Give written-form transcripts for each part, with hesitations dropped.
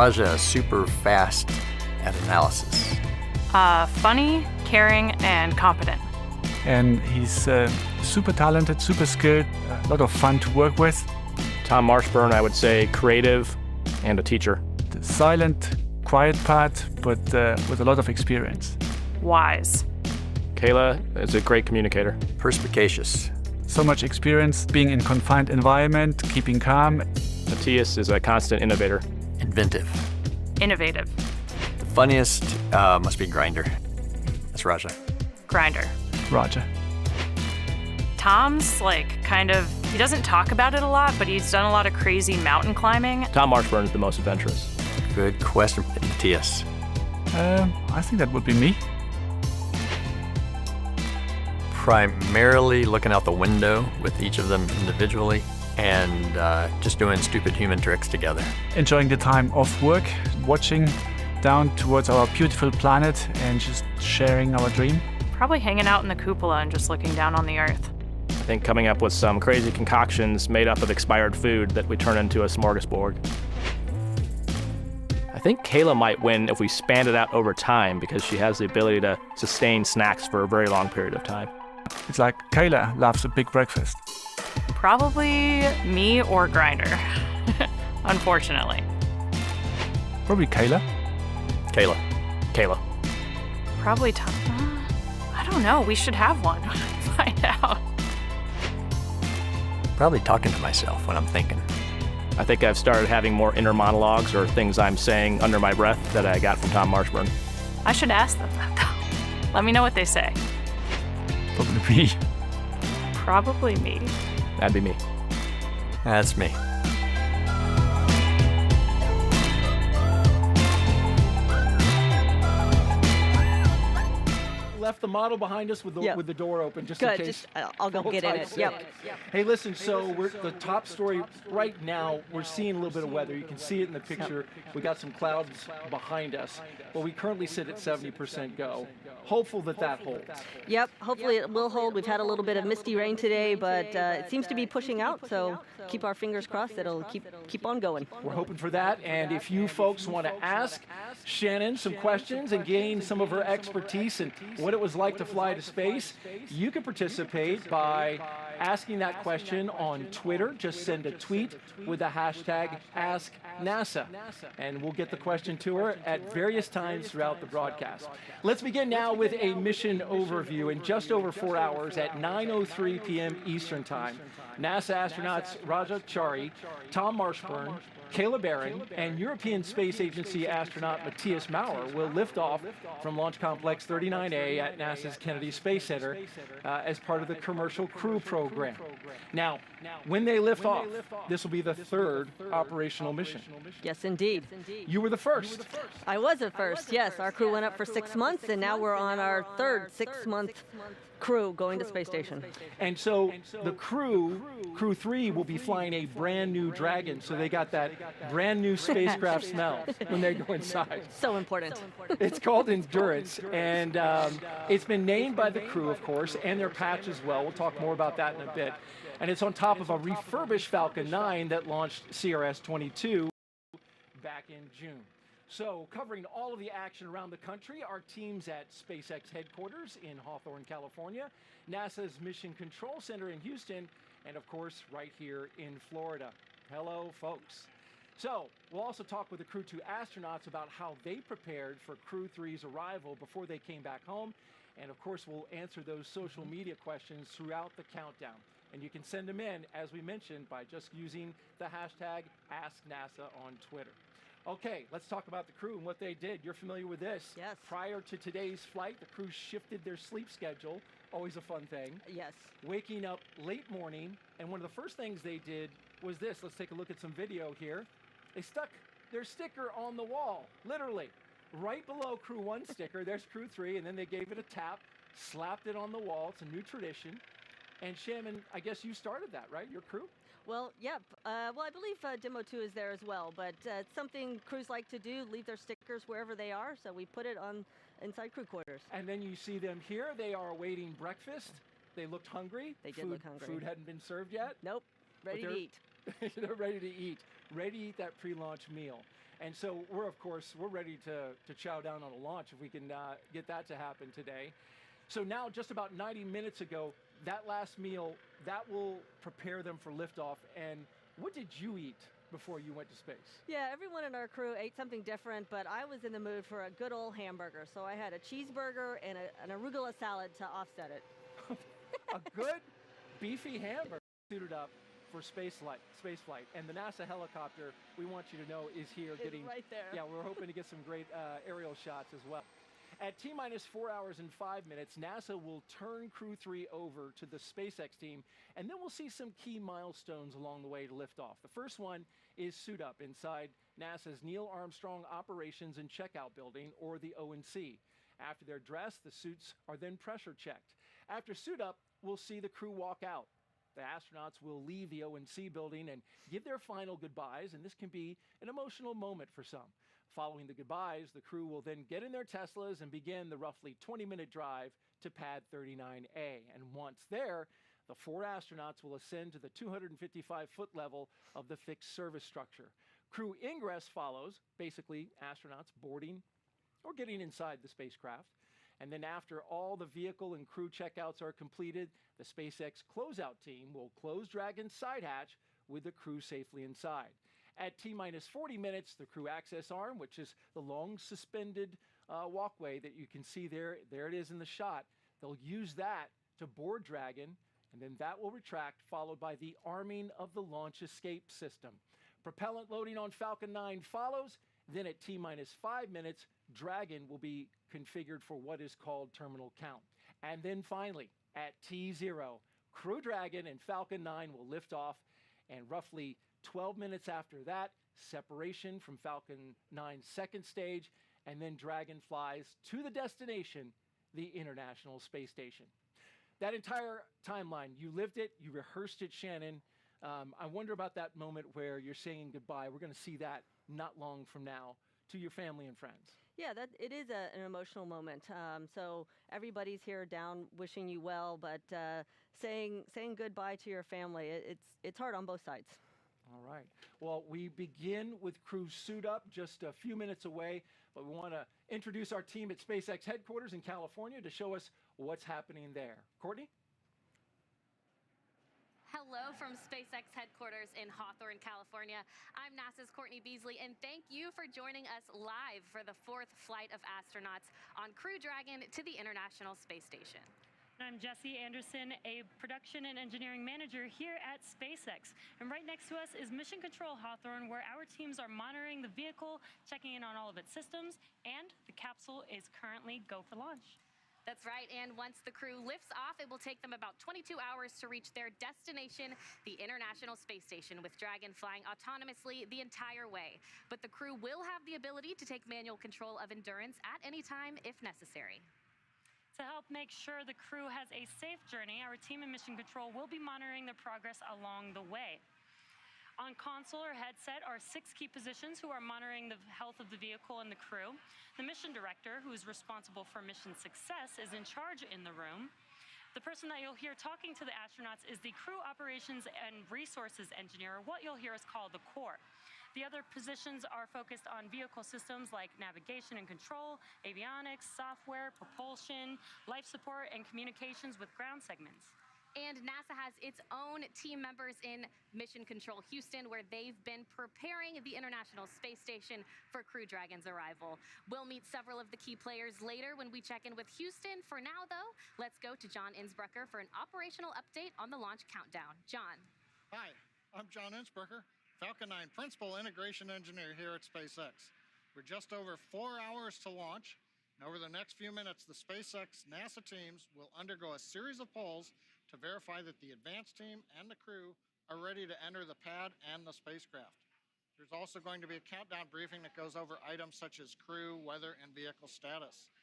Raja super fast at analysis. Funny, caring, and competent. And he's super talented, super skilled, a lot of fun to work with. Tom Marshburn, I would say creative and a teacher. The silent, quiet part, but with a lot of experience. Wise. Kayla is a great communicator. Perspicacious. So much experience being in confined environment, keeping calm. Matthias is a constant innovator. Inventive. Innovative. The funniest must be Grinder. That's Raja. Grinder. Roger. Tom's he doesn't talk about it a lot, but he's done a lot of crazy mountain climbing. Tom Marshburn is the most adventurous. Good question, Matthias. I think that would be me. Primarily looking out the window with each of them individually and just doing stupid human tricks together. Enjoying the time off work, watching down towards our beautiful planet and just sharing our dream. Probably hanging out in the cupola and just looking down on the Earth. I think coming up with some crazy concoctions made up of expired food that we turn into a smorgasbord. I think Kayla might win if we spanned it out over time because she has the ability to sustain snacks for a very long period of time. It's like Kayla loves a big breakfast. Probably me or Grinder, unfortunately. Probably Kayla. Kayla. Probably Tom. I don't know. We should have one. Find out. Probably talking to myself when I'm thinking. I think I've started having more inner monologues or things I'm saying under my breath that I got from Tom Marshburn. I should ask them that, though. Let me know what they say. Probably me. Probably me. That'd be me. That's me. Left the model behind us with the door open just in Good. case. Just I'll go get in it. Yep. Hey, listen. So the top story right now. We're seeing a little bit of weather. You can see it in the picture. We got some clouds behind us, but we currently sit at 70% go. Hopeful that holds. Yep. Hopefully it will hold. We've had a little bit of misty rain today, but it seems to be pushing out. So keep our fingers crossed. It'll keep on going. We're hoping for that. And if you folks want to ask Shannon some questions and gain some of her expertise and what it was like to fly to space, you can participate by asking that question on Twitter. Just send a tweet with the hashtag AskNASA, and we'll get the question to her at various times throughout the broadcast. Let's begin now with a mission overview. In just over 4 hours at 9:03 p.m. Eastern Time, NASA astronauts Raja Chari, Tom Marshburn, Kayla Barron, and European Space Agency astronaut Matthias Maurer will lift off from Launch Complex 39A at NASA's Kennedy Space Center as part of the Commercial Crew Program. Now, when they lift off, this will be the third operational mission. Yes, indeed. You were the first. I was at first. Yes, our crew went up for 6 months, and now we're on our third 6-month crew going to space station. And so the crew 3, will be flying a brand new Dragon, so they got that brand new spacecraft smell when they go inside. So important. It's called Endurance, and it's been named by the crew, of course, and their patch as well. We'll talk more about that in a bit. And it's on top of a refurbished Falcon 9 that launched CRS-22 back in June. So, covering all of the action around the country, our teams at SpaceX headquarters in Hawthorne, California, NASA's Mission Control Center in Houston, and of course, right here in Florida. Hello, folks. So, we'll also talk with the Crew 2 astronauts about how they prepared for Crew 3's arrival before they came back home. And of course, we'll answer those social media questions throughout the countdown. And you can send them in, as we mentioned, by just using the hashtag AskNASA on Twitter. Okay, let's talk about the crew and what they did. You're familiar with this. Yes. Prior to today's flight, the crew shifted their sleep schedule. Always a fun thing. Yes. Waking up late morning, and one of the first things they did was this. Let's take a look at some video here. They stuck their sticker on the wall, literally. Right below Crew 1 sticker, there's Crew 3, and then they gave it a tap, slapped it on the wall. It's a new tradition. And Shannon, I guess you started that, right? Your crew? Well, yep. Well, I believe Demo 2 is there as well, but it's something crews like to do, leave their stickers wherever they are, so we put it on inside crew quarters. And then you see them here. They are awaiting breakfast. They looked hungry. They did look hungry. Food hadn't been served yet. Nope. Ready to eat. They're ready to eat. Ready to eat that pre-launch meal. And so we're ready to chow down on a launch if we can get that to happen today. So now, just about 90 minutes ago, that last meal, that will prepare them for liftoff. And what did you eat before you went to space? Yeah, everyone in our crew ate something different, but I was in the mood for a good old hamburger. So I had a cheeseburger and an arugula salad to offset it. A good beefy hamburger. Suited up for space flight. And the NASA helicopter, we want you to know, is here It's right there. Yeah, we're hoping to get some great aerial shots as well. At T-minus 4 hours and 5 minutes, NASA will turn Crew 3 over to the SpaceX team, and then we'll see some key milestones along the way to liftoff. The first one is suit up inside NASA's Neil Armstrong Operations and Checkout Building, or the O&C. After they're dressed, the suits are then pressure checked. After suit up, we'll see the crew walk out. The astronauts will leave the O&C building and give their final goodbyes, and this can be an emotional moment for some. Following the goodbyes, the crew will then get in their Teslas and begin the roughly 20-minute drive to Pad 39A. And once there, the 4 astronauts will ascend to the 255-foot level of the fixed service structure. Crew ingress follows, basically astronauts boarding or getting inside the spacecraft. And then after all the vehicle and crew checkouts are completed, the SpaceX closeout team will close Dragon's side hatch with the crew safely inside. At T-minus 40 minutes, the crew access arm, which is the long suspended walkway that you can see there it is in the shot, they'll use that to board Dragon, and then that will retract, followed by the arming of the launch escape system. Propellant loading on Falcon 9 follows. Then at T-minus 5 minutes, Dragon will be configured for what is called terminal count. And then finally, at T0, Crew Dragon and Falcon 9 will lift off, and roughly 12 minutes after that, separation from Falcon 9's second stage, and then Dragon flies to the destination, the International Space Station. That entire timeline, you lived it, you rehearsed it, Shannon. I wonder about that moment where you're saying goodbye. We're going to see that not long from now to your family and friends. Yeah, it is an emotional moment. So everybody's here down wishing you well, but saying goodbye to your family, it's hard on both sides. All right. Well, we begin with crew suit up just a few minutes away, but we want to introduce our team at SpaceX headquarters in California to show us what's happening there. Courtney? Hello from SpaceX headquarters in Hawthorne, California. I'm NASA's Courtney Beasley, and thank you for joining us live for the 4th flight of astronauts on Crew Dragon to the International Space Station. And I'm Jessie Anderson, a production and engineering manager here at SpaceX. And right next to us is Mission Control Hawthorne, where our teams are monitoring the vehicle, checking in on all of its systems, and the capsule is currently go for launch. That's right, and once the crew lifts off, it will take them about 22 hours to reach their destination, the International Space Station, with Dragon flying autonomously the entire way. But the crew will have the ability to take manual control of Endurance at any time if necessary. To help make sure the crew has a safe journey, our team in Mission Control will be monitoring the progress along the way. On console or headset are 6 key positions who are monitoring the health of the vehicle and the crew. The mission director, who is responsible for mission success, is in charge in the room. The person that you'll hear talking to the astronauts is the crew operations and resources engineer, what you'll hear is called the core. The other positions are focused on vehicle systems like navigation and control, avionics, software, propulsion, life support, and communications with ground segments. And NASA has its own team members in Mission Control Houston, where they've been preparing the International Space Station for Crew Dragon's arrival. We'll meet several of the key players later when we check in with Houston. For now, though, let's go to John Innsbrucker for an operational update on the launch countdown. John. Hi, I'm John Innsbrucker, Falcon 9 Principal Integration Engineer here at SpaceX. We're just over 4 hours to launch. And over the next few minutes, the SpaceX NASA teams will undergo a series of polls to verify that the advanced team and the crew are ready to enter the pad and the spacecraft. There's also going to be a countdown briefing that goes over items such as crew, weather, and vehicle status.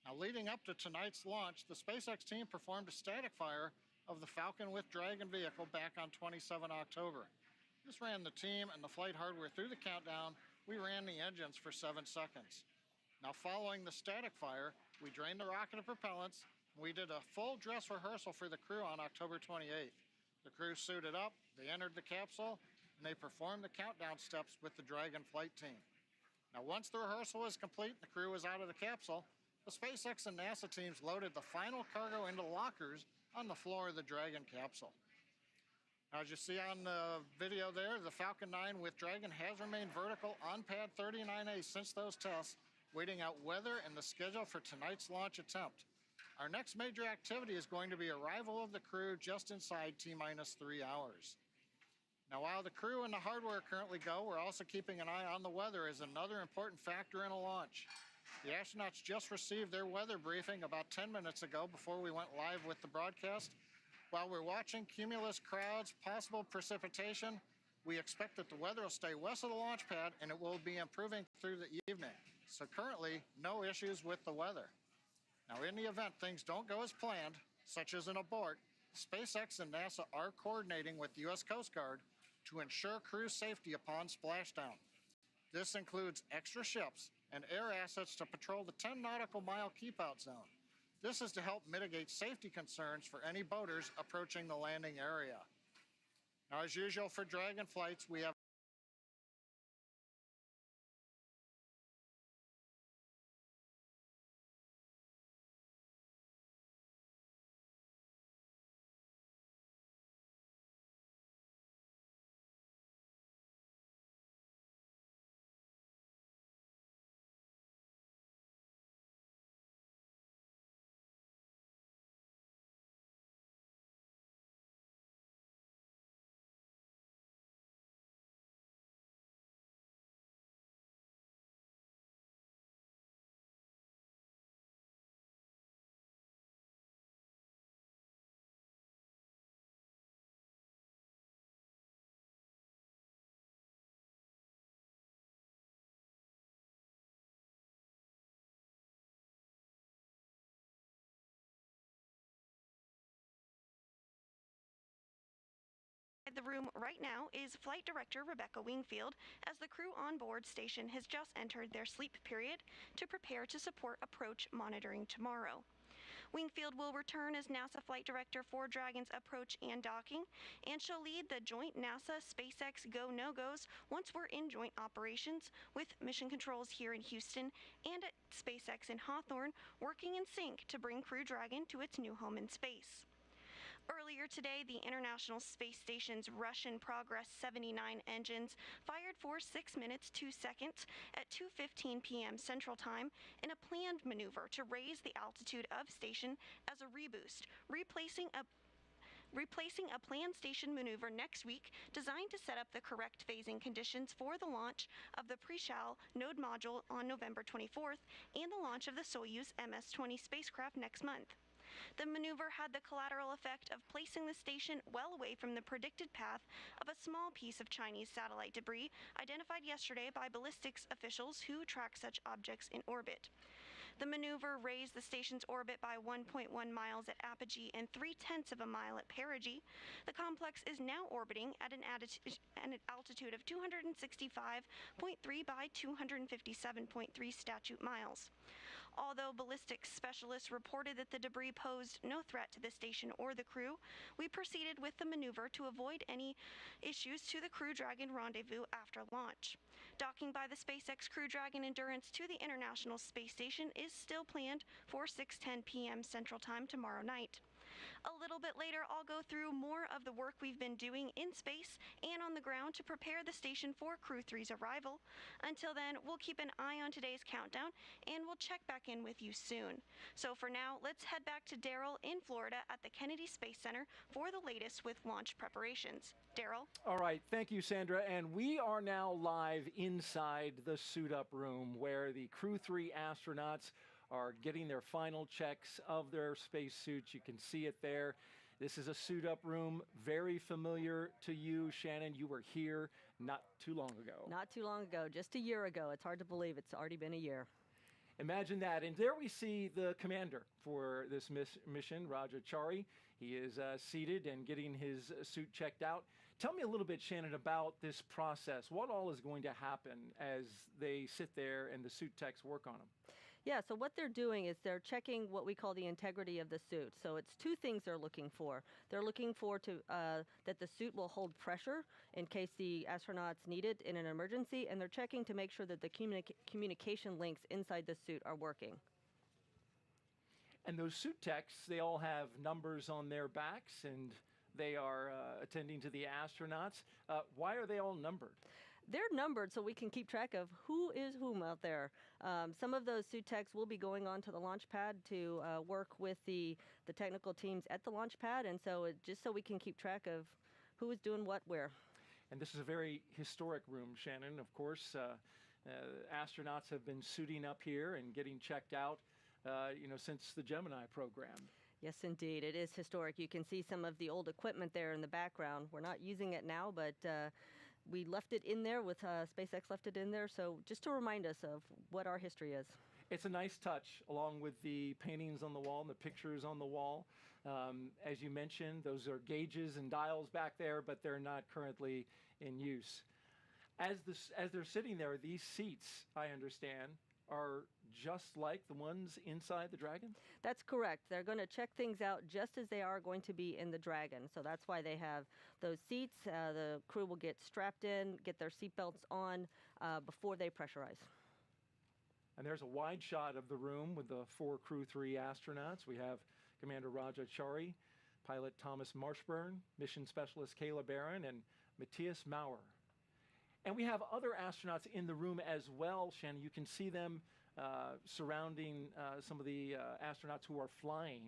Now, leading up to tonight's launch, the SpaceX team performed a static fire of the Falcon with Dragon vehicle back on 27 October. This ran the team and the flight hardware through the countdown. We ran the engines for 7 seconds. Now, following the static fire, we drained the rocket of propellants, and we did a full dress rehearsal for the crew on October 28th. The crew suited up, they entered the capsule, and they performed the countdown steps with the Dragon flight team. Now, once the rehearsal was complete, the crew was out of the capsule, the SpaceX and NASA teams loaded the final cargo into lockers on the floor of the Dragon capsule. Now, as you see on the video there, the Falcon 9 with Dragon has remained vertical on pad 39A since those tests, waiting out weather and the schedule for tonight's launch attempt. Our next major activity is going to be arrival of the crew just inside T-minus 3 hours. Now, while the crew and the hardware currently go, we're also keeping an eye on the weather as another important factor in a launch. The astronauts just received their weather briefing about 10 minutes ago before we went live with the broadcast. While we're watching cumulus crowds, possible precipitation, we expect that the weather will stay west of the launch pad and it will be improving through the evening. So currently, no issues with the weather. Now, in the event things don't go as planned, such as an abort, SpaceX and NASA are coordinating with the U.S. Coast Guard to ensure crew safety upon splashdown. This includes extra ships and air assets to patrol the 10 nautical mile keep-out zone. This is to help mitigate safety concerns for any boaters approaching the landing area. Now, as usual for Dragon flights, we have the room right now is Flight Director Rebecca Wingfield, as the crew on board station has just entered their sleep period to prepare to support approach monitoring tomorrow. Wingfield will return as NASA Flight Director for Dragon's approach and docking, and she'll lead the joint NASA-SpaceX go-no-goes once we're in joint operations, with mission controls here in Houston and at SpaceX in Hawthorne working in sync to bring Crew Dragon to its new home in space. Earlier today, the International Space Station's Russian Progress 79 engines fired for 6 minutes 2 seconds at 2:15 p.m. Central Time in a planned maneuver to raise the altitude of station as a reboost, replacing a planned station maneuver next week designed to set up the correct phasing conditions for the launch of the Pre-Shal node module on November 24th and the launch of the Soyuz MS-20 spacecraft next month. The maneuver had the collateral effect of placing the station well away from the predicted path of a small piece of Chinese satellite debris identified yesterday by ballistics officials who track such objects in orbit. The maneuver raised the station's orbit by 1.1 miles at apogee and 0.3 of a mile at perigee. The complex is now orbiting at an altitude of 265.3 by 257.3 statute miles. Although ballistics specialists reported that the debris posed no threat to the station or the crew, we proceeded with the maneuver to avoid any issues to the Crew Dragon rendezvous after launch. Docking by the SpaceX Crew Dragon Endurance to the International Space Station is still planned for 6:10 p.m. Central Time tomorrow night. A little bit later, I'll go through more of the work we've been doing in space and on the ground to prepare the station for Crew 3's arrival. Until then, we'll keep an eye on today's countdown, and we'll check back in with you soon. So for now, let's head back to Daryl in Florida at the Kennedy Space Center for the latest with launch preparations. Daryl? All right, thank you, Sandra. And we are now live inside the suit-up room where the Crew 3 astronauts are getting their final checks of their spacesuits. You can see it there. This is a suit-up room, very familiar to you, Shannon. You were here not too long ago. Not too long ago, just a year ago. It's hard to believe it's already been a year. Imagine that. And there we see the commander for this mission, Roger Chari. He is seated and getting his suit checked out. Tell me a little bit, Shannon, about this process. What all is going to happen as they sit there and the suit techs work on them? Yeah, so what they're doing is they're checking what we call the integrity of the suit. So it's two things they're looking for. They're looking for that the suit will hold pressure in case the astronauts need it in an emergency, and they're checking to make sure that the communication links inside the suit are working. And those suit techs, they all have numbers on their backs, and they are attending to the astronauts. Why are they all numbered? They're numbered so we can keep track of who is whom out there. Some of those suit techs will be going on to the launch pad to work with the technical teams at the launch pad, and so just so we can keep track of who is doing what where. And this is a very historic room, Shannon. Of course, astronauts have been suiting up here and getting checked out, since the Gemini program. Yes, indeed. It is historic. You can see some of the old equipment there in the background. We're not using it now, but we left it in there with SpaceX left it in there. So just to remind us of what our history is. It's a nice touch, along with the paintings on the wall and the pictures on the wall. As you mentioned, those are gauges and dials back there, but they're not currently in use. As they're sitting there, these seats, I understand, are just like the ones inside the Dragon? That's correct. They're going to check things out just as they are going to be in the Dragon. So that's why they have those seats. The crew will get strapped in, get their seatbelts on before they pressurize. And there's a wide shot of the room with the 4 Crew 3 astronauts. We have Commander Raja Chari, pilot Thomas Marshburn, mission specialist Kayla Barron, and Matthias Maurer. And we have other astronauts in the room as well, Shannon. You can see them surrounding some of the astronauts who are flying.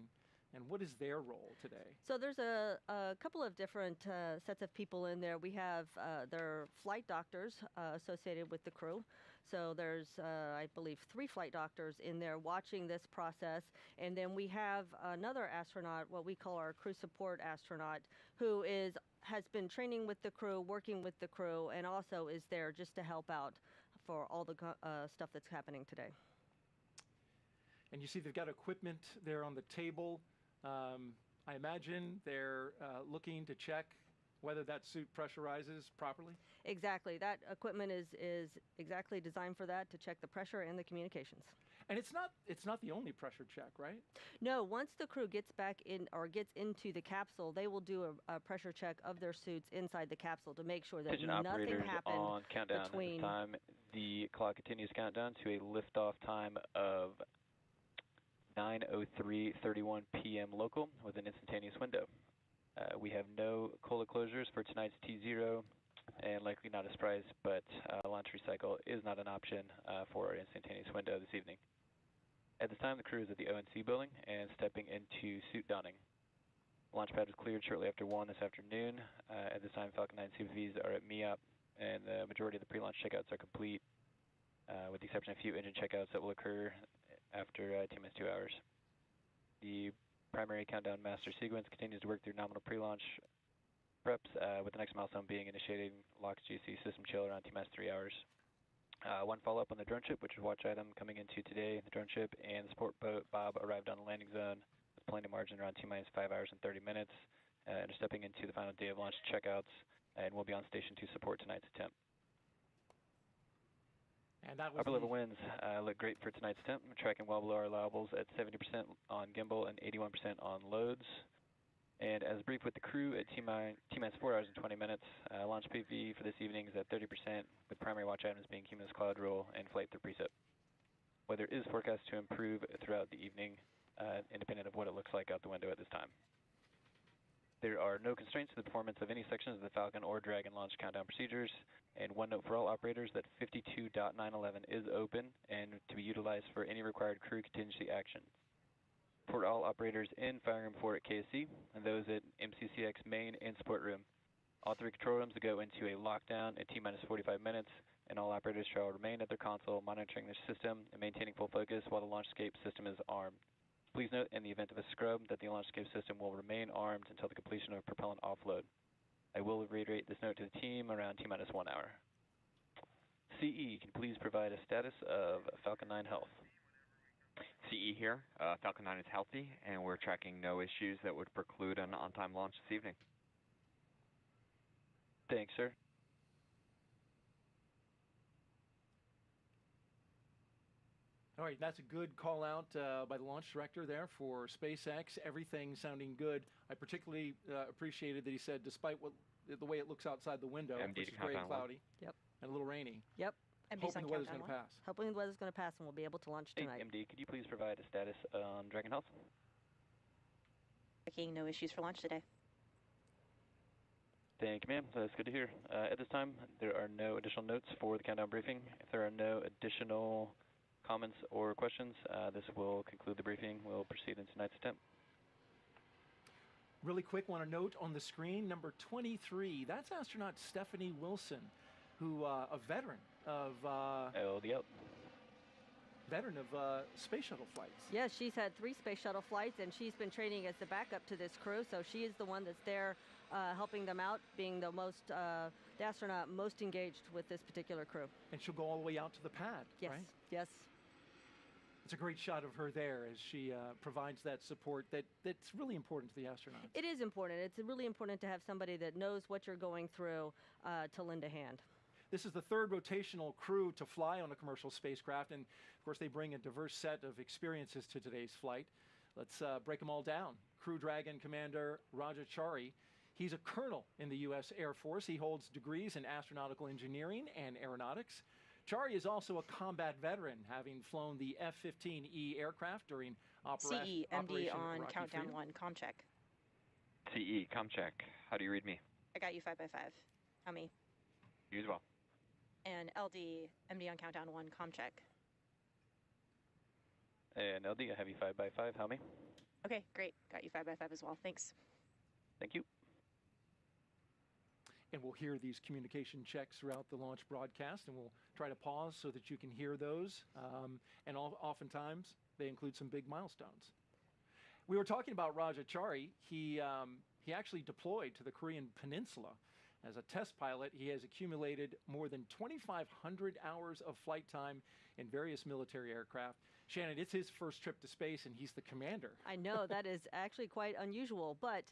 And what is their role today? So there's a couple of different sets of people in there. We have their flight doctors associated with the crew. So there's, I believe, 3 flight doctors in there watching this process. And then we have another astronaut, what we call our crew support astronaut, who has been training with the crew, working with the crew, and also is there just to help out for all the stuff that's happening today. And you see they've got equipment there on the table. I imagine they're looking to check whether that suit pressurizes properly? Exactly. That equipment is exactly designed for that, to check the pressure and the communications. And it's not the only pressure check, right? No, once the crew gets back in or gets into the capsule, they will do a pressure check of their suits inside the capsule to make sure that Pigeon nothing operators happened on countdown between. at this time. The clock continues countdown to a liftoff time of 9:03:31 p.m. local with an instantaneous window. We have no COLA closures for tonight's T0, and likely not a surprise, but launch recycle is not an option for our instantaneous window this evening. At this time, the crew is at the ONC building and stepping into suit donning. Launch pad was cleared shortly after 1 this afternoon. At this time, Falcon 9 CVs are at MEOP, and the majority of the pre-launch checkouts are complete, with the exception of a few engine checkouts that will occur after T-2 hours. The primary countdown master sequence continues to work through nominal pre-launch preps, with the next milestone being initiating LOX GC system chill around T-3 hours. One follow-up on the drone ship, which is watch item coming into today. The drone ship and the support boat Bob arrived on the landing zone with planning margin around T-5 hours and 30 minutes, and are stepping into the final day of launch checkouts, and will be on station to support tonight's attempt. And that was upper level winds look great for tonight's attempt. We're tracking well below our allowables at 70% on gimbal and 81% on loads. And as briefed with the crew at T-minus 4 hours and 20 minutes, launch PV for this evening is at 30%, with primary watch items being cumulus cloud roll and flight through precip. Weather is forecast to improve throughout the evening, independent of what it looks like out the window at this time. There are no constraints to the performance of any sections of the Falcon or Dragon launch countdown procedures, and one note for all operators that 52.911 is open and to be utilized for any required crew contingency action. For all operators in firing room 4 at KSC, and those at MCCX main and support room. All 3 control rooms will go into a lockdown at T-minus 45 minutes, and all operators shall remain at their console monitoring their system and maintaining full focus while the launch escape system is armed. Please note, in the event of a scrub, that the launch escape system will remain armed until the completion of propellant offload. I will reiterate this note to the team around T-minus 1 hour. CE, can you please provide a status of Falcon 9 health? CE here. Falcon 9 is healthy, and we're tracking no issues that would preclude an on-time launch this evening. Thanks, sir. All right, that's a good call out by the launch director there for SpaceX. Everything sounding good. I particularly appreciated that he said, despite the way it looks outside the window, MD which to is gray and countdown one. cloudy, Yep. and a little rainy, Yep. hoping the weather's going to pass. Hoping the weather's going to pass and we'll be able to launch Hey, tonight. MD, could you please provide a status on Dragon Health? Checking, no issues for launch today. Thank you, ma'am. That's good to hear. At this time, there are no additional notes for the countdown briefing. If there are no additional comments or questions, this will conclude the briefing. We'll proceed into tonight's attempt. Really quick, want to note on the screen, number 23, that's astronaut Stephanie Wilson, who a veteran of LD out. Space shuttle flights. Yes, she's had 3 space shuttle flights, and she's been training as the backup to this crew. So she is the one that's there helping them out, being the astronaut most engaged with this particular crew. And she'll go all the way out to the pad, Yes, right? yes. It's a great shot of her there as she provides that support that's really important to the astronauts. It is important. It's really important to have somebody that knows what you're going through to lend a hand. This is the 3rd rotational crew to fly on a commercial spacecraft, and of course they bring a diverse set of experiences to today's flight. Let's break them all down. Crew Dragon Commander Raja Chari. He's a colonel in the U.S. Air Force. He holds degrees in astronautical engineering and aeronautics. Chari is also a combat veteran, having flown the F-15E aircraft during CE, MD Operation on Rocky countdown Freedom. 1, comm check. CE, comm check. How do you read me? I got you 5 by 5. How me? You as well. And LD, MD on countdown 1, comm check. And LD, I have you 5 by 5. How me? Okay, great. Got you 5 by 5 as well. Thanks. Thank you. And we'll hear these communication checks throughout the launch broadcast, and we'll try to pause so that you can hear those. And oftentimes, they include some big milestones. We were talking about Raja Chari. He actually deployed to the Korean Peninsula. As a test pilot, he has accumulated more than 2,500 hours of flight time in various military aircraft. Shannon, it's his first trip to space, and he's the commander. I know, that is actually quite unusual, but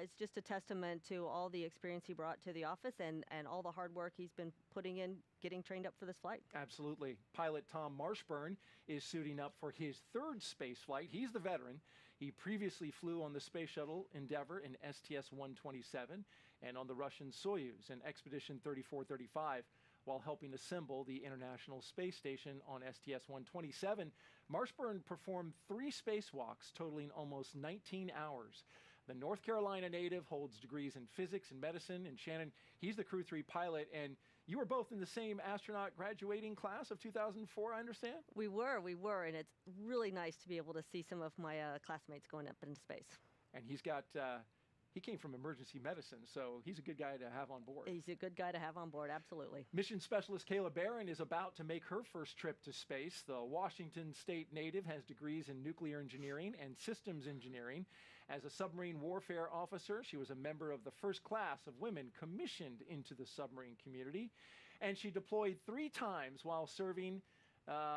it's just a testament to all the experience he brought to the office and all the hard work he's been putting in getting trained up for this flight. Absolutely. Pilot Tom Marshburn is suiting up for his 3rd space flight. He's the veteran. He previously flew on the Space Shuttle Endeavour in STS-127 and on the Russian Soyuz in Expedition 3435 while helping assemble the International Space Station on STS-127. Marshburn performed 3 spacewalks totaling almost 19 hours. The North Carolina native holds degrees in physics and medicine, and Shannon, he's the Crew 3 pilot, and you were both in the same astronaut graduating class of 2004, I understand? We were, and it's really nice to be able to see some of my classmates going up into space. And he came from emergency medicine, so he's a good guy to have on board. He's a good guy to have on board, absolutely. Mission Specialist Kayla Barron is about to make her first trip to space. The Washington State native has degrees in nuclear engineering and systems engineering. As a submarine warfare officer, she was a member of the first class of women commissioned into the submarine community. And she deployed 3 times while serving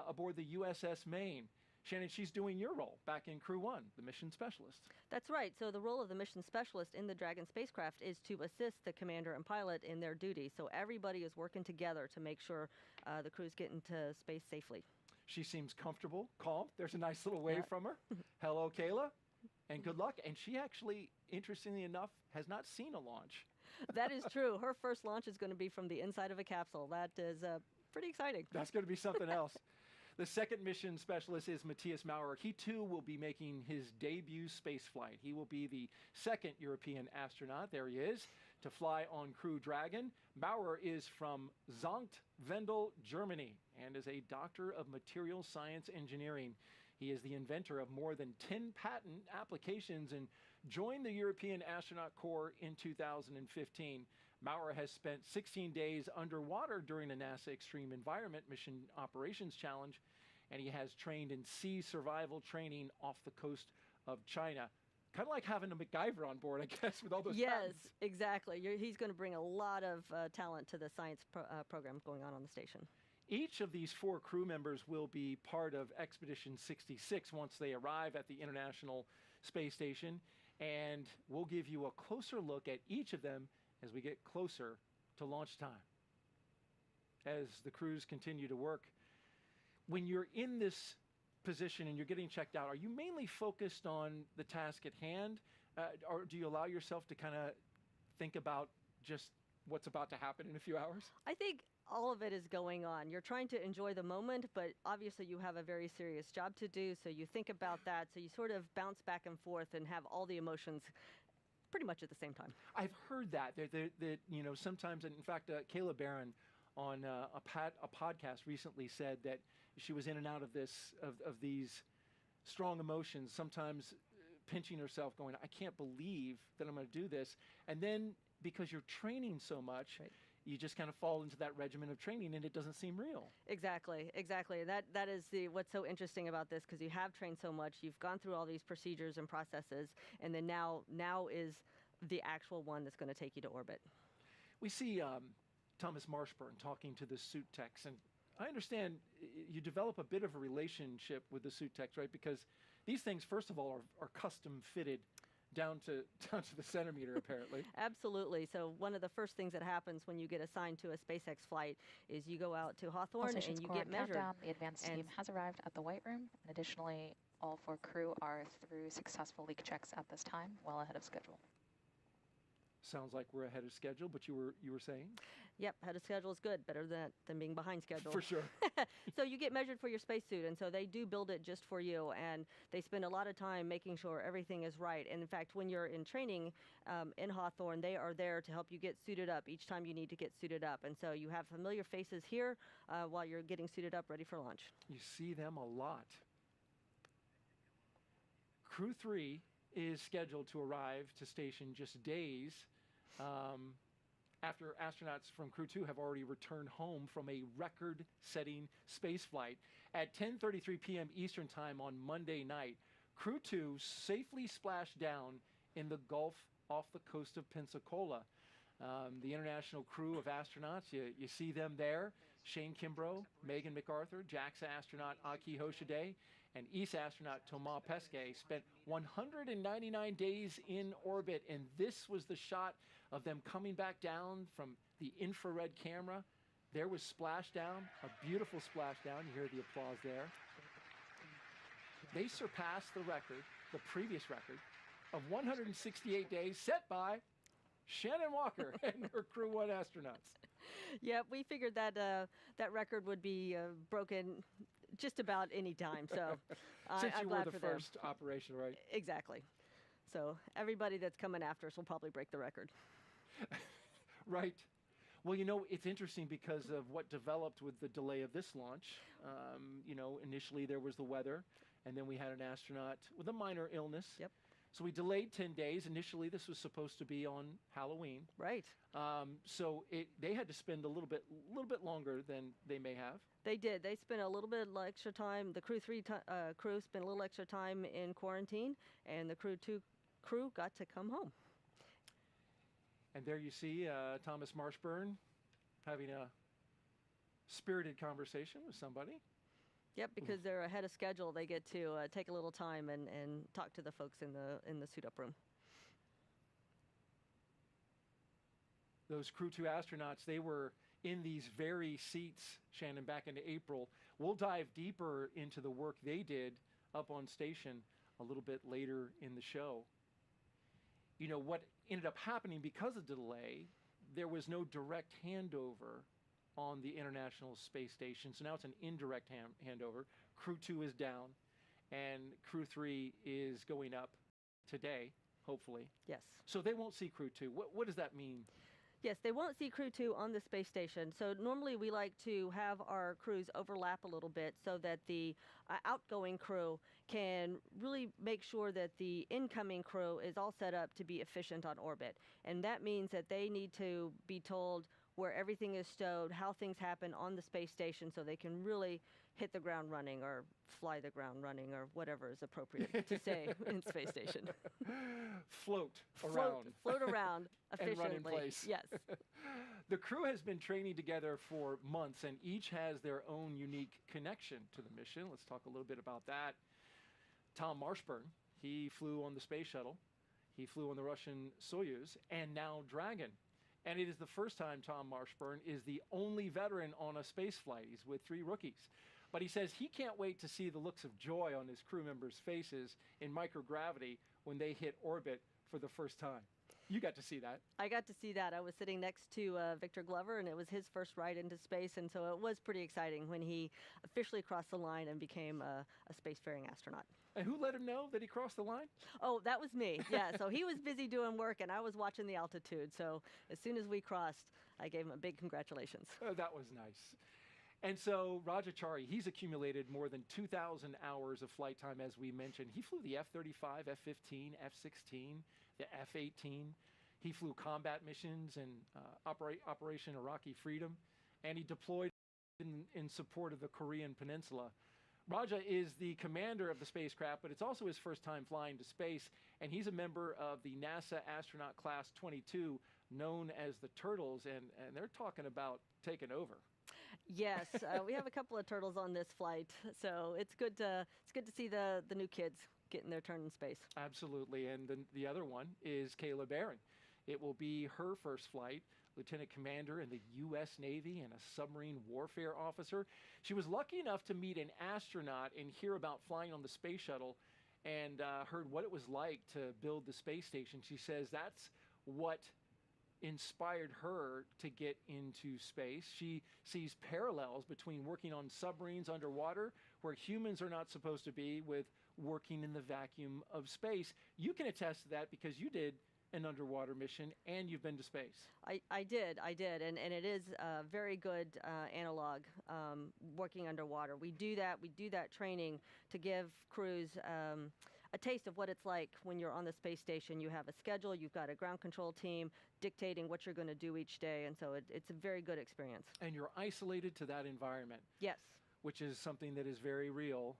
aboard the USS Maine. Shannon, she's doing your role back in Crew 1, the mission specialist. That's right. So the role of the mission specialist in the Dragon spacecraft is to assist the commander and pilot in their duty. So everybody is working together to make sure the crew's getting to space safely. She seems comfortable, calm. There's a nice little wave from her. Hello, Kayla, and good luck. And she actually, interestingly enough, has not seen a launch. That is true. Her first launch is going to be from the inside of a capsule. That is pretty exciting. That's going to be something else. The second mission specialist is Matthias Maurer. He too will be making his debut space flight. He will be the 2nd European astronaut, there he is, to fly on Crew Dragon. Maurer is from Sankt Wendel, Germany, and is a doctor of material science engineering. He is the inventor of more than 10 patent applications and joined the European Astronaut Corps in 2015. Maurer has spent 16 days underwater during a NASA Extreme Environment Mission Operations Challenge, and he has trained in sea survival training off the coast of China. Kind of like having a MacGyver on board, I guess, with all those patents. Yes, exactly. He's going to bring a lot of talent to the science program going on the station. Each of these 4 crew members will be part of Expedition 66 once they arrive at the International Space Station, and we'll give you a closer look at each of them as we get closer to launch time. As the crews continue to work, when you're in this position and you're getting checked out, are you mainly focused on the task at hand, or do you allow yourself to kind of think about just what's about to happen in a few hours? I think all of it is going on. You're trying to enjoy the moment, but obviously you have a very serious job to do, so you think about that, so you sort of bounce back and forth and have all the emotions pretty much at the same time. I've heard that you know, sometimes, and in fact, Kayla Barron on a podcast recently said that she was in and out of these strong emotions, sometimes pinching herself, going, I can't believe that I'm going to do this. And then because you're training so much, you just kind of fall into that regimen of training and it doesn't seem real. Exactly. That is what's so interesting about this, because you have trained so much, you've gone through all these procedures and processes, and then now is the actual one that's going to take you to orbit. We see Thomas Marshburn talking to the suit techs, and I understand you develop a bit of a relationship with the suit techs, right? Because these things, first of all, are custom fitted down to the centimeter, apparently. Absolutely. So one of the first things that happens when you get assigned to a SpaceX flight is you go out to Hawthorne and you get measured. Countdown, the advanced team has arrived at the White Room, and additionally, all 4 crew are through successful leak checks at this time, well ahead of schedule. Sounds like we're ahead of schedule, but you were saying? Yep, ahead of schedule is good, better than being behind schedule. For sure. So you get measured for your spacesuit, and so they do build it just for you, and they spend a lot of time making sure everything is right. And in fact, when you're in training in Hawthorne, they are there to help you get suited up each time you need to get suited up. And so you have familiar faces here while you're getting suited up, ready for launch. You see them a lot. Crew 3 is scheduled to arrive to station just days after astronauts from Crew 2 have already returned home from a record-setting space flight. At 10:33 p.m. Eastern Time on Monday night, Crew 2 safely splashed down in the Gulf off the coast of Pensacola. The international crew of astronauts, you see them there. Shane Kimbrough, Megan McArthur, JAXA astronaut Aki Hoshide, and ESA astronaut Thomas Pesquet spent 199 days in orbit, and this was the shot of them coming back down from the infrared camera. There was splashdown, a beautiful splashdown. You hear the applause there. They surpassed the record, the previous record, of 168 days set by Shannon Walker and her Crew 1 astronauts. Yeah, we figured that that record would be broken just about any time. So since I'm you glad were the for first them. operation, right? Exactly. So everybody that's coming after us will probably break the record. Right. Well, you know, it's interesting because of what developed with the delay of this launch. You know, initially there was the weather, and then we had an astronaut with a minor illness. Yep. So we delayed 10 days. Initially, this was supposed to be on Halloween. Right. So they had to spend a little bit longer than they may have. They did. They spent a little bit extra time. The Crew 3 crew spent a little extra time in quarantine, and the Crew 2 crew got to come home. And there you see Thomas Marshburn having a spirited conversation with somebody. Yep, because they're ahead of schedule, they get to take a little time and talk to the folks in the suit-up room. Those Crew 2 astronauts, they were in these very seats, Shannon, back in April. We'll dive deeper into the work they did up on station a little bit later in the show. You know, what ended up happening because of the delay, there was no direct handover on the International Space Station. So now it's an indirect handover. Crew 2 is down, and Crew 3 is going up today, hopefully. Yes. So they won't see Crew 2. What does that mean? Yes, they won't see Crew 2 on the space station. So normally we like to have our crews overlap a little bit so that the outgoing crew can really make sure that the incoming crew is all set up to be efficient on orbit. And that means that they need to be told where everything is stowed, how things happen on the space station, so they can really hit the ground running or fly the ground running or whatever is appropriate to say in space station. Float around efficiently. And run in place. Yes. The crew has been training together for months, and each has their own unique connection to the mission. Let's talk a little bit about that. Tom Marshburn, he flew on the space shuttle. He flew on the Russian Soyuz, and now Dragon. And it is the first time Tom Marshburn is the only veteran on a space flight. He's with 3 rookies. But he says he can't wait to see the looks of joy on his crew members' faces in microgravity when they hit orbit for the first time. You got to see that. I got to see that. I was sitting next to Victor Glover, and it was his first ride into space, and so it was pretty exciting when he officially crossed the line and became a spacefaring astronaut. And who let him know that he crossed the line? Oh, that was me. Yeah, so he was busy doing work, and I was watching the altitude. So as soon as we crossed, I gave him a big congratulations. Oh, that was nice. And so Raja Chari, he's accumulated more than 2,000 hours of flight time, as we mentioned. He flew the F-35, F-15, F-16, the F-18. He flew combat missions and Operation Iraqi Freedom, and he deployed in support of the Korean Peninsula. Raja is the commander of the spacecraft, but it's also his first time flying to space, and he's a member of the NASA Astronaut Class 22, known as the Turtles, and they're talking about taking over. Yes, we have a couple of turtles on this flight, so it's good to see the new kids getting their turn in space. Absolutely, and the other one is Kayla Barron. It will be her first flight, Lieutenant Commander in the U.S. Navy and a submarine warfare officer. She was lucky enough to meet an astronaut and hear about flying on the space shuttle and heard what it was like to build the space station. She says that's what inspired her to get into space. She sees parallels between working on submarines underwater, where humans are not supposed to be, with working in the vacuum of space. You can attest to that because you did an underwater mission and you've been to space. I did, and it is a very good analog working underwater. We do that training to give crews a taste of what it's like when you're on the space station. You have a schedule, you've got a ground control team dictating what you're going to do each day, and so it's a very good experience. And you're isolated to that environment. Yes. Which is something that is very real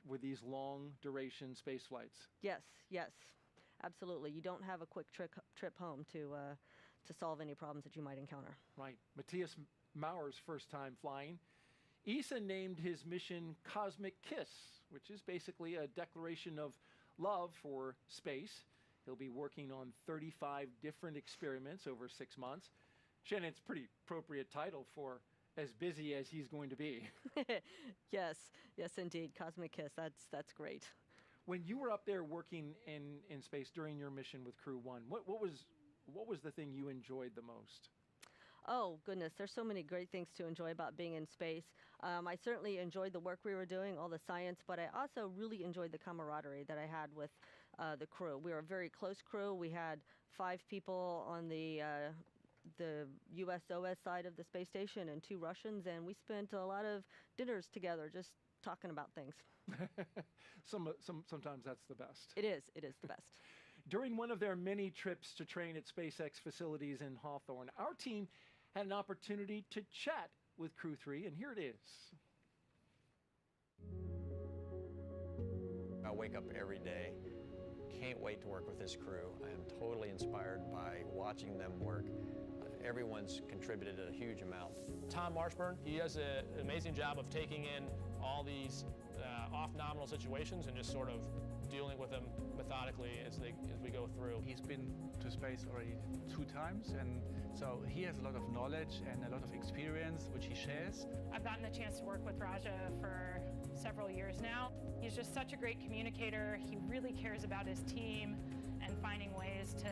with these long duration space flights. Yes, absolutely. You don't have a quick trip home to solve any problems that you might encounter. Right. Matthias Maurer's first time flying. ESA named his mission Cosmic Kiss, which is basically a declaration of love for space. He'll be working on 35 different experiments over 6 months. Shannon, it's a pretty appropriate title for as busy as he's going to be. Yes, indeed. Cosmic Kiss, that's great. When you were up there working in space during your mission with Crew 1, what was the thing you enjoyed the most? Oh, goodness, there's so many great things to enjoy about being in space. I certainly enjoyed the work we were doing, all the science, but I also really enjoyed the camaraderie that I had with the crew. We were a very close crew. We had 5 people on the USOS side of the space station and 2 Russians, and we spent a lot of dinners together just talking about things. Sometimes that's the best. It is the best. During one of their many trips to train at SpaceX facilities in Hawthorne, our team had an opportunity to chat with Crew 3, and here it is. I wake up every day, can't wait to work with this crew. I am totally inspired by watching them work. Everyone's contributed a huge amount. Tom Marshburn, he does an amazing job of taking in all these off-nominal situations and just sort of dealing with them methodically as we go through. He's been to space already 2 times, and so he has a lot of knowledge and a lot of experience which he shares. I've gotten the chance to work with Raja for several years now. He's just such a great communicator. He really cares about his team and finding ways to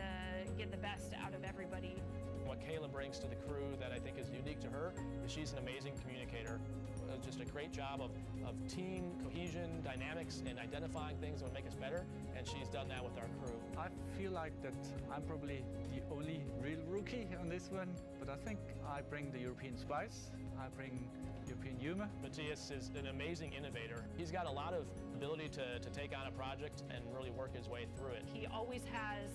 get the best out of everybody. What Kayla brings to the crew that I think is unique to her is she's an amazing communicator. Just a great job of team cohesion, dynamics, and identifying things that would make us better, and she's done that with our crew. I feel like that I'm probably the only real rookie on this one, but I think I bring the European spice, I bring European humor. Matthias is an amazing innovator. He's got a lot of ability to take on a project and really work his way through it. He always has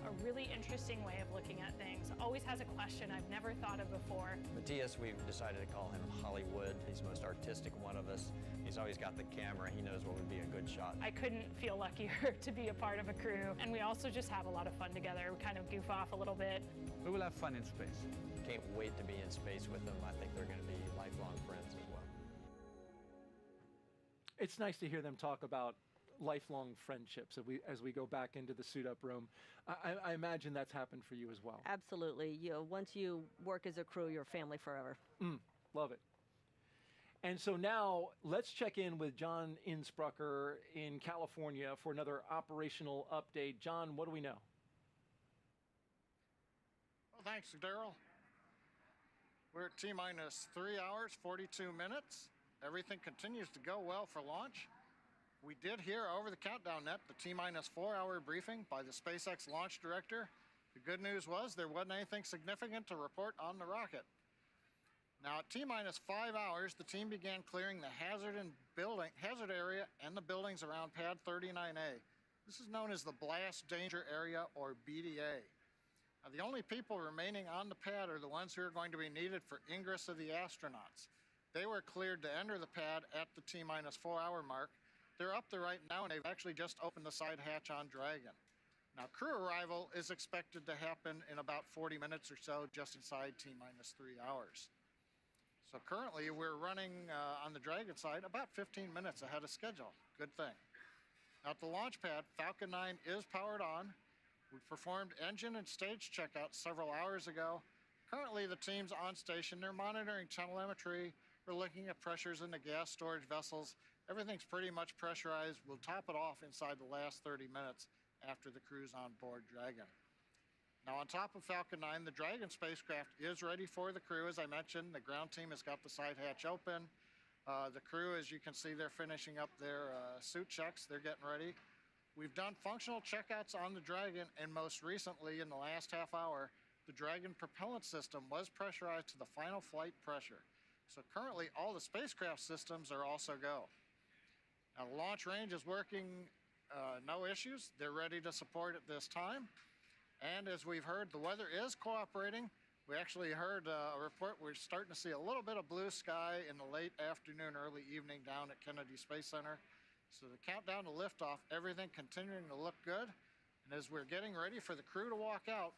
a really interesting way of looking at things, always has a question I've never thought of before. Matthias, we've decided to call him Hollywood. He's the most artistic one of us. He's always got the camera. He knows what would be a good shot. I couldn't feel luckier to be a part of a crew, and we also just have a lot of fun together. We kind of goof off a little bit. We will have fun in space. Can't wait to be in space with them. I think they're going to be lifelong friends as well. It's nice to hear them talk about lifelong friendships as we go back into the suit-up room. I imagine that's happened for you as well. Absolutely. Once you work as a crew, you're family forever. Love it. And so now let's check in with John Innsbrucker in California for another operational update. John, what do we know? Well, thanks, Daryl. We're at T-minus 3 hours, 42 minutes. Everything continues to go well for launch. We did hear over the countdown net the T-minus 4-hour briefing by the SpaceX launch director. The good news was there wasn't anything significant to report on the rocket. Now at T-minus 5 hours, the team began clearing the hazard area and the buildings around pad 39A. This is known as the blast danger area, or BDA. Now, the only people remaining on the pad are the ones who are going to be needed for ingress of the astronauts. They were cleared to enter the pad at the T-minus 4-hour mark. They're up there right now, and they've actually just opened the side hatch on Dragon. Now, crew arrival is expected to happen in about 40 minutes or so, just inside T-minus 3 hours. So currently, we're running on the Dragon side about 15 minutes ahead of schedule. Good thing. Now, at the launch pad, Falcon 9 is powered on. We performed engine and stage checkouts several hours ago. Currently, the team's on station. They're monitoring telemetry. We're looking at pressures in the gas storage vessels. Everything's pretty much pressurized. We'll top it off inside the last 30 minutes after the crew's on board Dragon. Now, on top of Falcon 9, the Dragon spacecraft is ready for the crew. As I mentioned, the ground team has got the side hatch open. The crew, as you can see, they're finishing up their suit checks. They're getting ready. We've done functional checkouts on the Dragon, and most recently, in the last half hour, the Dragon propellant system was pressurized to the final flight pressure. So currently, all the spacecraft systems are also go. Now, the launch range is working, no issues. They're ready to support at this time. And as we've heard, the weather is cooperating. We actually heard a report. We're starting to see a little bit of blue sky in the late afternoon, early evening down at Kennedy Space Center. So the countdown to liftoff, everything continuing to look good. And as we're getting ready for the crew to walk out,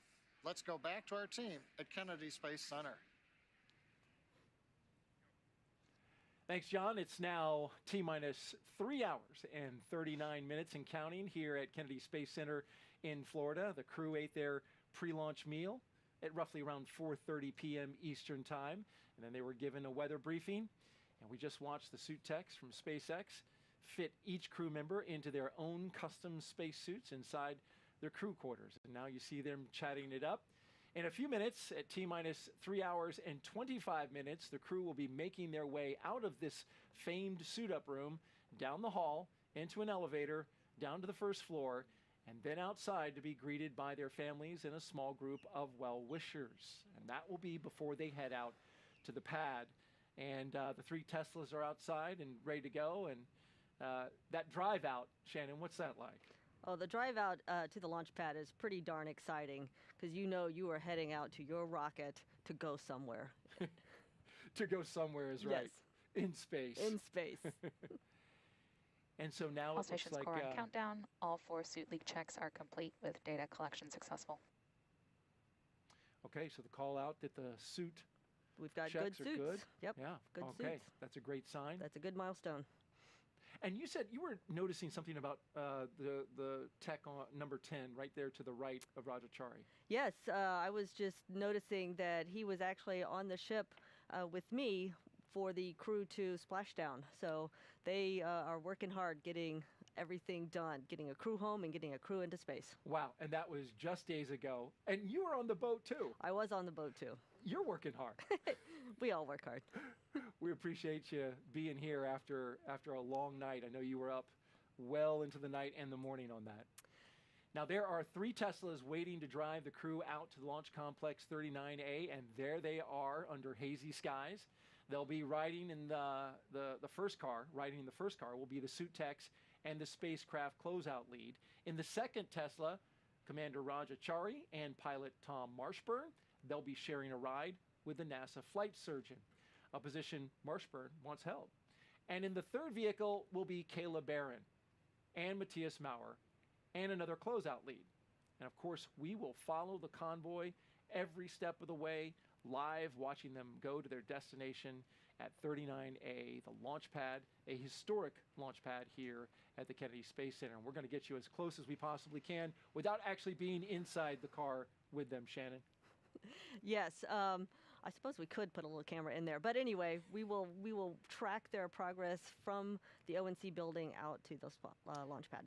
let's go back to our team at Kennedy Space Center. Thanks, John. It's now T-minus 3 hours and 39 minutes and counting here at Kennedy Space Center in Florida. The crew ate their pre-launch meal at roughly around 4:30 p.m. Eastern Time, and then they were given a weather briefing. And we just watched the suit techs from SpaceX fit each crew member into their own custom spacesuits inside their crew quarters. And now you see them chatting it up. In a few minutes, at T-minus 3 hours and 25 minutes, the crew will be making their way out of this famed suit-up room, down the hall, into an elevator, down to the first floor, and then outside to be greeted by their families and a small group of well-wishers. And that will be before they head out to the pad. And the 3 Teslas are outside and ready to go. And that drive out, Shannon, what's that like? Oh, the drive out to the launch pad is pretty darn exciting because you know you are heading out to your rocket to go somewhere. To go somewhere is right. Yes. In space. In space. And so now All it looks stations like... core on countdown. All 4 suit leak checks are complete with data collection successful. Okay, so the call out that the suit We've got checks good are suits. good. Yep. Yeah. Good okay. suits. That's a great sign. That's a good milestone. And you said you were noticing something about the tech on number 10 right there to the right of Roger Chari. Yes, I was just noticing that he was actually on the ship with me for the crew to splashdown. So they are working hard getting everything done, getting a crew home and getting a crew into space. Wow, and that was just days ago. And you were on the boat too. I was on the boat too. You're working hard. We all work hard. We appreciate you being here after a long night. I know you were up well into the night and the morning on that. Now, there are 3 Teslas waiting to drive the crew out to the Launch Complex 39A, and there they are under hazy skies. They'll be riding in the first car. Riding in the first car will be the suit techs and the spacecraft closeout lead. In the second Tesla, Commander Roger Chari and pilot Tom Marshburn. They'll be sharing a ride with the NASA flight surgeon, a position Marshburn once held. And in the third vehicle will be Kayla Barron and Matthias Maurer and another closeout lead. And of course, we will follow the convoy every step of the way, live watching them go to their destination at 39A, the launch pad, a historic launch pad here at the Kennedy Space Center. And we're going to get you as close as we possibly can without actually being inside the car with them, Shannon. Yes, I suppose we could put a little camera in there, but anyway, we will track their progress from the ONC building out to the launch pad.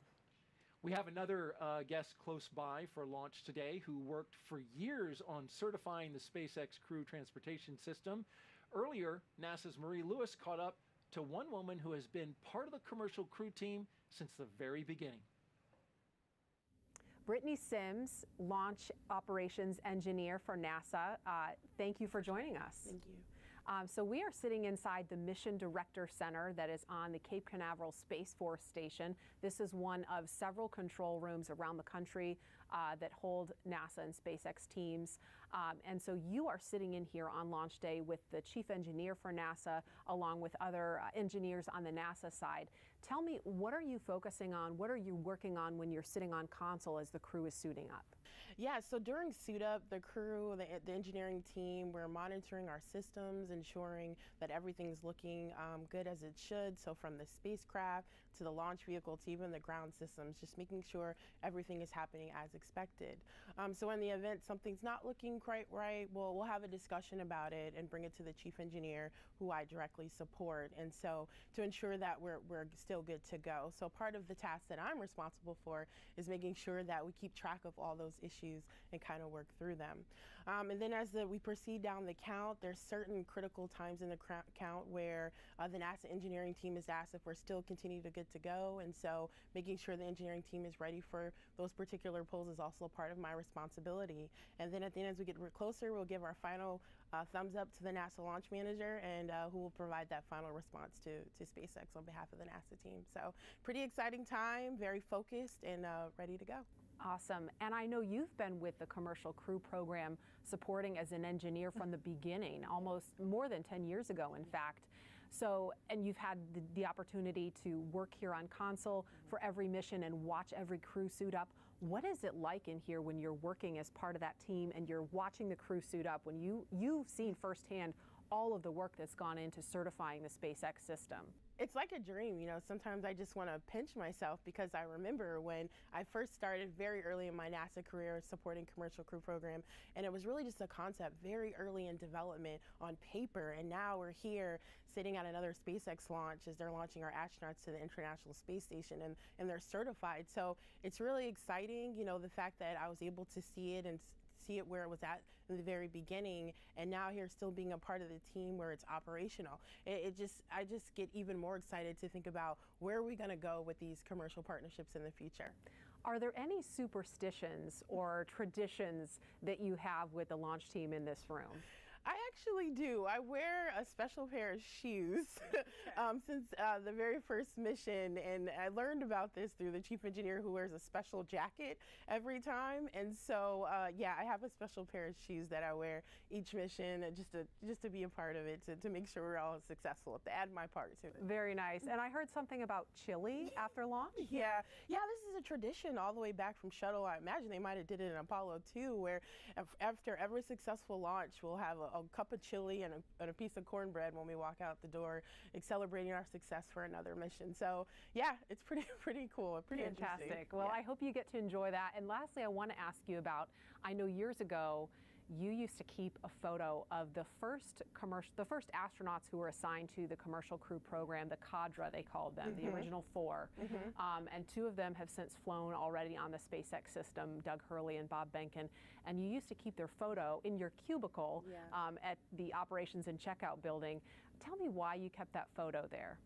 We have another guest close by for launch today who worked for years on certifying the SpaceX Crew Transportation System. Earlier, NASA's Marie Lewis caught up to one woman who has been part of the commercial crew team since the very beginning. Brittany Sims, Launch Operations Engineer for NASA. Thank you for joining us. Thank you. So we are sitting inside the Mission Director Center that is on the Cape Canaveral Space Force Station. This is one of several control rooms around the country that hold NASA and SpaceX teams. And so you are sitting in here on launch day with the chief engineer for NASA, along with other engineers on the NASA side. Tell me, what are you focusing on? What are you working on when you're sitting on console as the crew is suiting up? Yeah, so during suit up, the crew, the engineering team, we're monitoring our systems, ensuring that everything's looking good as it should. So from the spacecraft to the launch vehicle to even the ground systems, just making sure everything is happening as expected. So in the event something's not looking quite right, we'll have a discussion about it and bring it to the chief engineer, who I directly support. And so to ensure that we're still good to go. So part of the task that I'm responsible for is making sure that we keep track of all those issues and kind of work through them. And then as we proceed down the count, there's certain critical times in the count where the NASA engineering team is asked if we're still continuing to good to go. And so making sure the engineering team is ready for those particular pulls is also part of my responsibility. And then at the end, as we get closer, we'll give our final thumbs up to the NASA launch manager, and who will provide that final response to SpaceX on behalf of the NASA team. So pretty exciting time, very focused and ready to go. Awesome. And I know you've been with the Commercial Crew Program supporting as an engineer from the beginning, almost more than 10 years ago, in fact. So, and you've had the opportunity to work here on console for every mission and watch every crew suit up. What is it like in here when you're working as part of that team and you're watching the crew suit up, when you've seen firsthand all of the work that's gone into certifying the SpaceX system? It's like a dream, you know. Sometimes I just want to pinch myself, because I remember when I first started very early in my NASA career supporting Commercial Crew Program, and it was really just a concept very early in development on paper, and now we're here sitting at another SpaceX launch as they're launching our astronauts to the International Space Station, and they're certified. So it's really exciting, you know, the fact that I was able to see it and see it where it was at in the very beginning, and now here still being a part of the team where it's operational. I just get even more excited to think about where are we going to go with these commercial partnerships in the future. Are there any superstitions or traditions that you have with the launch team in this room? I actually do. I wear a special pair of shoes since the very first mission, and I learned about this through the chief engineer, who wears a special jacket every time. And so, yeah, I have a special pair of shoes that I wear each mission, just to be a part of it, to make sure we're all successful, to add my part to it. Very nice. And I heard something about chili after launch? Yeah, this is a tradition all the way back from shuttle. I imagine they might have did it in Apollo 2, where after every successful launch, we'll have a cup of chili and a piece of cornbread when we walk out the door, celebrating our success for another mission. So yeah, it's pretty cool, pretty fantastic. Interesting. Well, yeah. I hope you get to enjoy that. And lastly, I want to ask you about, I know years ago you used to keep a photo of the first astronauts who were assigned to the Commercial Crew Program, the cadre they called them, the original 4. And 2 of them have since flown already on the SpaceX system, Doug Hurley and Bob Behnken. And you used to keep their photo in your cubicle at the operations and checkout building. Tell me why you kept that photo there.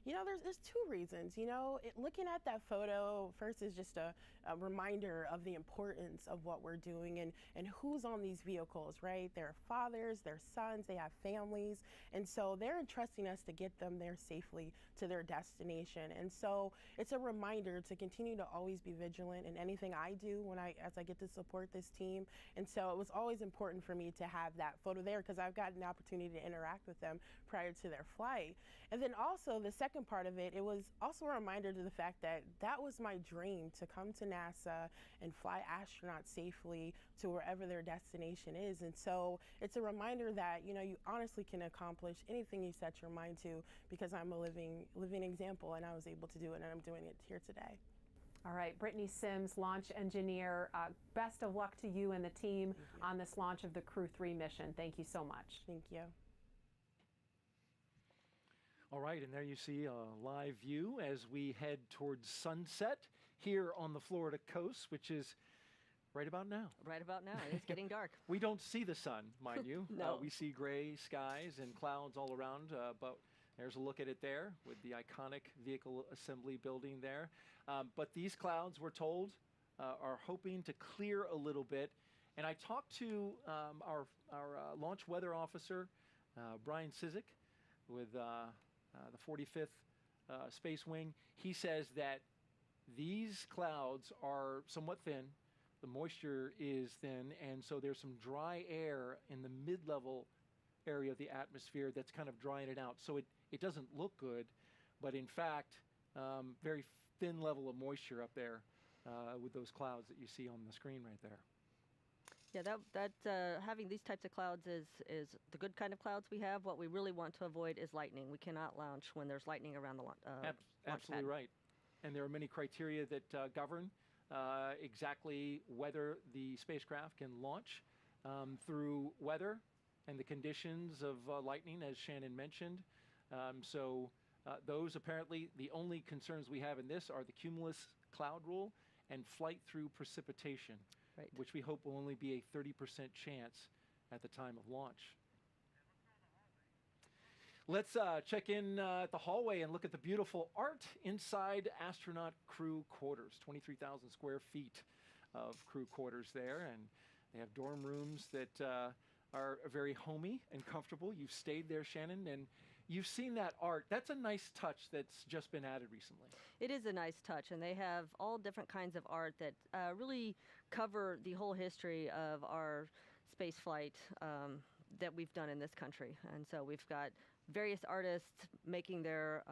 You know, there's 2 reasons. You know, looking at that photo first is just a reminder of the importance of what we're doing and who's on these vehicles, right? They're fathers, they're sons, they have families, and so they're entrusting us to get them there safely to their destination. And so it's a reminder to continue to always be vigilant in anything I do as I get to support this team. And so it was always important for me to have that photo there, because I've got an opportunity to interact with them prior to their flight. And then also the second part of it, it was also a reminder to the fact that that was my dream, to come to NASA and fly astronauts safely to wherever their destination is. And so it's a reminder that, you know, you honestly can accomplish anything you set your mind to, because I'm a living example, and I was able to do it, and I'm doing it here today. All right, Brittany Sims, launch engineer. Best of luck to you and the team on this launch of the Crew 3 mission. Thank you so much. Thank you. All right, and there you see a live view as we head towards sunset here on the Florida coast, which is right about now. Right about now. It's getting dark. We don't see the sun, mind you. No. We see gray skies and clouds all around, but there's a look at it there with the iconic vehicle assembly building there. But these clouds, we're told, are hoping to clear a little bit. And I talked to our launch weather officer, Brian Sizik, with the 45th Space Wing. He says that these clouds are somewhat thin. The moisture is thin, and so there's some dry air in the mid-level area of the atmosphere that's kind of drying it out. So it doesn't look good, but in fact, very thin level of moisture up there with those clouds that you see on the screen right there. Yeah, having these types of clouds is the good kind of clouds we have. What we really want to avoid is lightning. We cannot launch when there's lightning around the launch Absolutely pad. right. And there are many criteria that govern exactly whether the spacecraft can launch through weather and the conditions of lightning, as Shannon mentioned. Those apparently, the only concerns we have in this are the cumulus cloud rule and flight through precipitation, right, which we hope will only be a 30% chance at the time of launch. Let's check in at the hallway and look at the beautiful art inside astronaut crew quarters. 23,000 square feet of crew quarters there, and they have dorm rooms that are very homey and comfortable. You've stayed there, Shannon, and you've seen that art. That's a nice touch that's just been added recently. It is a nice touch, and they have all different kinds of art that really cover the whole history of our space flight that we've done in this country. And so we've got various artists making their,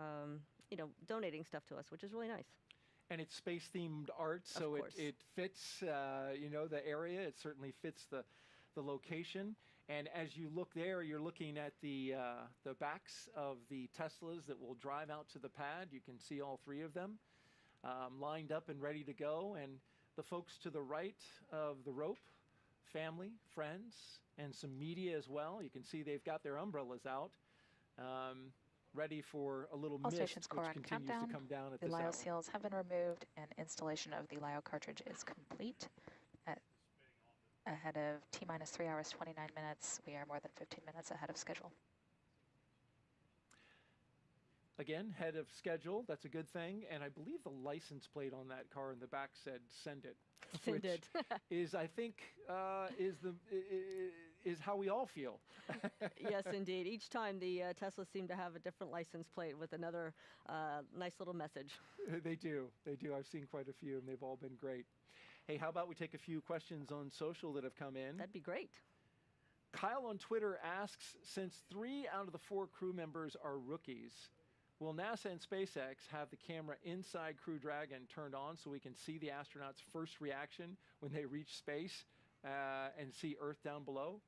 donating stuff to us, which is really nice. And it's space-themed art, so it fits, the area. It certainly fits the location. And as you look there, you're looking at the backs of the Teslas that will drive out to the pad. You can see all three of them lined up and ready to go. And the folks to the right of the rope, family, friends, and some media as well. You can see they've got their umbrellas out, ready for a little mist, which continues to come down at this hour. The LiO seals have been removed, and installation of the LiO cartridge is complete. Ahead of T-minus 3 hours, 29 minutes. We are more than 15 minutes ahead of schedule. Again, ahead of schedule, that's a good thing. And I believe the license plate on that car in the back said, "Send it." Send it. Is, I think, is how we all feel. Yes, indeed. Each time the Teslas seem to have a different license plate with another nice little message. They do. They do. I've seen quite a few, and they've all been great. Hey, how about we take a few questions on social that have come in? That'd be great. Kyle on Twitter asks, since 3 out of the 4 crew members are rookies, will NASA and SpaceX have the camera inside Crew Dragon turned on so we can see the astronauts' first reaction when they reach space and see Earth down below?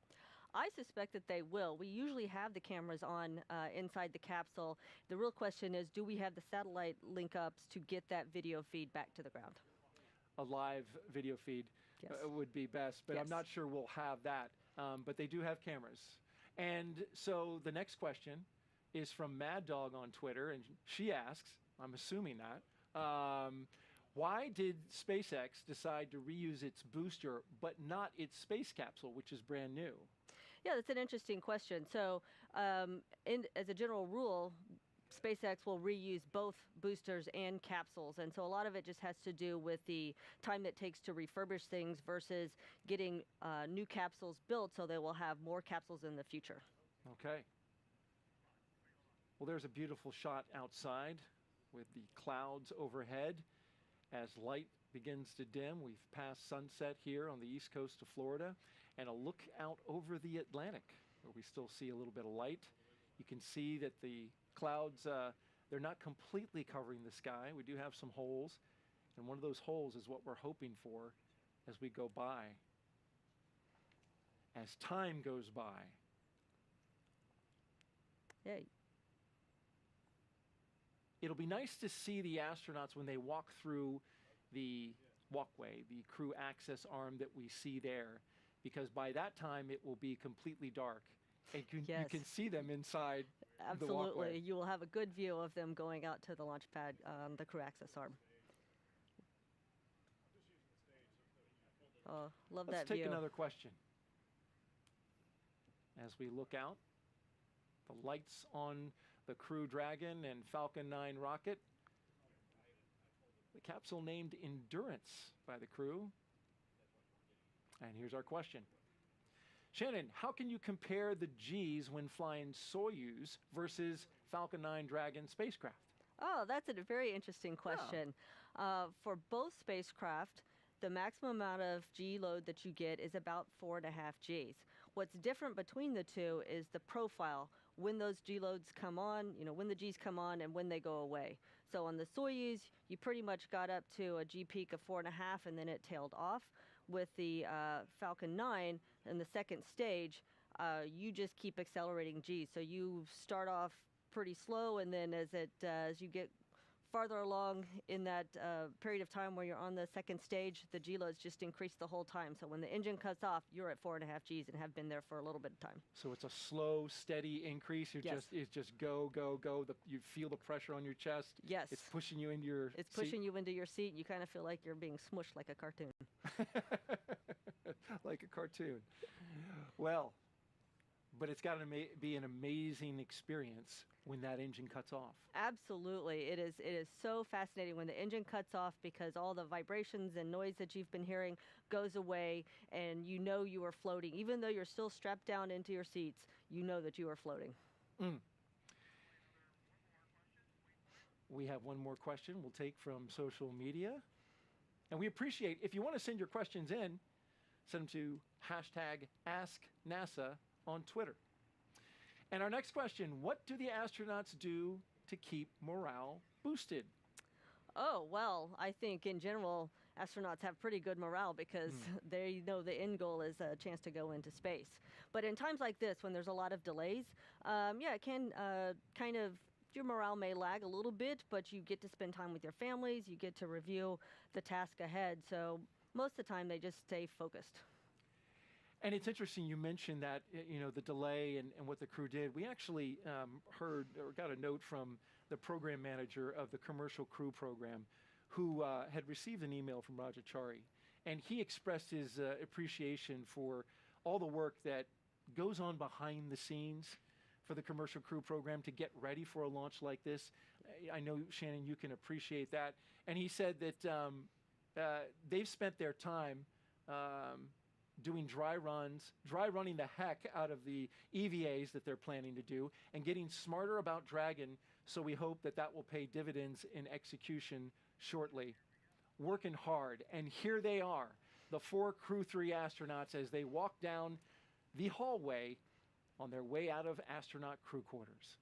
I suspect that they will. We usually have the cameras on inside the capsule. The real question is, do we have the satellite link-ups to get that video feed back to the ground? A live video feed would be best, but I'm not sure we'll have that. But they do have cameras. And so the next question is from Mad Dog on Twitter, and she asks, I'm assuming that, why did SpaceX decide to reuse its booster but not its space capsule, which is brand new? Yeah, that's an interesting question. So as a general rule, SpaceX will reuse both boosters and capsules, and so a lot of it just has to do with the time it takes to refurbish things versus getting new capsules built so they will have more capsules in the future. Okay. Well, there's a beautiful shot outside with the clouds overhead. As light begins to dim, we've passed sunset here on the east coast of Florida, and a look out over the Atlantic where we still see a little bit of light. You can see that the clouds, they're not completely covering the sky. We do have some holes, and one of those holes is what we're hoping for as we go by. As time goes by. Yeah. It'll be nice to see the astronauts when they walk through the walkway, the crew access arm that we see there, because by that time it will be completely dark and Yes. you can see them inside the walkway. Absolutely. You will have a good view of them going out to the launch pad, the crew access arm. Oh, love Let's that take view. another question. As we look out, the lights on the Crew Dragon and Falcon 9 rocket, the capsule named Endurance by the crew. And here's our question. Shannon, how can you compare the Gs when flying Soyuz versus Falcon 9 Dragon spacecraft? Oh, that's a very interesting question. For both spacecraft, the maximum amount of G load that you get is about 4.5 Gs. What's different between the two is the profile, when those G loads come on, when the Gs come on and when they go away. So on the Soyuz, you pretty much got up to a G peak of 4.5 and then it tailed off. With the Falcon 9 in the second stage, you just keep accelerating Gs. So you start off pretty slow, and then as you get farther along in that period of time where you're on the second stage, the G loads just increase the whole time. So when the engine cuts off, you're at 4.5 Gs and have been there for a little bit of time. So it's a slow, steady increase. It's just go, go, go. You feel the pressure on your chest. Yes. It's pushing you into your It's seat. pushing you into your seat, and you kind of feel like you're being smushed like a cartoon. Like a cartoon. Well, but it's got to be an amazing experience when that engine cuts off. Absolutely. It is so fascinating when the engine cuts off, because all the vibrations and noise that you've been hearing goes away, and you know you are floating. Even though you're still strapped down into your seats, you know that you are floating. We have one more question we'll take from social media. And we appreciate, if you want to send your questions in, send them to #AskNASA on Twitter. And our next question, what do the astronauts do to keep morale boosted? Oh, well, I think in general, astronauts have pretty good morale because they know the end goal is a chance to go into space. But in times like this, when there's a lot of delays, it can kind of, your morale may lag a little bit, but you get to spend time with your families, you get to review the task ahead. So most of the time, they just stay focused. And it's interesting you mentioned that, the delay and what the crew did. We actually heard or got a note from the program manager of the commercial crew program who had received an email from Roger Chari. And he expressed his appreciation for all the work that goes on behind the scenes for the commercial crew program to get ready for a launch like this. I know, Shannon, you can appreciate that. And he said that they've spent their time doing dry running the heck out of the EVAs that they're planning to do, and getting smarter about Dragon, so we hope that that will pay dividends in execution shortly. Working hard, and here they are, the 4 Crew 3 astronauts, as they walk down the hallway on their way out of astronaut crew quarters.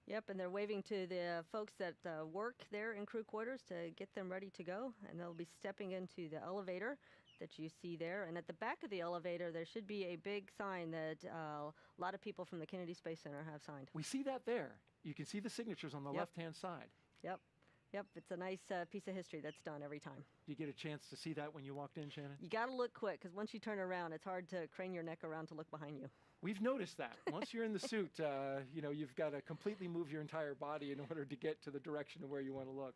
Yep, and they're waving to the folks that work there in crew quarters to get them ready to go, and they'll be stepping into the elevator that you see there. And at the back of the elevator, there should be a big sign that a lot of people from the Kennedy Space Center have signed. We see that there. You can see the signatures on the left-hand side. Yep, it's a nice piece of history that's done every time. Did you get a chance to see that when you walked in, Shannon? You got to look quick, because once you turn around, it's hard to crane your neck around to look behind you. We've noticed that. Once you're in the suit, you've got to completely move your entire body in order to get to the direction of where you want to look.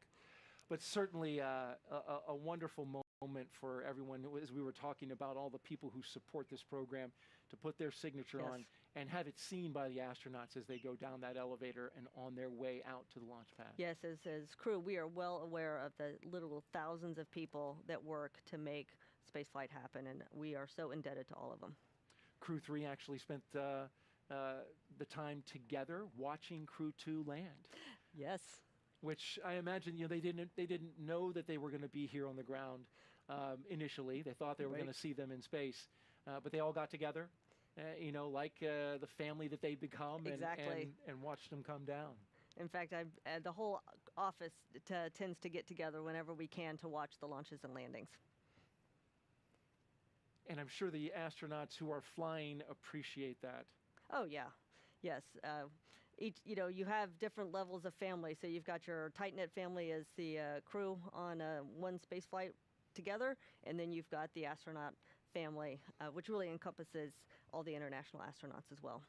But certainly a wonderful moment for everyone, as we were talking about all the people who support this program, to put their signature on and have it seen by the astronauts as they go down that elevator and on their way out to the launch pad. Yes, as crew, we are well aware of the literal thousands of people that work to make spaceflight happen, and we are so indebted to all of them. Crew 3 actually spent the time together watching Crew 2 land. Yes. Which I imagine, they didn't know that they were going to be here on the ground initially. They thought they were going to see them in space, but they all got together, like the family that they become, and watched them come down. In fact, the whole office tends to get together whenever we can to watch the launches and landings. And I'm sure the astronauts who are flying appreciate that. Oh, yeah. Yes. each, you have different levels of family. So you've got your tight-knit family as the crew on one space flight together, and then you've got the astronaut family, which really encompasses all the international astronauts as well.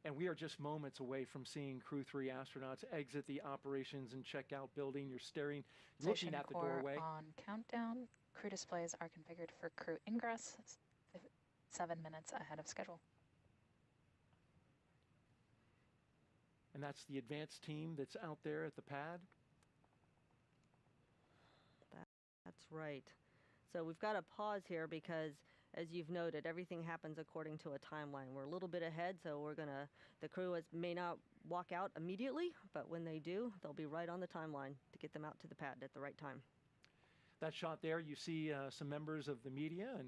And we are just moments away from seeing Crew 3 astronauts exit the operations and checkout building. You're staring, looking at the doorway. On countdown, crew displays are configured for crew ingress, 7 minutes ahead of schedule. And that's the advanced team that's out there at the pad. That's right. So we've got to pause here because, as you've noted, everything happens according to a timeline. We're a little bit ahead, so the crew may not walk out immediately, but when they do, they'll be right on the timeline to get them out to the pad at the right time. That shot there, you see some members of the media and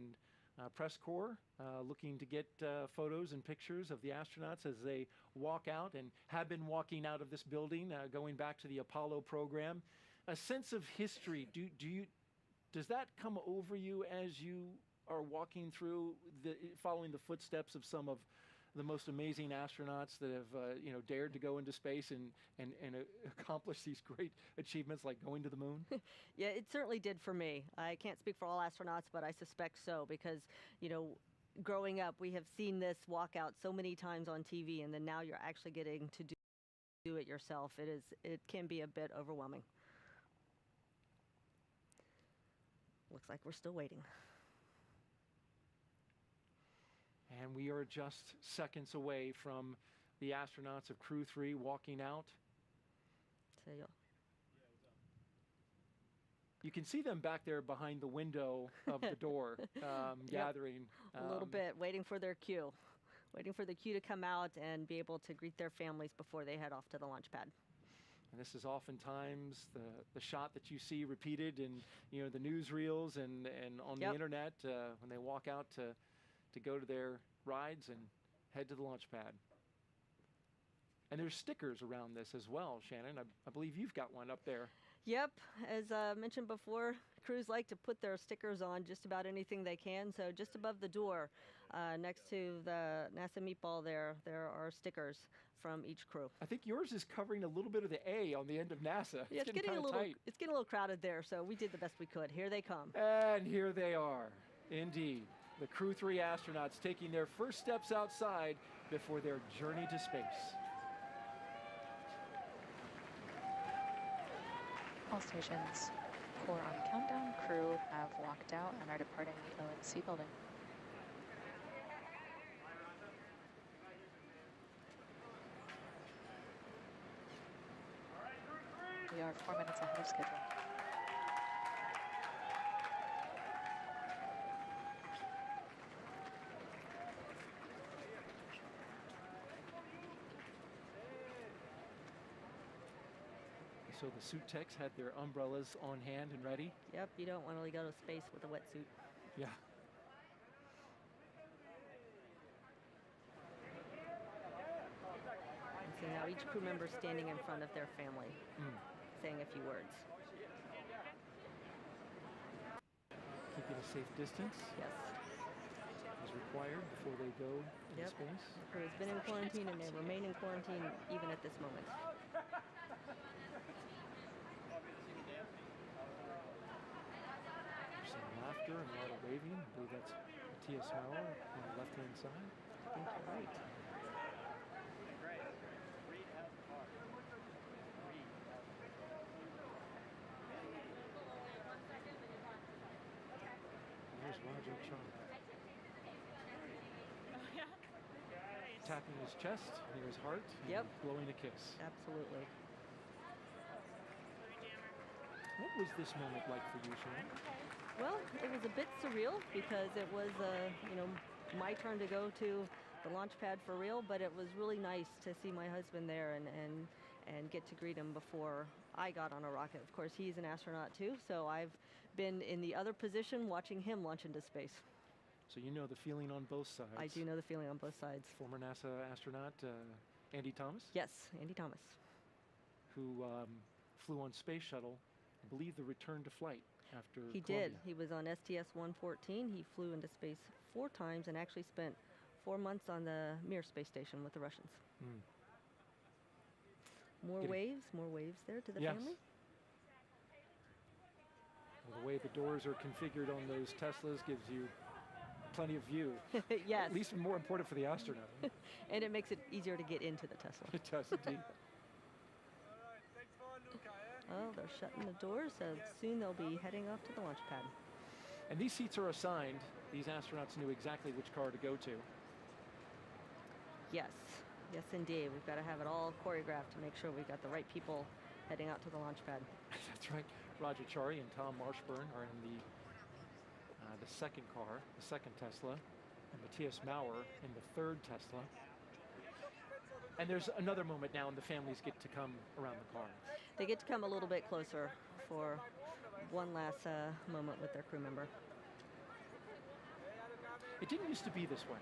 press corps looking to get photos and pictures of the astronauts as they walk out and have been walking out of this building, going back to the Apollo program. A sense of history, does that come over you as you are walking through, following the footsteps of some of the most amazing astronauts that have dared to go into space and accomplish these great achievements like going to the moon? Yeah, it certainly did for me. I can't speak for all astronauts, but I suspect so because, growing up, we have seen this walkout so many times on TV, and then now you're actually getting to do it yourself. It can be a bit overwhelming. Looks like we're still waiting. And we are just seconds away from the astronauts of Crew 3 walking out. You can see them back there behind the window of the door, gathering. A little bit, waiting for their cue. Waiting for the cue to come out and be able to greet their families before they head off to the launch pad. And this is oftentimes the shot that you see repeated in the newsreels and on the internet when they walk out to go to their rides and head to the launch pad. And there's stickers around this as well, Shannon. I believe you've got one up there. Yep, as mentioned before, crews like to put their stickers on just about anything they can. So just above the door, next to the NASA meatball there are stickers from each crew. I think yours is covering a little bit of the A on the end of NASA. Yeah, it's getting a little tight. It's getting a little crowded there, so we did the best we could. Here they come. And here they are, indeed. The Crew 3 astronauts taking their first steps outside before their journey to space. All stations, core on countdown, crew have walked out and are departing the ONC building. We are 4 minutes ahead of schedule. So the suit techs had their umbrellas on hand and ready. Yep, you don't want to go to space with a wetsuit. Yeah. And so now each crew member standing in front of their family, saying a few words. Keeping a safe distance. Yes. As required before they go into space. The crew has been in quarantine and they remain in quarantine even at this moment. Laughter and a lot of waving. I believe that's Matthias Maurer on the left-hand side. I think you're right. There's Roger Chari. Tapping his chest near his heart. Yep. Blowing a kiss. Absolutely. What was this moment like for you, Shannon? Well, it was a bit surreal because it was, my turn to go to the launch pad for real, but it was really nice to see my husband there and get to greet him before I got on a rocket. Of course, he's an astronaut too, so I've been in the other position watching him launch into space. So you know the feeling on both sides. I do know the feeling on both sides. Former NASA astronaut Andy Thomas? Yes, Andy Thomas. Who flew on Space Shuttle, I believe the return to flight after He Columbia. did. He was on STS-114. He flew into space 4 times and actually spent 4 months on the Mir space station with the Russians. More waves there to the Yes. family. Well, the way the doors are configured on those Teslas gives you plenty of view. Yes. At least more important for the astronaut. And it makes it easier to get into the Tesla. It does indeed. Oh, they're shutting the doors, so soon they'll be heading off to the launch pad. And these seats are assigned. These astronauts knew exactly which car to go to. Yes, yes indeed. We've got to have it all choreographed to make sure we've got the right people heading out to the launch pad. That's right. Roger Chari and Tom Marshburn are in the second car, the second Tesla, and Matthias Maurer in the third Tesla. And there's another moment now, and the families get to come around the car. They get to come a little bit closer for one last moment with their crew member. It didn't used to be this way.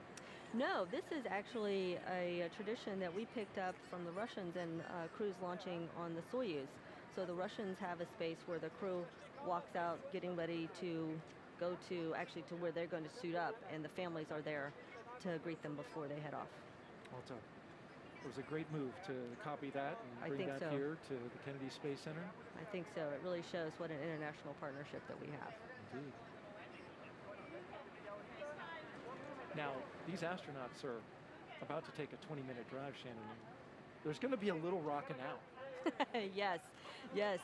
No, this is actually a tradition that we picked up from the Russians and crews launching on the Soyuz. So the Russians have a space where the crew walks out getting ready to go to actually to where they're going to suit up, and the families are there to greet them before they head off. Well, it was a great move to copy that and bring that here to the Kennedy Space Center. I think so. It really shows what an international partnership that we have. Indeed. Now, these astronauts are about to take a 20-minute drive, Shannon. There's going to be a little rocking out. Yes, yes.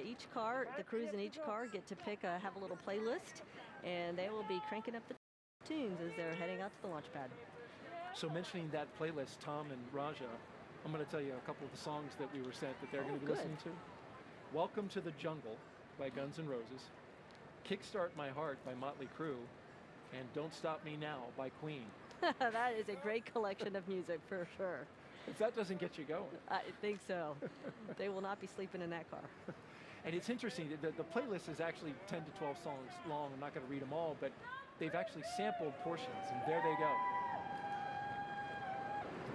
Each car, the crews in each car get to have a little playlist, and they will be cranking up the tunes as they're heading out to the launch pad. So mentioning that playlist, Tom and Raja, I'm going to tell you a couple of the songs that we were sent that they're going to be listening to. Welcome to the Jungle by Guns N' Roses, Kickstart My Heart by Motley Crue, and Don't Stop Me Now by Queen. That is a great collection of music for sure. If that doesn't get you going. I think so. They will not be sleeping in that car. And it's interesting, the playlist is actually 10 to 12 songs long. I'm not going to read them all, but they've actually sampled portions, and there they go.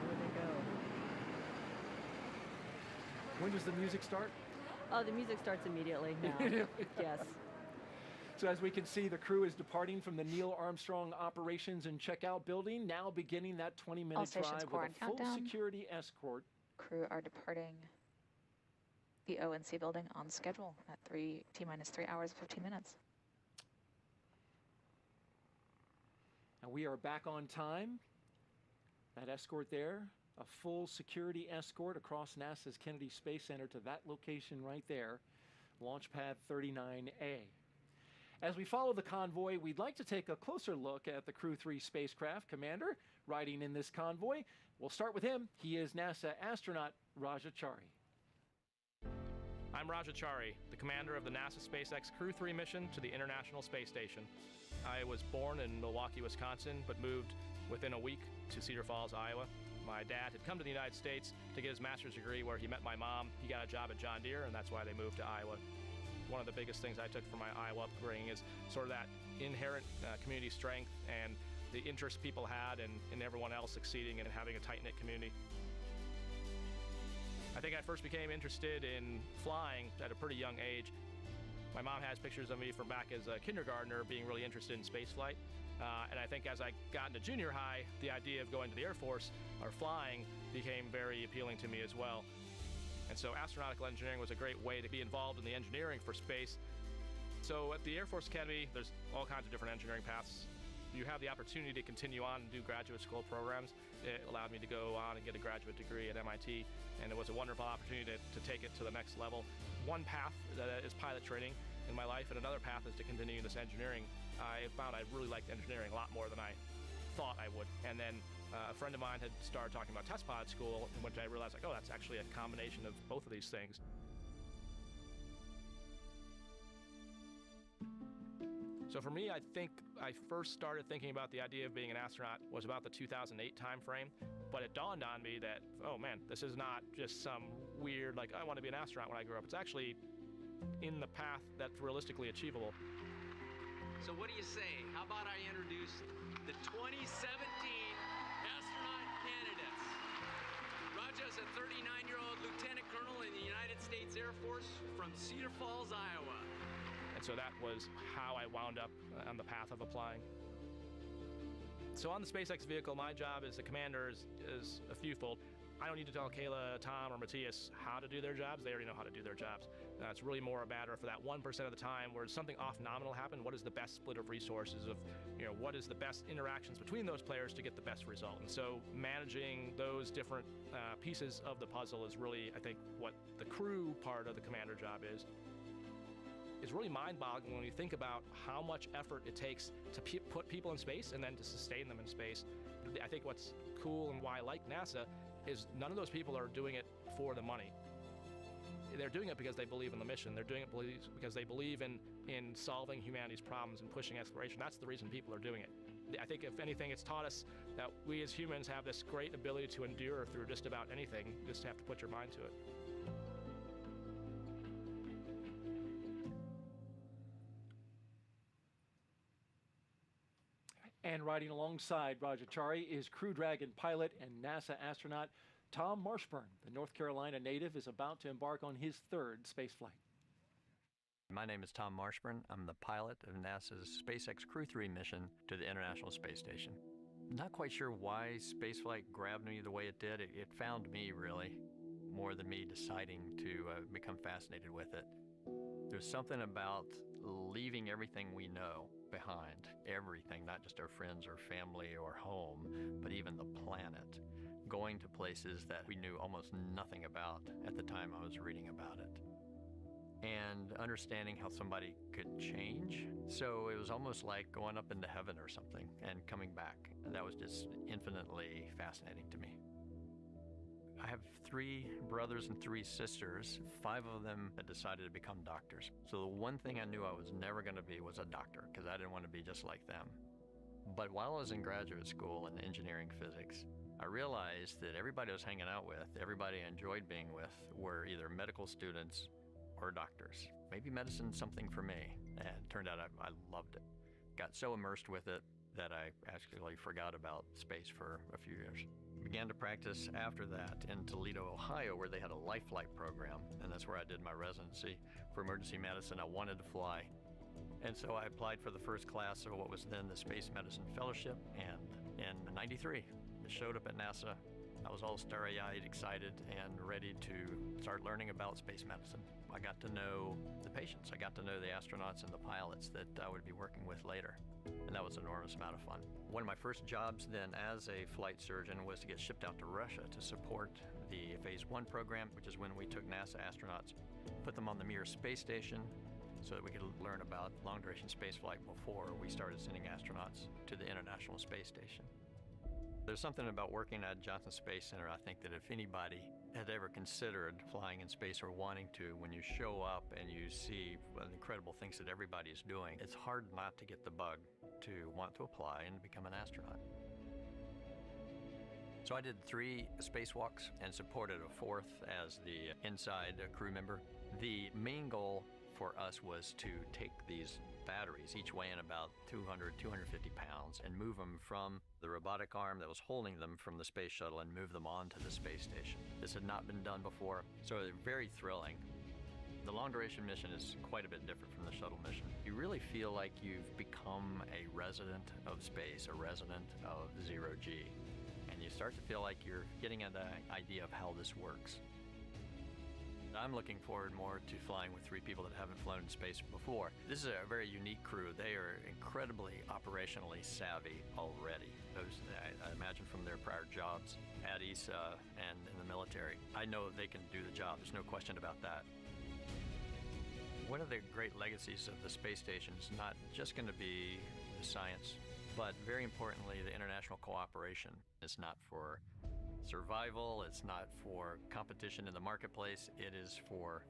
There they go. When does the music start? Oh, the music starts immediately now. Yes. So as we can see, the crew is departing from the Neil Armstrong Operations and Checkout Building, now beginning that 20-minute drive with a full security escort. Crew are departing the O&C building on schedule at T-minus 3 hours, 15 minutes. Now we are back on time. That escort there, a full security escort across NASA's Kennedy Space Center to that location right there, Launch Pad 39A. As we follow the convoy, we'd like to take a closer look at the Crew 3 spacecraft commander riding in this convoy. We'll start with him. He is NASA astronaut Raja Chari. I'm Raja Chari, the commander of the NASA SpaceX Crew 3 mission to the International Space Station. I was born in Milwaukee, Wisconsin, but moved within a week to Cedar Falls, Iowa. My dad had come to the United States to get his master's degree where he met my mom. He got a job at John Deere, and that's why they moved to Iowa. One of the biggest things I took from my Iowa upbringing is sort of that inherent community strength and the interest people had in everyone else succeeding and having a tight-knit community. I think I first became interested in flying at a pretty young age. My mom has pictures of me from back as a kindergartner being really interested in space flight. And I think as I got into junior high, the idea of going to the Air Force or flying became very appealing to me as well. And so astronautical engineering was a great way to be involved in the engineering for space. So at the Air Force Academy, there's all kinds of different engineering paths. You have the opportunity to continue on and do graduate school programs. It allowed me to go on and get a graduate degree at MIT, and it was a wonderful opportunity to take it to the next level. One path is pilot training in my life, and another path is to continue this engineering. I found I really liked engineering a lot more than I thought I would. And then a friend of mine had started talking about test pilot school, in which I realized, like, oh, that's actually a combination of both of these things. So for me, I think I first started thinking about the idea of being an astronaut was about the 2008 timeframe. But it dawned on me that, oh man, this is not just some weird, like, I want to be an astronaut when I grow up. It's actually in the path that's realistically achievable. So what do you say? How about I introduce the 2017 astronaut candidates? Raja's a 39-year-old lieutenant colonel in the United States Air Force from Cedar Falls, Iowa. And so that was how I wound up on the path of applying. So on the SpaceX vehicle, my job as a commander is a fewfold. I don't need to tell Kayla, Tom, or Matthias how to do their jobs. They already know how to do their jobs. It's really more a matter for that 1% of the time where something off nominal happen, what is the best split of resources of, what is the best interactions between those players to get the best result. And so managing those different pieces of the puzzle is really, I think, what the crew part of the commander job is. It's really mind-boggling when you think about how much effort it takes to put people in space and then to sustain them in space. I think what's cool and why I like NASA is none of those people are doing it for the money. They're doing it because they believe in the mission. They're doing it because they believe in solving humanity's problems and pushing exploration. That's the reason people are doing it. I think if anything, it's taught us that we as humans have this great ability to endure through just about anything. You just have to put your mind to it. And riding alongside Roger Chari is Crew Dragon pilot and NASA astronaut Tom Marshburn. The North Carolina native is about to embark on his third space flight. My name is Tom Marshburn. I'm the pilot of NASA's SpaceX Crew 3 mission to the International Space Station. Not quite sure why spaceflight grabbed me the way it did. It found me, really, more than me deciding to become fascinated with it. There's something about leaving everything we know behind, everything, not just our friends or family or home, but even the planet, going to places that we knew almost nothing about at the time I was reading about it, and understanding how somebody could change. So it was almost like going up into heaven or something and coming back, and that was just infinitely fascinating to me. I have 3 brothers and 3 sisters. 5 of them had decided to become doctors. So the one thing I knew I was never going to be was a doctor, because I didn't want to be just like them. But while I was in graduate school in engineering physics, I realized that everybody I was hanging out with, everybody I enjoyed being with, were either medical students or doctors. Maybe medicine's something for me. And it turned out I loved it. Got so immersed with it that I actually forgot about space for a few years. Began to practice after that in Toledo, Ohio, where they had a life flight program, and that's where I did my residency for emergency medicine. I wanted to fly, and so I applied for the first class of what was then the Space Medicine Fellowship, and in '93, it showed up at NASA. I was all starry-eyed, excited, and ready to start learning about space medicine. I got to know the patients. I got to know the astronauts and the pilots that I would be working with later, and that was an enormous amount of fun. One of my first jobs then as a flight surgeon was to get shipped out to Russia to support the Phase 1 program, which is when we took NASA astronauts, put them on the Mir space station so that we could learn about long-duration spaceflight before we started sending astronauts to the International Space Station. There's something about working at Johnson Space Center, I think, that if anybody had ever considered flying in space or wanting to, when you show up and you see the incredible things that everybody is doing, it's hard not to get the bug to want to apply and become an astronaut. So I did 3 spacewalks and supported a 4th as the inside crew member. The main goal for us was to take these batteries, each weighing about 200, 250 pounds, and move them from the robotic arm that was holding them from the space shuttle and move them onto the space station. This had not been done before, so it was very thrilling. The long-duration mission is quite a bit different from the shuttle mission. You really feel like you've become a resident of space, a resident of zero-G, and you start to feel like you're getting an idea of how this works. I'm looking forward more to flying with 3 people that haven't flown in space before. This is a very unique crew. They are incredibly operationally savvy already. Those, I imagine from their prior jobs at ESA and in the military. I know they can do the job. There's no question about that. One of the great legacies of the space station is not just going to be the science, but very importantly, the international cooperation. It's not for survival, it's not for competition in the marketplace, it is for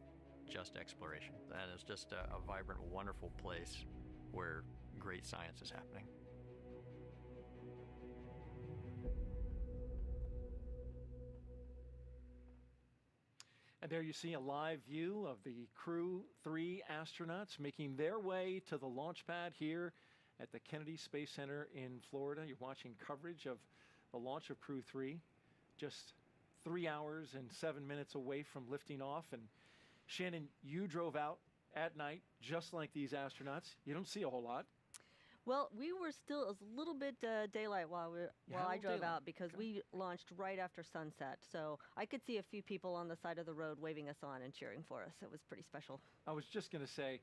just exploration. And it's just a vibrant, wonderful place where great science is happening. And there you see a live view of the Crew 3 astronauts making their way to the launch pad here at the Kennedy Space Center in Florida. You're watching coverage of the launch of Crew 3. Just 3 hours and 7 minutes away from lifting off. And Shannon, you drove out at night just like these astronauts. You don't see a whole lot. Well, we were still a little bit daylight while I drove out because we launched right after sunset. So I could see a few people on the side of the road waving us on and cheering for us. It was pretty special. I was just going to say,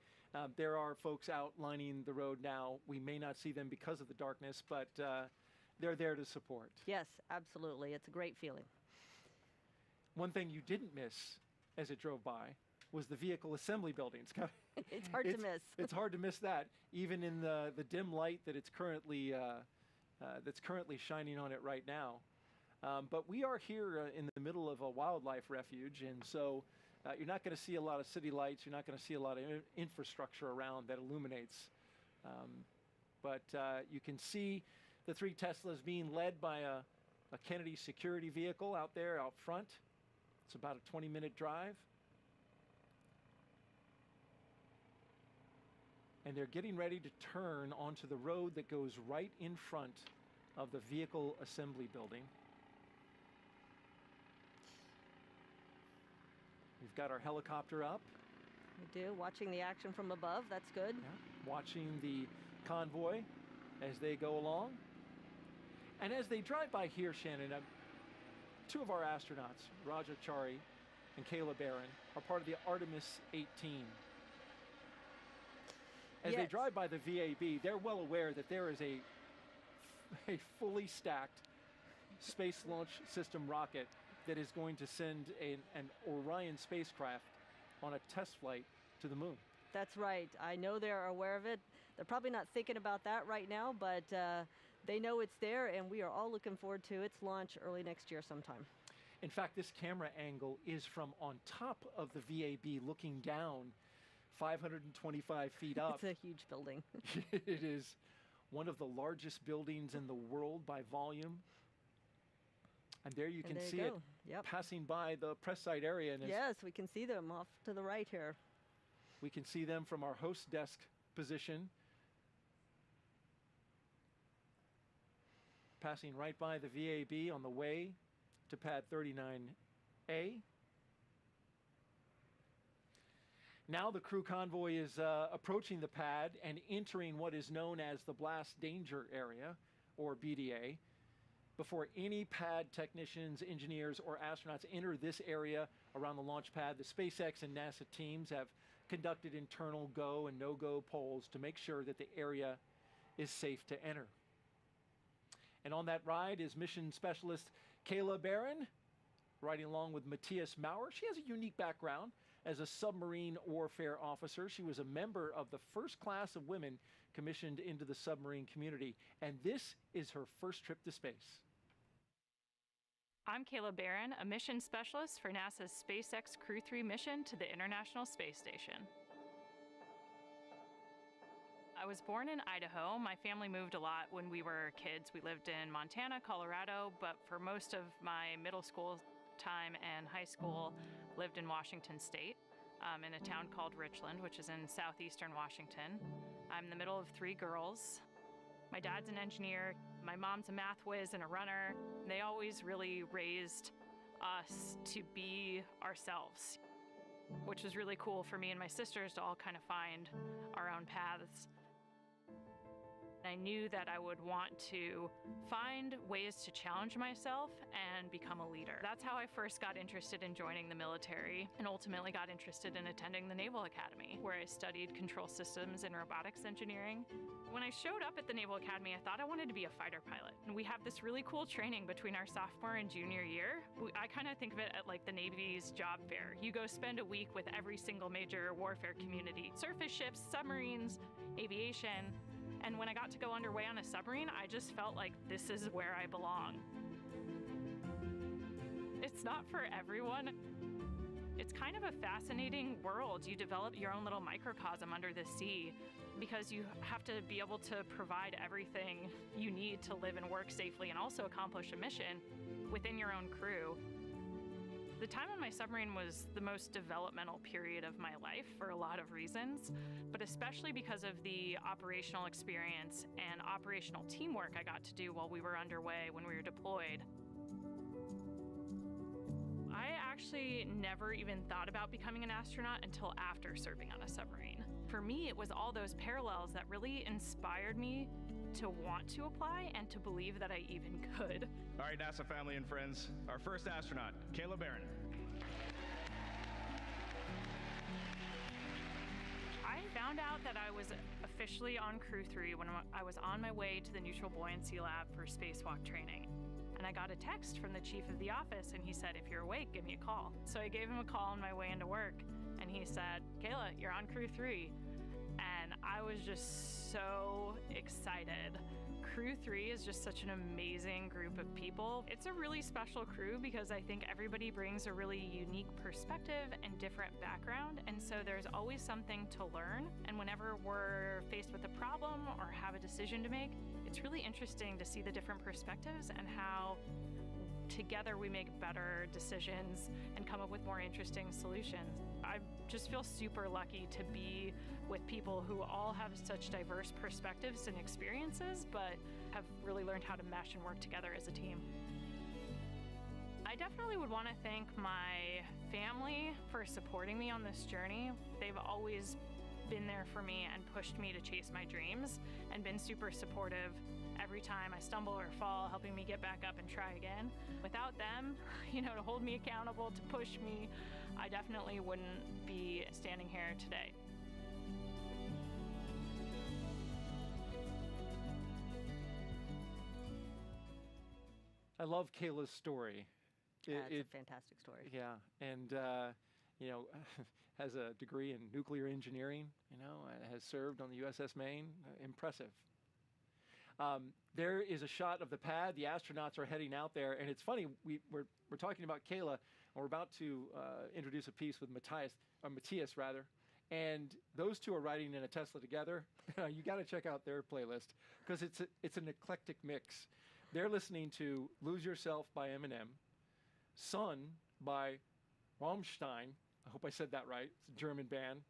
there are folks out lining the road now. We may not see them because of the darkness, but they're there to support. Yes, absolutely. It's a great feeling. One thing you didn't miss as it drove by was the vehicle assembly buildings. It's hard to miss. It's hard to miss that, even in the dim light that it's currently shining on it right now. But we are here in the middle of a wildlife refuge, and so you're not going to see a lot of city lights. You're not going to see a lot of infrastructure around that illuminates. But you can see the 3 Teslas being led by a Kennedy security vehicle out there out front. It's about a 20-minute drive. And they're getting ready to turn onto the road that goes right in front of the vehicle assembly building. We've got our helicopter up. We do, watching the action from above. That's good. Yeah. Watching the convoy as they go along. And as they drive by here, Shannon, 2 of our astronauts, Chari and Kayla Barron, are part of the Artemis 18. As they drive by the VAB, they're well aware that there is a fully stacked Space Launch System rocket that is going to send an Orion spacecraft on a test flight to the moon. That's right. I know they're aware of it. They're probably not thinking about that right now, but they know it's there, and we are all looking forward to its launch early next year sometime. In fact, this camera angle is from on top of the VAB looking down 525 feet up. It's a huge building. It is one of the largest buildings in the world by volume. And there you can see it passing by the press site area. And yes, we can see them off to the right here. We can see them from our host desk position. Passing right by the VAB on the way to pad 39A. Now the crew convoy is approaching the pad and entering what is known as the blast danger area, or BDA. Before any pad technicians, engineers, or astronauts enter this area around the launch pad, the SpaceX and NASA teams have conducted internal go and no-go polls to make sure that the area is safe to enter. And on that ride is mission specialist Kayla Barron, riding along with Matthias Maurer. She has a unique background as a submarine warfare officer. She was a member of the first class of women commissioned into the submarine community, and this is her first trip to space. I'm Kayla Barron, a mission specialist for NASA's SpaceX Crew 3 mission to the International Space Station. I was born in Idaho. My family moved a lot when we were kids. We lived in Montana, Colorado, but for most of my middle school time and high school, lived in Washington State, in a town called Richland, which is in southeastern Washington. I'm the middle of 3 girls. My dad's an engineer, my mom's a math whiz and a runner. They always really raised us to be ourselves, which was really cool for me and my sisters to all kind of find our own paths. I knew that I would want to find ways to challenge myself and become a leader. That's how I first got interested in joining the military and ultimately got interested in attending the Naval Academy, where I studied control systems and robotics engineering. When I showed up at the Naval Academy, I thought I wanted to be a fighter pilot. And we have this really cool training between our sophomore and junior year. I kind of think of it at like the Navy's job fair. You go spend a week with every single major warfare community: surface ships, submarines, aviation. And when I got to go underway on a submarine, I just felt like this is where I belong. It's not for everyone. It's kind of a fascinating world. You develop your own little microcosm under the sea because you have to be able to provide everything you need to live and work safely and also accomplish a mission within your own crew. The time on my submarine was the most developmental period of my life for a lot of reasons, but especially because of the operational experience and operational teamwork I got to do while we were underway when we were deployed. I actually never even thought about becoming an astronaut until after serving on a submarine. For me, it was all those parallels that really inspired me to want to apply and to believe that I even could. All right, NASA family and friends, our first astronaut, Kayla Barron. I found out that I was officially on Crew 3 when I was on my way to the Neutral Buoyancy Lab for spacewalk training. And I got a text from the chief of the office, and he said, if you're awake, give me a call. So I gave him a call on my way into work, and he said, Kayla, you're on Crew 3. And I was just so excited. Crew 3 is just such an amazing group of people. It's a really special crew because I think everybody brings a really unique perspective and different background, and so there's always something to learn. And whenever we're faced with a problem or have a decision to make, it's really interesting to see the different perspectives and how together we make better decisions and come up with more interesting solutions. I just feel super lucky to be with people who all have such diverse perspectives and experiences, but have really learned how to mesh and work together as a team. I definitely would want to thank my family for supporting me on this journey. They've always been there for me and pushed me to chase my dreams and been super supportive every time I stumble or fall, helping me get back up and try again. Without them, to hold me accountable, to push me, I definitely wouldn't be standing here today. I love Kayla's story. It's a fantastic story. Yeah, and has a degree in nuclear engineering. Has served on the USS Maine. Impressive. There is a shot of the pad. The astronauts are heading out there, and it's funny. We're talking about Kayla, and we're about to introduce a piece with Matthias, and those two are riding in a Tesla together. You got to check out their playlist because it's an eclectic mix. They're listening to "Lose Yourself" by Eminem, "Sun" by Rammstein. I hope I said that right. It's a German band.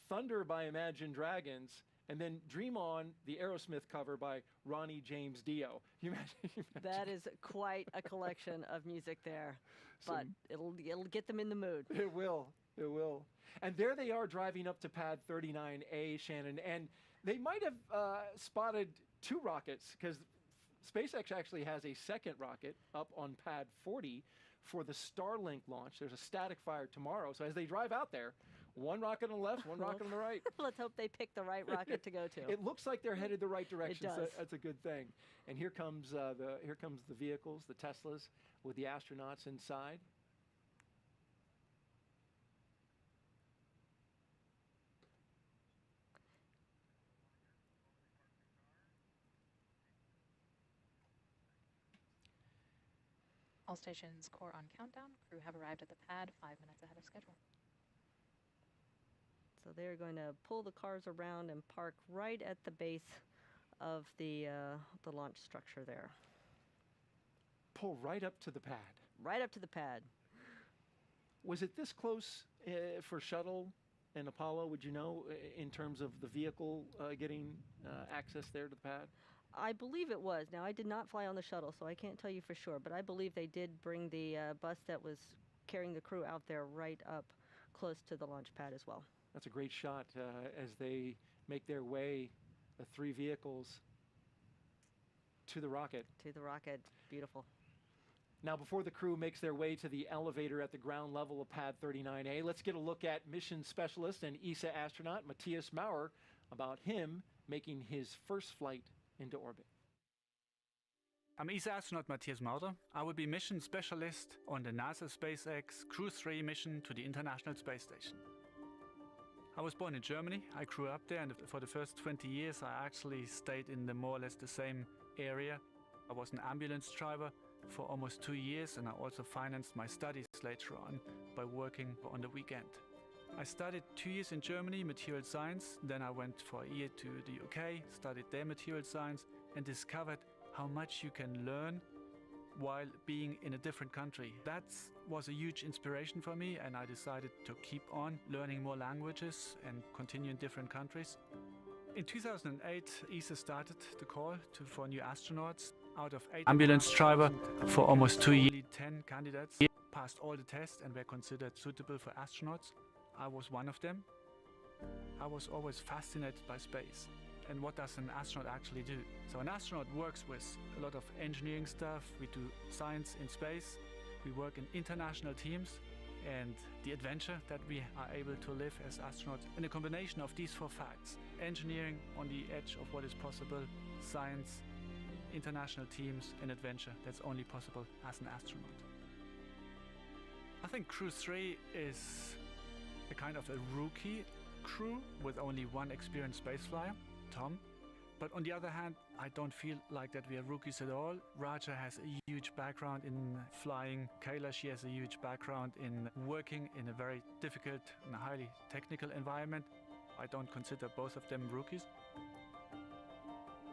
"Thunder" by Imagine Dragons. And then "Dream On," the Aerosmith cover by Ronnie James Dio. You imagine. That is quite a collection of music there, but it'll get them in the mood. It will. And there they are driving up to pad 39A, Shannon, and they might have spotted two rockets because SpaceX actually has a second rocket up on pad 40 for the Starlink launch. There's a static fire tomorrow, so as they drive out there, one rocket on the left, one rocket on the right. Let's hope they pick the right rocket to go to. It looks like they're headed the right direction. It does. So that's a good thing. And here comes the vehicles, the Teslas, with the astronauts inside. All stations core on countdown. Crew have arrived at the pad 5 minutes ahead of schedule. So they're going to pull the cars around and park right at the base of the launch structure there. Pull right up to the pad. Right up to the pad. Was it this close for Shuttle and Apollo, would you know, in terms of the vehicle getting access there to the pad? I believe it was. Now, I did not fly on the shuttle, so I can't tell you for sure, but I believe they did bring the bus that was carrying the crew out there right up close to the launch pad as well. That's a great shot as they make their way, the three vehicles, to the rocket. To the rocket. Beautiful. Now, before the crew makes their way to the elevator at the ground level of pad 39A, let's get a look at mission specialist and ESA astronaut Matthias Maurer about him making his first flight into orbit. I'm ESA astronaut Matthias Maurer. I will be mission specialist on the NASA SpaceX Crew 3 mission to the International Space Station. I was born in Germany. I grew up there, and for the first 20 years I actually stayed in the more or less the same area. I was an ambulance driver for almost 2 years, and I also financed my studies later on by working on the weekend. I studied 2 years in Germany, material science, then I went for a year to the UK, studied there material science, and discovered how much you can learn while being in a different country. That was a huge inspiration for me, and I decided to keep on learning more languages and continue in different countries. In 2008, ESA started the call for new astronauts. Out of 8 ambulance driver for almost 2 years, 10 candidates passed all the tests and were considered suitable for astronauts. I was one of them. I was always fascinated by space and what does an astronaut actually do. So an astronaut works with a lot of engineering stuff. We do science in space. We work in international teams, and the adventure that we are able to live as astronauts in a combination of these four facts: engineering on the edge of what is possible, science, international teams, and adventure that's only possible as an astronaut. I think Crew 3 is a kind of a rookie crew with only one experienced spaceflyer, Tom. But on the other hand, I don't feel like that we are rookies at all. Raja has a huge background in flying. Kayla, she has a huge background in working in a very difficult and highly technical environment. I don't consider both of them rookies.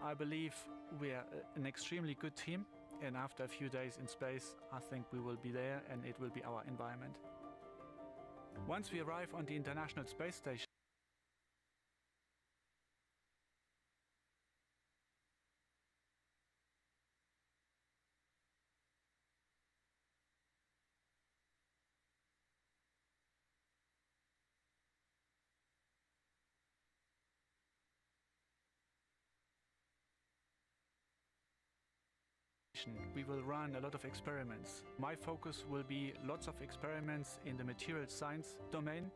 I believe we are an extremely good team, and after a few days in space, I think we will be there and it will be our environment. Once we arrive on the International Space Station, we will run a lot of experiments. My focus will be lots of experiments in the material science domain.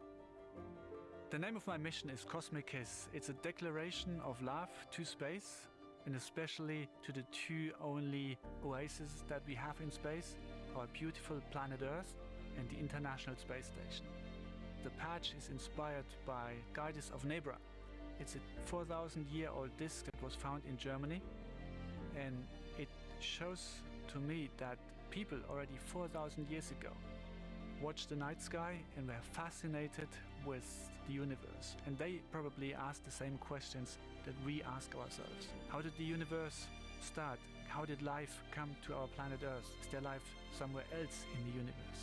The name of my mission is Cosmic Kiss. It's a declaration of love to space, and especially to the two only oases that we have in space, our beautiful planet Earth and the International Space Station. The patch is inspired by Guides of Nebra. It's a 4,000-year-old disk that was found in Germany, and it shows to me that people already 4,000 years ago watched the night sky and were fascinated with the universe. And they probably asked the same questions that we ask ourselves. How did the universe start? How did life come to our planet Earth? Is there life somewhere else in the universe?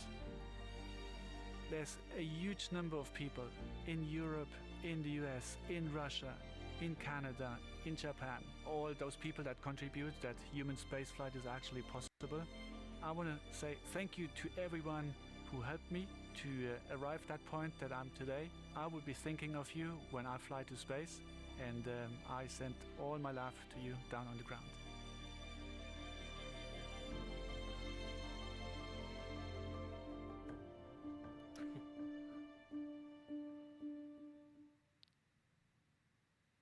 There's a huge number of people in Europe, in the US, in Russia, in Canada, in Japan, all those people that contribute that human spaceflight is actually possible. I want to say thank you to everyone who helped me to arrive at that point that I'm today. I will be thinking of you when I fly to space, and I send all my love to you down on the ground.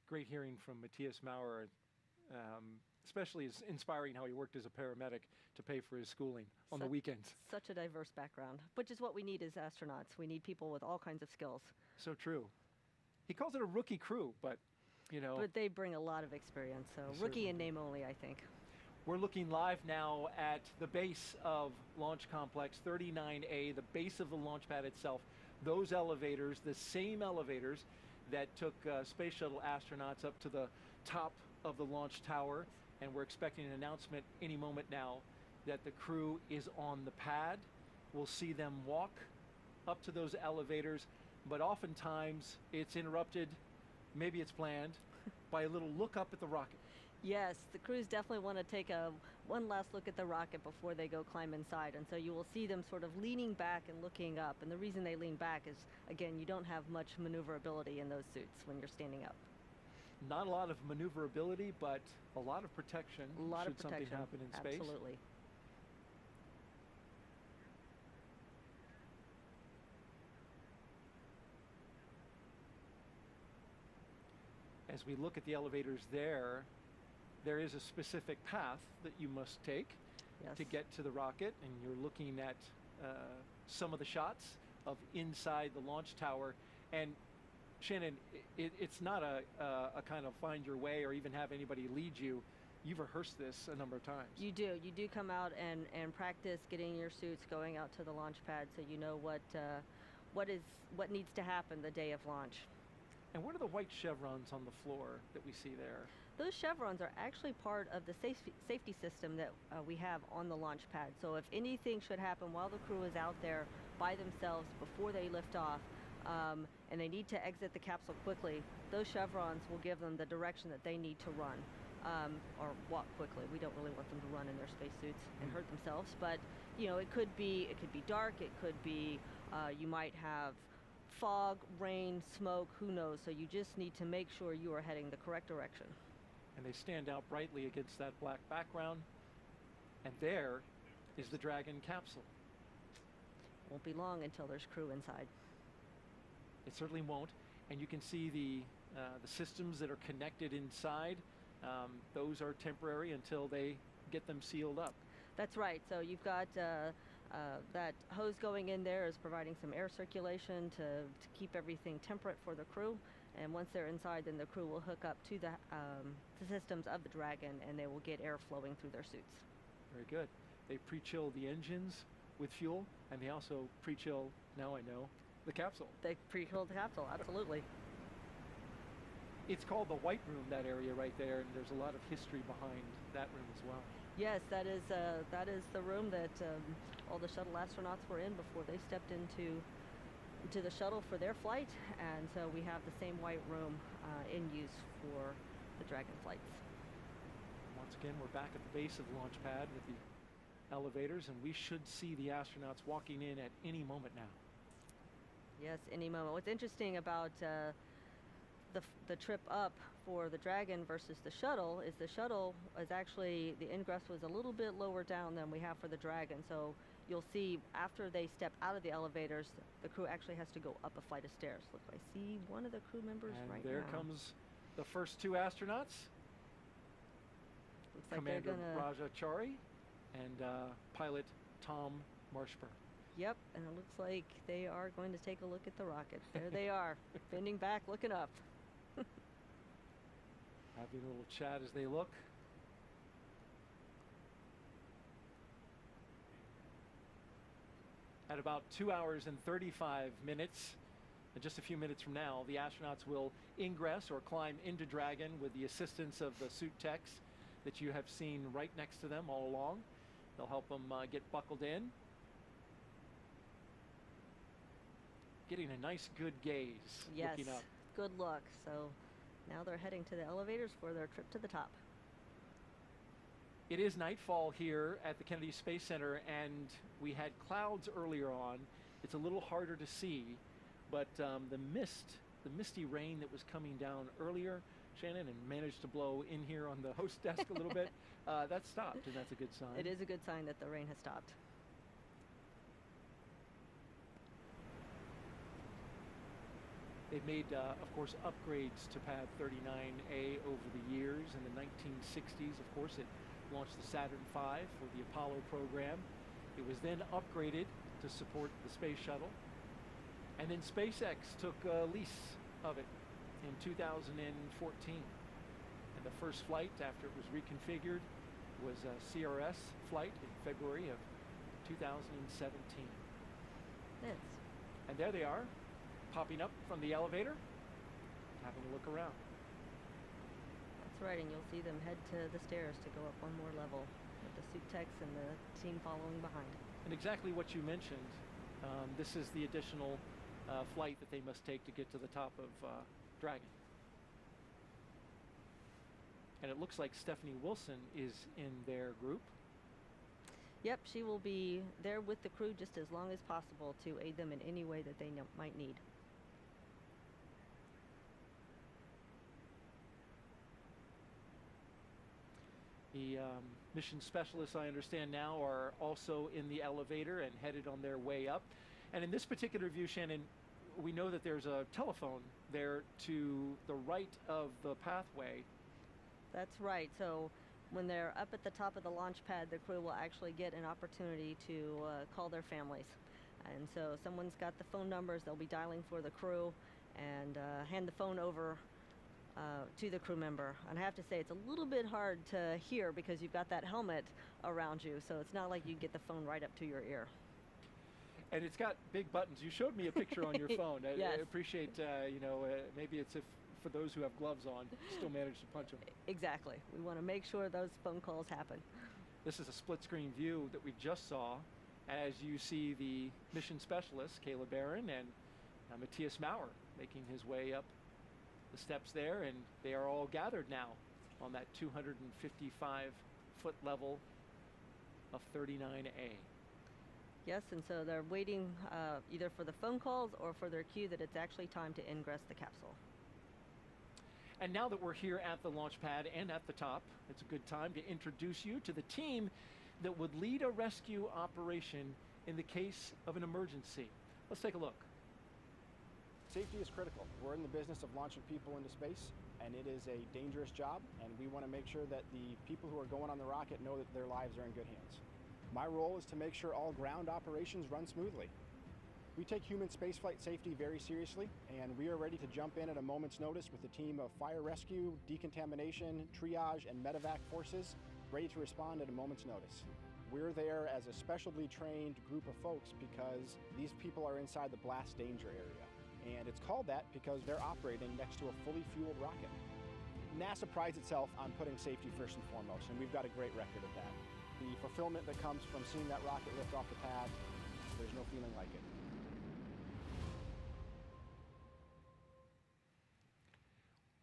Great hearing from Matthias Maurer, especially it's inspiring how he worked as a paramedic to pay for his schooling on the weekends. Such a diverse background, which is what we need as astronauts. We need people with all kinds of skills. So true. He calls it a rookie crew, but, you know. But they bring a lot of experience, so rookie in name only, I think. We're looking live now at the base of Launch Complex 39A, the base of the launch pad itself. Those elevators, the same elevators that took space shuttle astronauts up to the top of the launch tower, and we're expecting an announcement any moment now that the crew is on the pad. We'll see them walk up to those elevators, but oftentimes it's interrupted, maybe it's planned, by a little look up at the rocket. Yes, the crews definitely want to take one last look at the rocket before they go climb inside, and so you will see them sort of leaning back and looking up. And the reason they lean back is, again, you don't have much maneuverability in those suits when you're standing up. Not a lot of maneuverability, but a lot of protection should something happen in space. Absolutely. As we look at the elevators there is a specific path that you must take to get to the rocket, and you're looking at some of the shots of inside the launch tower. And Shannon, it's not a kind of find your way or even have anybody lead you. You've rehearsed this a number of times. You do. You do come out and practice getting your suits, going out to the launch pad, so you know what needs to happen the day of launch. And what are the white chevrons on the floor that we see there? Those chevrons are actually part of the safety system that we have on the launch pad. So if anything should happen while the crew is out there by themselves before they lift off, and they need to exit the capsule quickly, those chevrons will give them the direction that they need to run, or walk quickly. We don't really want them to run in their spacesuits and hurt themselves, but you know, it could be dark, it could be you might have fog, rain, smoke, who knows? So you just need to make sure you are heading the correct direction. And they stand out brightly against that black background. And there is the Dragon capsule. Won't be long until there's crew inside. It certainly won't. And you can see the systems that are connected inside. Those are temporary until they get them sealed up. That's right. So you've got that hose going in there is providing some air circulation to keep everything temperate for the crew. And once they're inside, then the crew will hook up to the systems of the Dragon, and they will get air flowing through their suits. Very good. They pre-chill the engines with fuel, and they also pre-chill, now I know, the capsule. They pre-chill the capsule, absolutely. It's called the White Room, that area right there, and there's a lot of history behind that room as well. Yes, that is the room that all the shuttle astronauts were in before they stepped into the shuttle for their flight, and so we have the same white room in use for the Dragon flights. Once again, we're back at the base of the launch pad with the elevators, and we should see the astronauts walking in at any moment now. Yes, any moment. What's interesting about the trip up for the Dragon versus the shuttle is actually, the ingress was a little bit lower down than we have for the Dragon. So you'll see after they step out of the elevators, the crew actually has to go up a flight of stairs. Look, I see one of the crew members and right there now. comes the first two astronauts. Looks like Commander they're gonna... Raja Chari and pilot Tom Marshburn. Yep, and it looks like they are going to take a look at the rocket. There they are, bending back, looking up. Having a little chat as they look. At about 2 hours and 35 minutes, just a few minutes from now, the astronauts will ingress or climb into Dragon with the assistance of the suit techs that you have seen right next to them all along. They'll help them get buckled in. Getting a nice good gaze, Yes, looking up. good look. So now they're heading to the elevators for their trip to the top. It is nightfall here at the Kennedy Space Center, and we had clouds earlier on. It's a little harder to see, but the misty rain that was coming down earlier, Shannon, and managed to blow in here on the host desk a little bit, that stopped, and that's a good sign. It is a good sign that the rain has stopped. They've made, of course, upgrades to Pad 39A over the years. In the 1960s, of course, it launched the Saturn V for the Apollo program. It was then upgraded to support the space shuttle. And then SpaceX took a lease of it in 2014. And the first flight after it was reconfigured was a CRS flight in February of 2017. Yes. And there they are, popping up from the elevator, having a look around. That's right, and you'll see them head to the stairs to go up one more level with the suit techs and the team following behind. And exactly what you mentioned, this is the additional flight that they must take to get to the top of Dragon. And it looks like Stephanie Wilson is in their group. Yep, she will be there with the crew just as long as possible to aid them in any way that they might need. The mission specialists, I understand now, are also in the elevator and headed on their way up. And in this particular view, Shannon, we know that there's a telephone there to the right of the pathway. That's right. So when they're up at the top of the launch pad, the crew will actually get an opportunity to call their families. And so someone's got the phone numbers, they'll be dialing for the crew and hand the phone over to the crew member. And I have to say, it's a little bit hard to hear because you've got that helmet around you, so it's not like you get the phone right up to your ear. And it's got big buttons. You showed me a picture on your phone. Yes. I appreciate, maybe it's if for those who have gloves on, still manage to punch them. Exactly. We want to make sure those phone calls happen. This is a split screen view that we just saw as you see the mission specialist, Kayla Barron, and Matthias Maurer making his way up the steps there, and they are all gathered now on that 255-foot level of 39A. Yes, and so they're waiting either for the phone calls or for their cue that it's actually time to ingress the capsule. And now that we're here at the launch pad and at the top, it's a good time to introduce you to the team that would lead a rescue operation in the case of an emergency. Let's take a look. Safety is critical. We're in the business of launching people into space, and it is a dangerous job, and we want to make sure that the people who are going on the rocket know that their lives are in good hands. My role is to make sure all ground operations run smoothly. We take human spaceflight safety very seriously, and we are ready to jump in at a moment's notice with a team of fire rescue, decontamination, triage, and medevac forces ready to respond at a moment's notice. We're there as a specially trained group of folks because these people are inside the blast danger area. And it's called that because they're operating next to a fully fueled rocket. NASA prides itself on putting safety first and foremost, and we've got a great record of that. The fulfillment that comes from seeing that rocket lift off the pad, there's no feeling like it.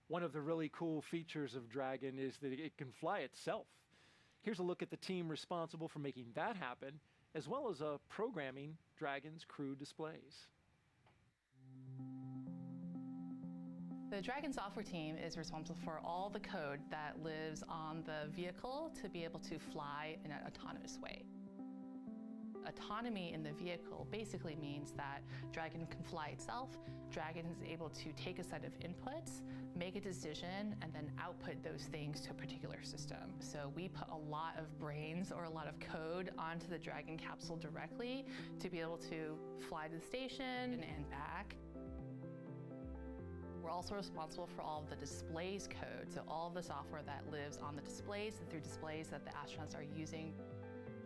One of the really cool features of Dragon is that it can fly itself. Here's a look at the team responsible for making that happen, as well as programming Dragon's crew displays. The Dragon software team is responsible for all the code that lives on the vehicle to be able to fly in an autonomous way. Autonomy in the vehicle basically means that Dragon can fly itself. Dragon is able to take a set of inputs, make a decision, and then output those things to a particular system. So we put a lot of brains or a lot of code onto the Dragon capsule directly to be able to fly to the station and back. We're also responsible for all of the displays code, so all of the software that lives on the displays and through displays that the astronauts are using.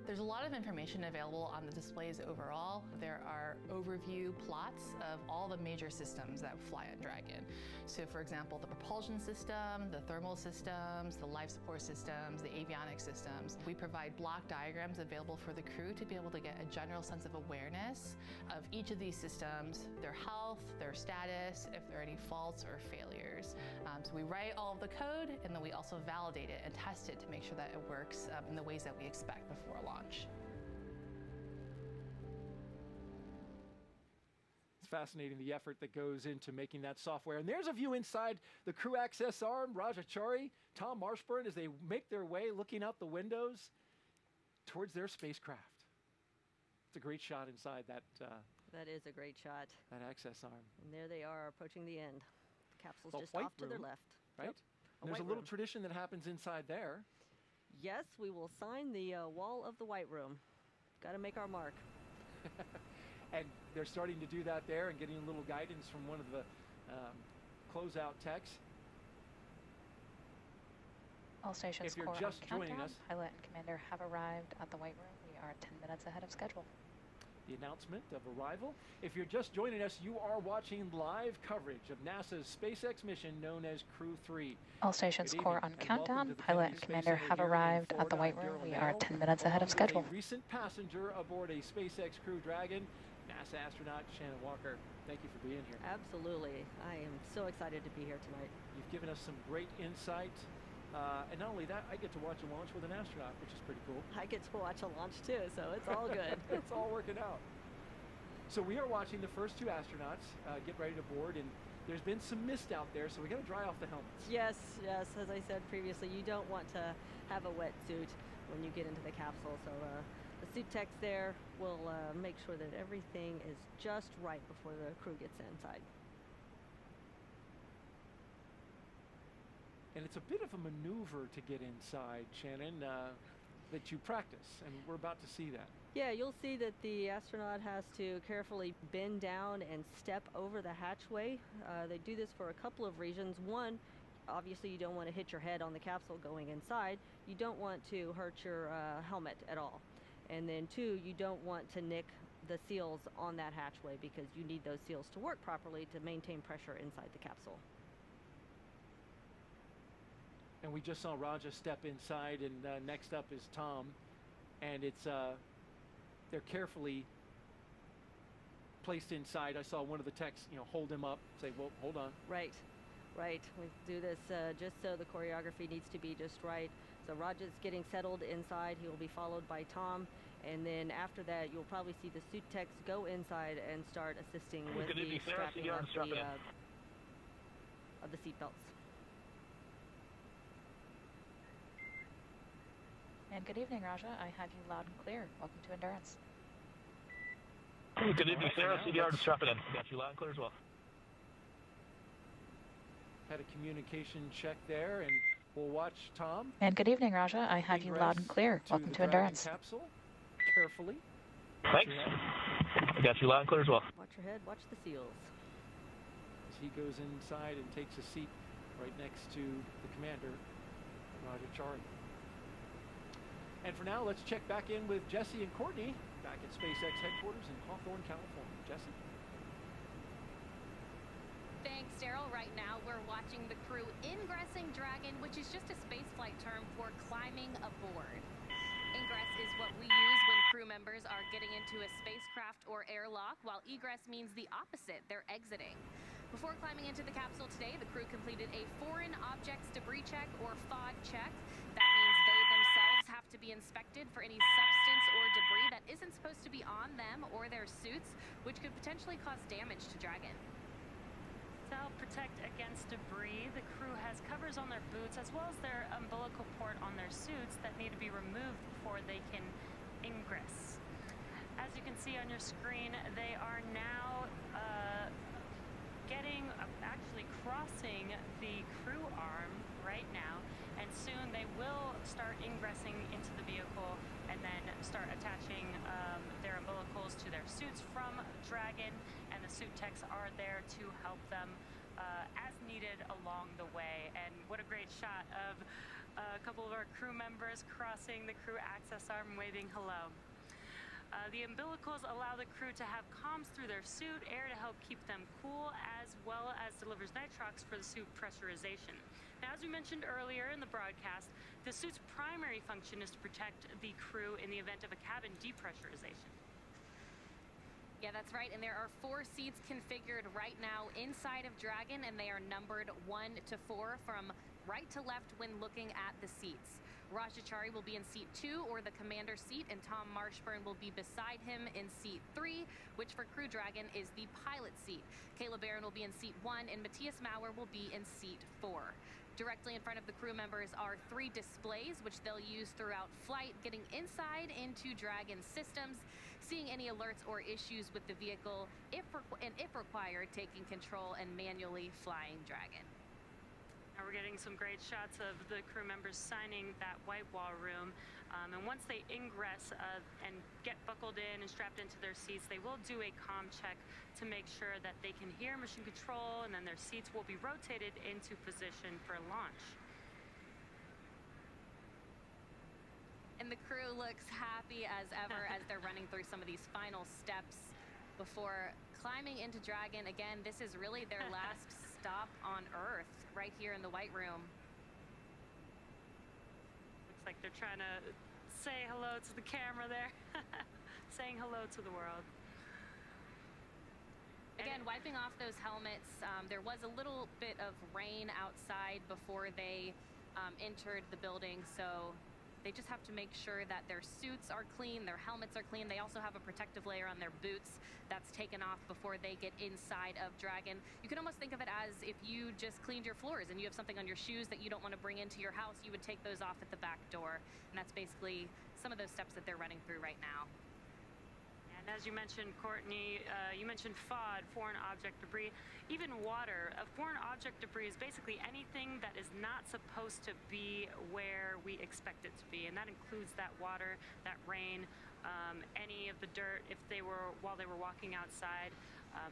There's a lot of information available on the displays overall. There are overview plots of all the major systems that fly on Dragon. So for example, the propulsion system, the thermal systems, the life support systems, the avionics systems. We provide block diagrams available for the crew to be able to get a general sense of awareness of each of these systems, their health, their status, if there are any faults or failures. So we write all of the code, and then we also validate it and test it to make sure that it works in the ways that we expect before launch. It's fascinating the effort that goes into making that software. And there's a view inside the crew access arm. Raja Chari, Tom Marshburn, as they make their way looking out the windows towards their spacecraft. It's a great shot inside that. That is a great shot. That access arm. And there they are approaching the end. The capsule's just white off to their room, left. Right? Yep. And there's a little tradition that happens inside there. Yes, we will sign the wall of the white room. Got to make our mark. And they're starting to do that there and getting a little guidance from one of the closeout techs. All stations if you're core just on joining countdown, us, pilot and commander have arrived at the white room. We are 10 minutes ahead of schedule. The announcement of arrival. If you're just joining us, you are watching live coverage of NASA's SpaceX mission known as Crew 3. All stations core on countdown. Pilot and commander have arrived at the white room. We are 10 minutes ahead of schedule. A recent passenger aboard a SpaceX Crew Dragon, NASA astronaut Shannon Walker. Thank you for being here. Absolutely. I am so excited to be here tonight. You've given us some great insight. And not only that, I get to watch a launch with an astronaut, which is pretty cool. I get to watch a launch too, so it's all good. It's all working out. So we are watching the first two astronauts get ready to board, and there's been some mist out there, so we got to dry off the helmets. Yes, yes. As I said previously, you don't want to have a wet suit when you get into the capsule. So the suit techs there will make sure that everything is just right before the crew gets inside. And it's a bit of a maneuver to get inside, Shannon, that you practice, and we're about to see that. Yeah, you'll see that the astronaut has to carefully bend down and step over the hatchway. They do this for a couple of reasons. One, obviously you don't want to hit your head on the capsule going inside. You don't want to hurt your helmet at all. And then two, you don't want to nick the seals on that hatchway because you need those seals to work properly to maintain pressure inside the capsule. And we just saw Raja step inside, and next up is Tom. And it's they're carefully placed inside. I saw one of the techs, hold him up, say, "Well, hold on." Right. Right, we do this just so the choreography needs to be just right. So Raja's getting settled inside. He will be followed by Tom. And then after that, you'll probably see the suit techs go inside and start assisting with the strapping of the seat belts. And good evening, Raja. I have you loud and clear. Welcome to Endurance. Good evening, Sarah. CDR to strap it in. Got you loud and clear as well. Had a communication check there, and we'll watch Tom. And good evening, Raja. I have you loud and clear. Welcome to Endurance. Capsule. Carefully. Thanks. I got you loud and clear as well. Watch your head, watch the seals. As he goes inside and takes a seat right next to the commander, Raja Chari. And for now, let's check back in with Jesse and Courtney back at SpaceX headquarters in Hawthorne, California. Jesse? Thanks, Daryl. Right now, we're watching the crew ingressing Dragon, which is just a spaceflight term for climbing aboard. Ingress is what we use when crew members are getting into a spacecraft or airlock, while egress means the opposite, they're exiting. Before climbing into the capsule today, the crew completed a foreign objects debris check or FOD check. That means they themselves have to be inspected for any substance or debris that isn't supposed to be on them or their suits, which could potentially cause damage to Dragon. To help protect against debris, the crew has covers on their boots as well as their umbilical port on their suits that need to be removed before they can ingress. As you can see on your screen, they are now actually crossing the crew arm right now, and soon they will start ingressing into the vehicle and then start attaching their umbilicals to their suits from Dragon, and the suit techs are there to help them as needed along the way. And what a great shot of a couple of our crew members crossing the crew access arm and waving hello. The umbilicals allow the crew to have comms through their suit, air to help keep them cool, as well as delivers nitrox for the suit pressurization. Now, as we mentioned earlier in the broadcast, the suit's primary function is to protect the crew in the event of a cabin depressurization. Yeah, that's right, and there are 4 seats configured right now inside of Dragon, and they are numbered 1 to 4 from right to left when looking at the seats. Raja Chari will be in seat 2, or the commander seat, and Tom Marshburn will be beside him in seat 3, which for Crew Dragon is the pilot seat. Kayla Barron will be in seat 1, and Matthias Maurer will be in seat 4. Directly in front of the crew members are 3 displays, which they'll use throughout flight, getting inside into Dragon systems, seeing any alerts or issues with the vehicle, if required, taking control and manually flying Dragon. Now we're getting some great shots of the crew members signing that white wall room. And once they ingress and get buckled in and strapped into their seats, they will do a comm check to make sure that they can hear mission control, and then their seats will be rotated into position for launch. And the crew looks happy as ever as they're running through some of these final steps before climbing into Dragon. Again, this is really their last stop on Earth, right here in the White Room. Looks like they're trying to say hello to the camera there. Saying hello to the world. Again, wiping off those helmets. There was a little bit of rain outside before they entered the building, so they just have to make sure that their suits are clean, their helmets are clean. They also have a protective layer on their boots that's taken off before they get inside of Dragon. You can almost think of it as if you just cleaned your floors and you have something on your shoes that you don't want to bring into your house, you would take those off at the back door. And that's basically some of those steps that they're running through right now. And as you mentioned, Courtney, you mentioned FOD, foreign object debris, even water. Foreign object debris is basically anything that is not supposed to be where we expect it to be, and that includes that water, that rain, any of the dirt while they were walking outside.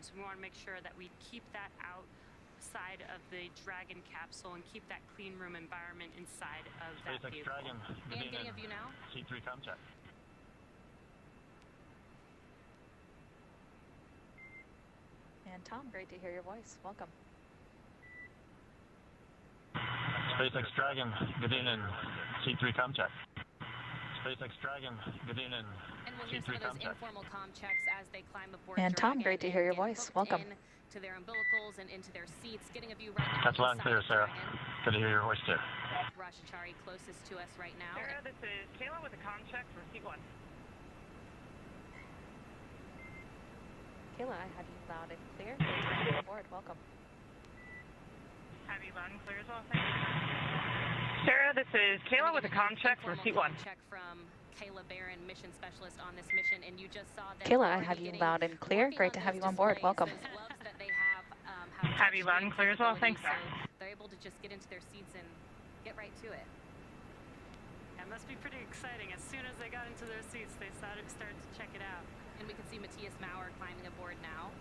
So we want to make sure that we keep that outside of the Dragon capsule and keep that clean room environment inside of that SpaceX vehicle. Dragon, And getting a view now. C3 comm check. And Tom, great to hear your voice. Welcome. SpaceX Dragon, good evening. C3 comm check. SpaceX Dragon. Good evening. And we'll hear some of those informal comm checks as they climb aboard And Tom, Dragon great to hear your voice. Welcome. to their umbilicals and into their seats, getting a view right now. That's loud and clear, Sarah. Good to hear your voice too. Chari closest to us right now. Sarah, this is Kayla with a comm check for seat 1. Kayla, I have you loud and clear. Great to have you on board. Welcome. Have you loud and clear as well, thank you. Sarah, this is Kayla with a comm check for seat 1. Check from Kayla Barron, mission specialist on this mission, and you just saw that. Kayla, I have you loud and clear. Great to have you on board. Welcome. Have you loud and clear as well, thanks. So they're able to just get into their seats and get right to it. That must be pretty exciting. As soon as they got into their seats, they started to check it out. And we can see Matthias Maurer climbing aboard now.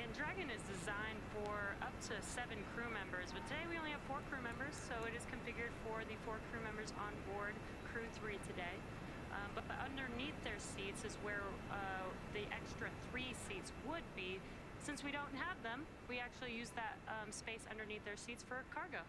And Dragon is designed for up to 7 crew members, but today we only have 4 crew members, so it is configured for the 4 crew members on board Crew 3 today. But underneath their seats is where the extra 3 seats would be. Since we don't have them, we actually use that space underneath their seats for cargo.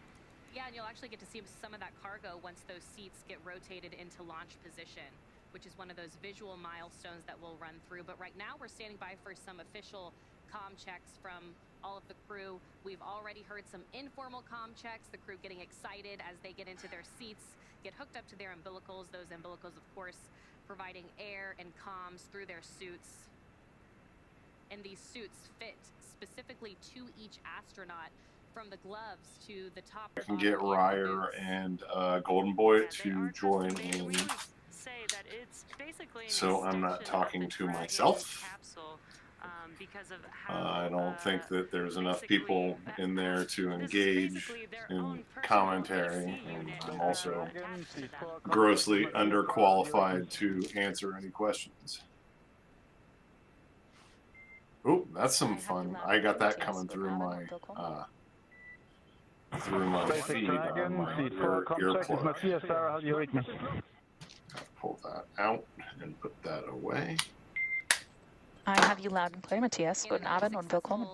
Yeah, and you'll actually get to see some of that cargo once those seats get rotated into launch position, which is one of those visual milestones that we'll run through. But right now we're standing by for some official comm checks from all of the crew. We've already heard some informal comm checks, the crew getting excited as they get into their seats, get hooked up to their umbilicals. Those umbilicals, of course, providing air and comms through their suits. And these suits fit specifically to each astronaut, from the gloves to the top. I can get Ryer and Golden Boy to join in, so I'm not talking to myself. I don't think that there's enough people in there to engage in commentary, and I'm also grossly underqualified to answer any questions. Oh, that's some fun. I got that coming through my feed on my earplug. Matthias, Sarah, how do you read me? Pull that out and put that away. I have you loud and clear, Matthias. Guten Abend und willkommen.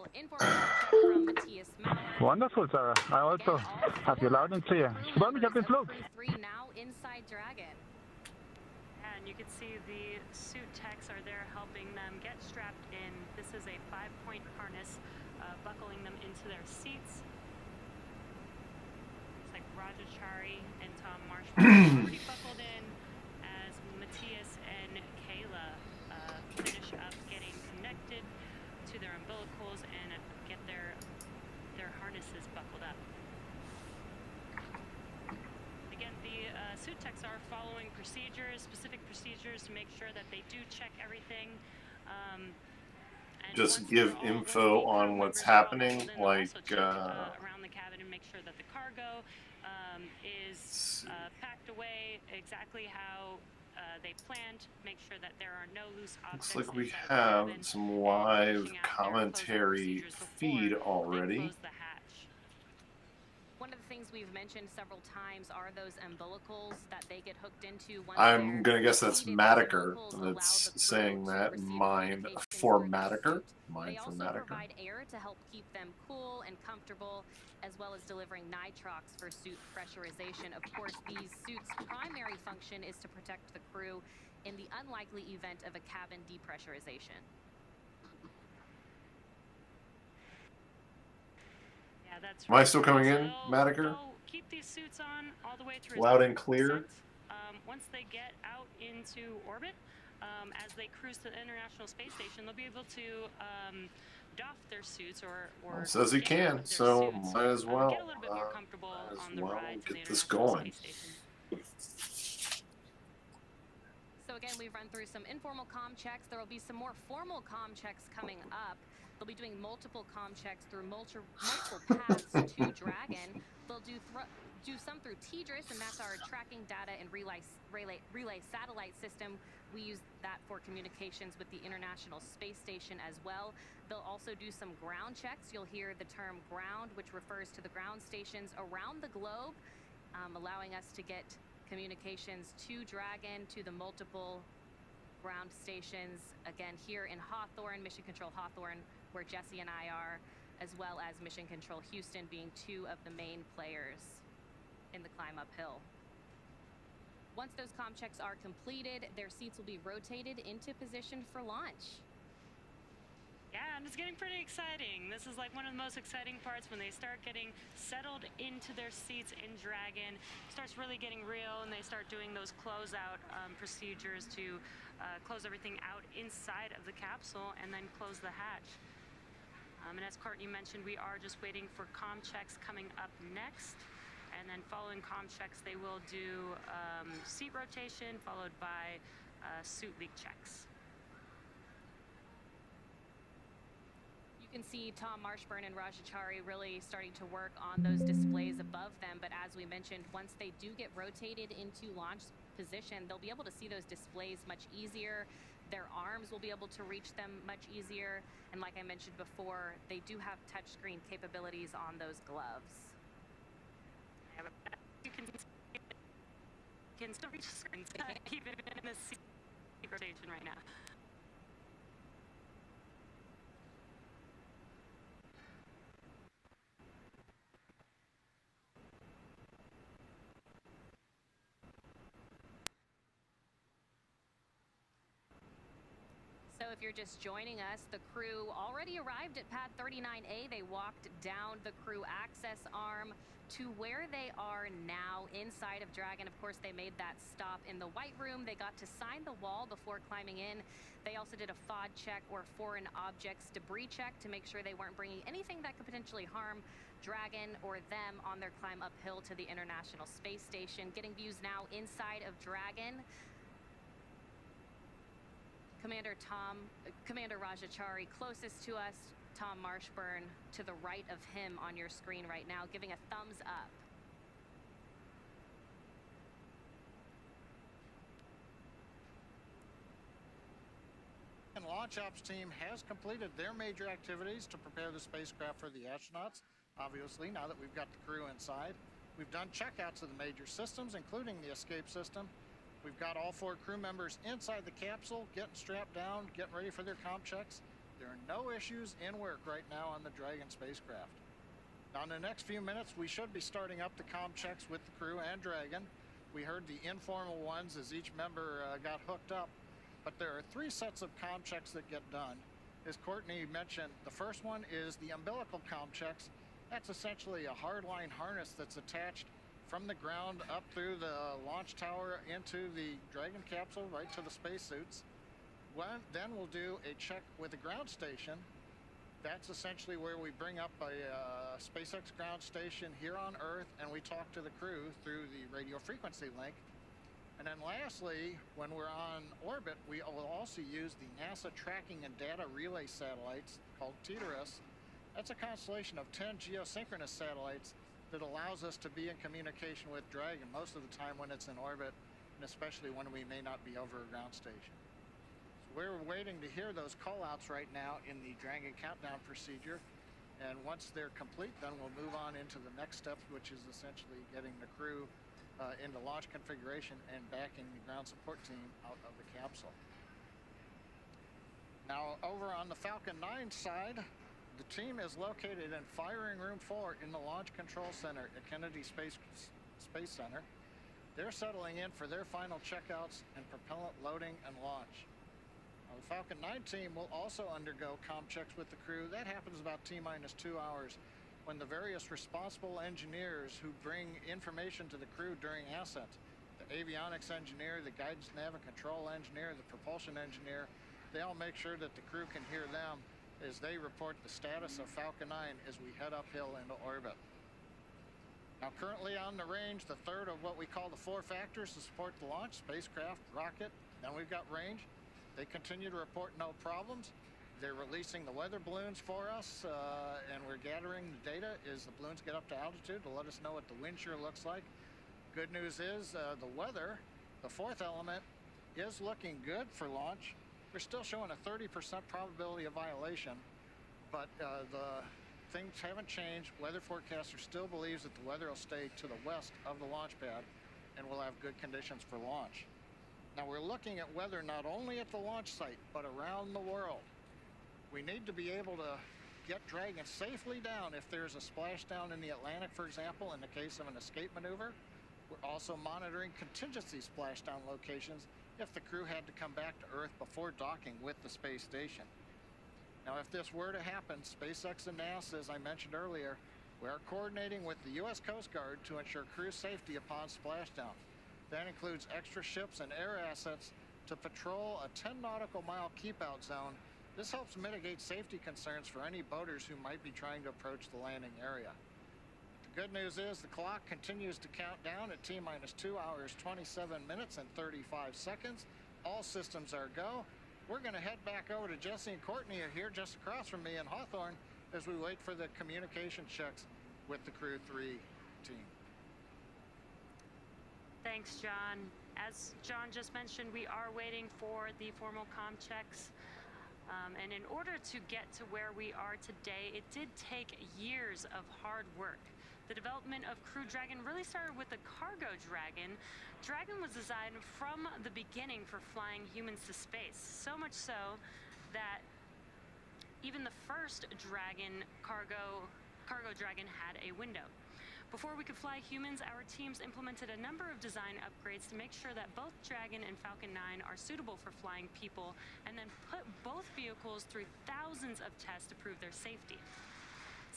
Wonderful, Sarah. I also have you loud and clear. Ich freue mich auf den Flug. Now inside Dragon. And you can see the suit techs are there helping them get strapped in. This is a 5-point harness, buckling them into their seats. Looks like Chari and Tom Marshburn already buckled in as Matthias and Kayla finish up getting connected to their umbilicals and get their harnesses buckled up. Again, the suit techs are following procedures, specific procedures, to make sure that they do check everything. Just give info on what's happening, like around the cabin, and make sure that the cargo is packed away exactly how they planned. Make sure that there are no loose objects. looks like we have some live commentary feed already. One of the things we've mentioned several times are those umbilicals that they get hooked into. I'm gonna guess that's Mataker that's saying that. Mine for Mataker. They also provide air to help keep them cool and comfortable, as well as delivering nitrox for suit pressurization. Of course, these suits' primary function is to protect the crew in the unlikely event of a cabin depressurization. Yeah, that's Am I still coming in, Mataker? Keep these suits on all the way through. Loud and clear. Once they get out into orbit, as they cruise to the International Space Station, they'll be able to doff their suits or Well, it says he can, so might as well, get this going. So again, we've run through some informal comm checks. There will be some more formal comm checks coming up. They'll be doing multiple comm checks through multiple paths to Dragon. They'll do some through TDRS, and that's our tracking data and relay satellite system. We use that for communications with the International Space Station as well. They'll also do some ground checks. You'll hear the term ground, which refers to the ground stations around the globe, allowing us to get communications to Dragon, to the multiple ground stations, again, here in Hawthorne, Mission Control Hawthorne, where Jesse and I are, as well as Mission Control Houston being two of the main players in the climb uphill. Once those comm checks are completed, their seats will be rotated into position for launch. Yeah, and it's getting pretty exciting. This is like one of the most exciting parts when they start getting settled into their seats in Dragon. It starts really getting real and they start doing those closeout procedures to close everything out inside of the capsule and then close the hatch. And as Courtney mentioned, we are just waiting for comm checks coming up next. And then following comm checks, they will do seat rotation followed by suit leak checks. You can see Tom Marshburn and Chari really starting to work on those displays above them. But as we mentioned, once they do get rotated into launch position, they'll be able to see those displays much easier. Their arms will be able to reach them much easier. And like I mentioned before, they do have touchscreen capabilities on those gloves. You can still reach screens even in the seat rotation right now. So if you're just joining us, the crew already arrived at pad 39A. They walked down the crew access arm to where they are now inside of Dragon. Of course, they made that stop in the White Room. They got to sign the wall before climbing in. They also did a FOD check, or foreign objects debris check, to make sure they weren't bringing anything that could potentially harm Dragon or them on their climb uphill to the International Space Station. Getting views now inside of Dragon. Commander Chari closest to us, Tom Marshburn to the right of him on your screen right now, giving a thumbs up. And Launch Ops team has completed their major activities to prepare the spacecraft for the astronauts. Obviously, now that we've got the crew inside, we've done checkouts of the major systems, including the escape system. We've got all 4 crew members inside the capsule, getting strapped down, getting ready for their comm checks. There are no issues in work right now on the Dragon spacecraft. Now, in the next few minutes, we should be starting up the comm checks with the crew and Dragon. We heard the informal ones as each member got hooked up, but there are 3 sets of comm checks that get done. As Courtney mentioned, the first one is the umbilical comm checks. That's essentially a hardline harness that's attached from the ground up through the launch tower into the Dragon capsule, right to the spacesuits. Then we'll do a check with the ground station. That's essentially where we bring up a SpaceX ground station here on Earth, and we talk to the crew through the radio frequency link. And then lastly, when we're on orbit, we will also use the NASA tracking and data relay satellites called TDRS. That's a constellation of 10 geosynchronous satellites that allows us to be in communication with Dragon most of the time when it's in orbit, and especially when we may not be over a ground station. So we're waiting to hear those call-outs right now in the Dragon countdown procedure, and once they're complete, then we'll move on into the next step, which is essentially getting the crew into launch configuration and backing the ground support team out of the capsule. Now, over on the Falcon 9 side, the team is located in Firing Room 4 in the Launch Control Center at Kennedy Space Center. They're settling in for their final checkouts and propellant loading and launch. Now, the Falcon 9 team will also undergo comm checks with the crew. That happens about T-minus 2 hours when the various responsible engineers who bring information to the crew during ascent, the avionics engineer, the guidance nav and control engineer, the propulsion engineer, they all make sure that the crew can hear them as they report the status of Falcon 9 as we head uphill into orbit. Now, currently on the range, the third of what we call the 4 factors to support the launch: spacecraft, rocket, then we've got range. They continue to report no problems. They're releasing the weather balloons for us, and we're gathering the data as the balloons get up to altitude to let us know what the wind shear looks like. Good news is the weather, the 4th element, is looking good for launch. We're still showing a 30% probability of violation, but the things haven't changed. Weather forecaster still believes that the weather will stay to the west of the launch pad and we'll have good conditions for launch. Now, we're looking at weather not only at the launch site, but around the world. We need to be able to get Dragon safely down if there's a splashdown in the Atlantic, for example, in the case of an escape maneuver. We're also monitoring contingency splashdown locations if the crew had to come back to Earth before docking with the space station. Now, if this were to happen, SpaceX and NASA, as I mentioned earlier, we are coordinating with the U.S. Coast Guard to ensure crew safety upon splashdown. That includes extra ships and air assets to patrol a 10 nautical mile keep-out zone. This helps mitigate safety concerns for any boaters who might be trying to approach the landing area. The good news is the clock continues to count down at T-minus 2 hours, 27 minutes and 35 seconds. All systems are go. We're going to head back over to Jesse and Courtney here just across from me in Hawthorne as we wait for the communication checks with the Crew 3 team. Thanks, John. As John just mentioned, we are waiting for the formal comm checks. And in order to get to where we are today, it did take years of hard work. The development of Crew Dragon really started with the cargo Dragon. Dragon was designed from the beginning for flying humans to space, so much so that even the first Dragon cargo Dragon had a window. Before we could fly humans, our teams implemented a number of design upgrades to make sure that both Dragon and Falcon 9 are suitable for flying people, and then put both vehicles through thousands of tests to prove their safety.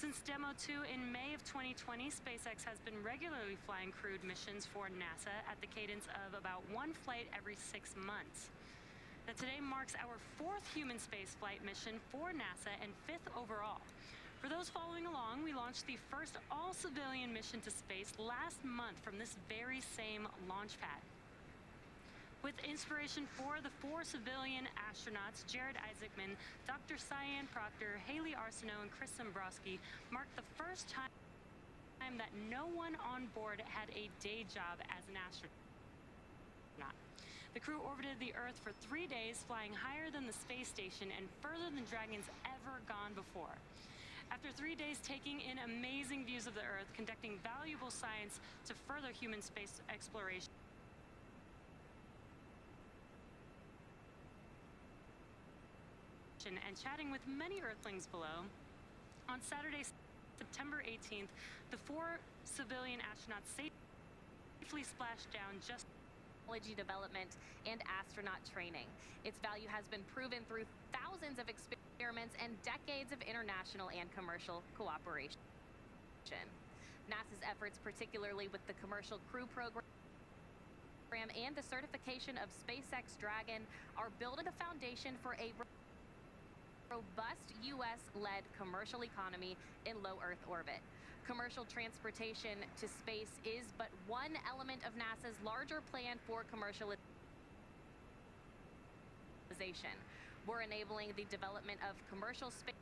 Since Demo 2 in May of 2020, SpaceX has been regularly flying crewed missions for NASA at the cadence of about one flight every 6 months. Now, today marks our 4th human spaceflight mission for NASA and 5th overall. For those following along, we launched the first all-civilian mission to space last month from this very same launch pad. With inspiration for the 4 civilian astronauts, Jared Isaacman, Dr. Cyan Proctor, Haley Arsenault, and Chris Dombrowski, marked the first time that no one on board had a day job as an astronaut. The crew orbited the Earth for 3 days, flying higher than the space station and further than Dragon's ever gone before. After 3 days taking in amazing views of the Earth, conducting valuable science to further human space exploration, and chatting with many Earthlings below, on Saturday, September 18th, the 4 civilian astronauts safely splashed down just technology development and astronaut training. Its value has been proven through thousands of experiments and decades of international and commercial cooperation. NASA's efforts, particularly with the Commercial Crew Program and the certification of SpaceX Dragon, are building the foundation for a robust U.S.-led commercial economy in low Earth orbit. Commercial transportation to space is but one element of NASA's larger plan for commercialization. We're enabling the development of commercial space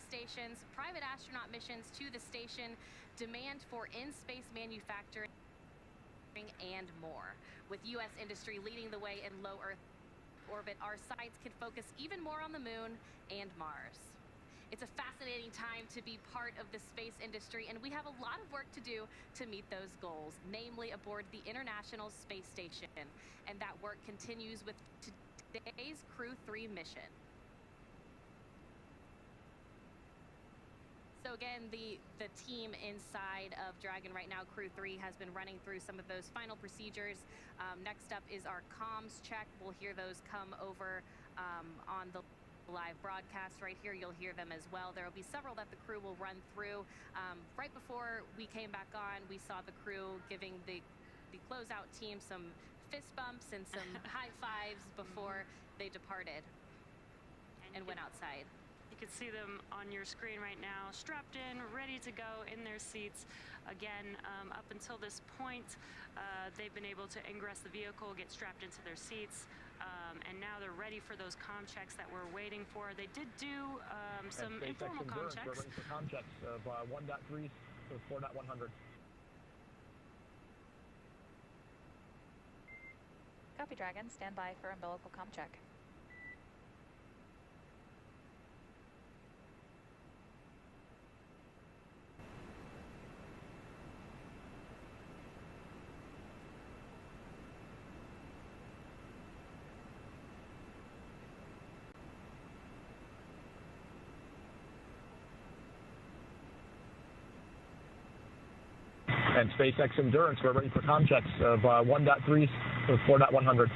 stations, private astronaut missions to the station, demand for in-space manufacturing, and more. With U.S. industry leading the way in low Earth orbit, our sights can focus even more on the Moon and Mars. It's a fascinating time to be part of the space industry, and we have a lot of work to do to meet those goals, namely aboard the International Space Station. And that work continues with today's Crew 3 mission. So again, the team inside of Dragon right now, Crew 3, has been running through some of those final procedures. Next up is our comms check. We'll hear those come over on the live broadcast right here. You'll hear them as well. There will be several that the crew will run through. Right before we came back on, we saw the crew giving the closeout team some fist bumps and some high fives before they departed and went outside. You can see them on your screen right now, strapped in, ready to go in their seats. Again, up until this point, they've been able to ingress the vehicle, get strapped into their seats, and now they're ready for those comm checks that we're waiting for. They did do some informal comm checks. We're ready for comm checks of 1.3 to 4.100. Copy, Dragon. Stand by for umbilical comm check. And SpaceX Endurance, we're ready for comm checks of 1.3 or 4.100.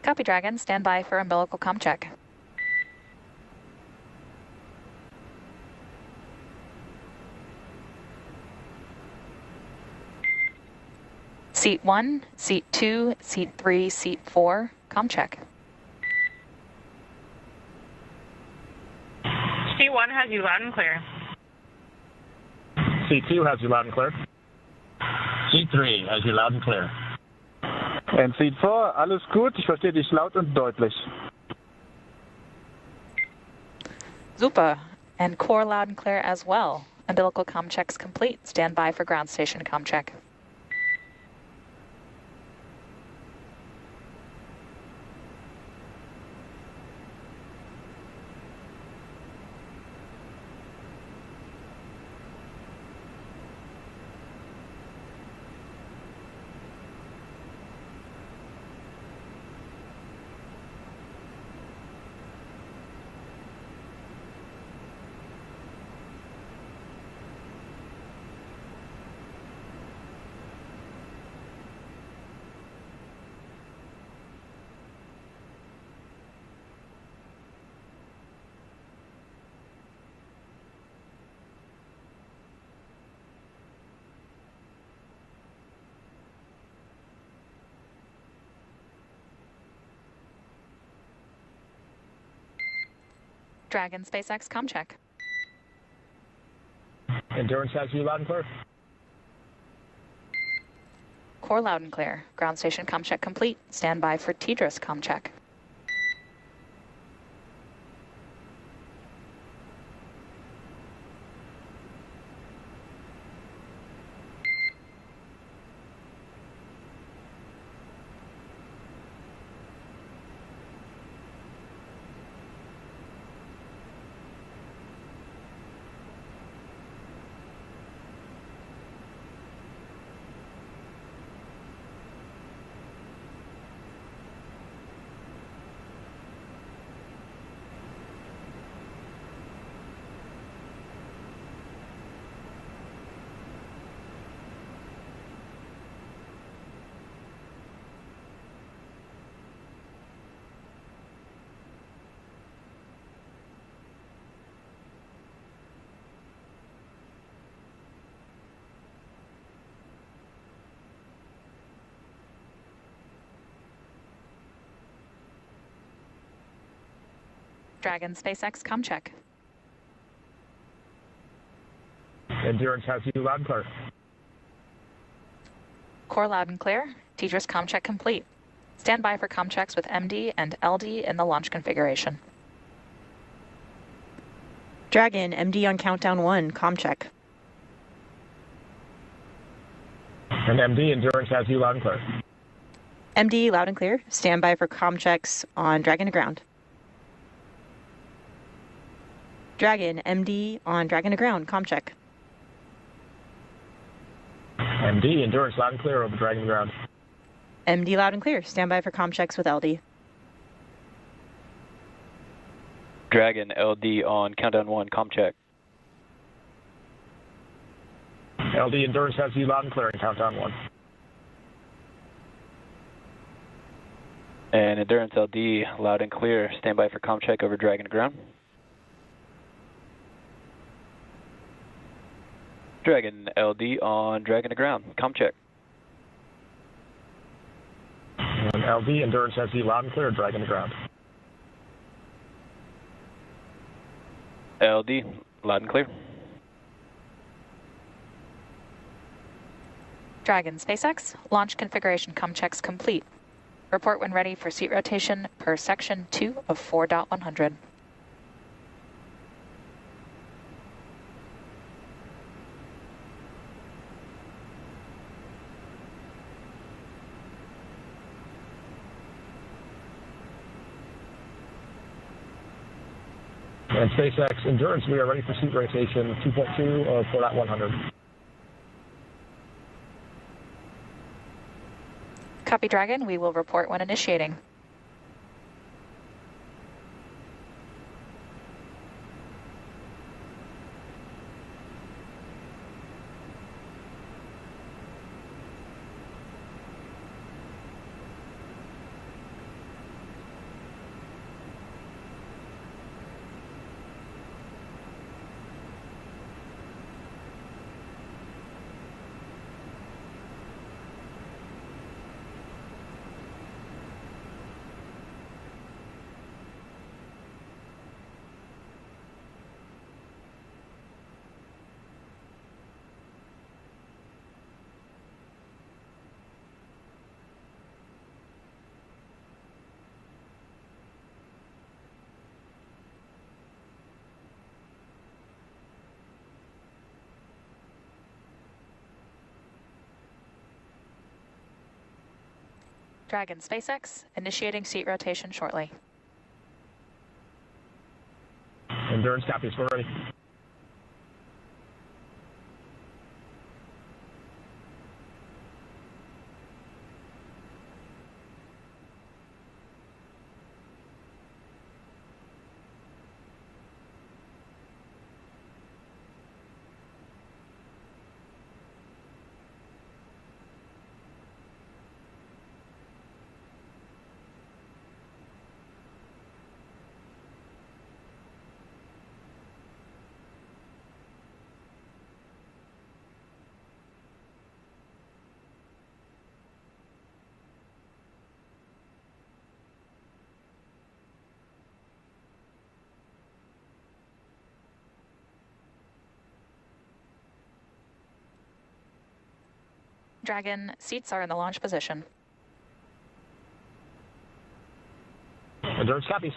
Copy, Dragon. Stand by for umbilical comm check. Seat 1, Seat 2, Seat 3, Seat 4, comm check. Seat 1 has you loud and clear. Seat 2 has you loud and clear. Seat 3 has you loud and clear. And Seat 4, alles gut, ich verstehe dich laut und deutlich. Super. And core loud and clear as well. Umbilical comm checks complete. Stand by for ground station comm check. Dragon SpaceX comm check. Endurance has you loud and clear. Core loud and clear. Ground station comm check complete. Stand by for TDRS comm check. Dragon SpaceX comm check. Endurance has you loud and clear. Core loud and clear. TDRS comm check complete. Stand by for comm checks with MD and LD in the launch configuration. Dragon, MD on countdown 1, comm check. And MD, Endurance has you loud and clear. MD, loud and clear. Stand by for comm checks on Dragon to ground. Dragon, MD on Dragon to ground, comm check. MD, Endurance loud and clear over Dragon to ground. MD, loud and clear. Stand by for comm checks with LD. Dragon, LD on countdown 1, comm check. LD, Endurance has you loud and clear in countdown 1. And Endurance LD, loud and clear. Stand by for comm check over Dragon to ground. Dragon, LD on Dragon to ground, comm check. And LD, Endurance has you loud and clear, Dragon to ground. LD, loud and clear. Dragon SpaceX, launch configuration comm checks complete. Report when ready for seat rotation per section 2 of 4.100. And SpaceX Endurance, we are ready for seat rotation 2.2 of 4.100. Copy, Dragon. We will report when initiating. Dragon SpaceX, initiating seat rotation shortly. Endurance copies. We're ready. Dragon, seats are in the launch position. Endurance copies.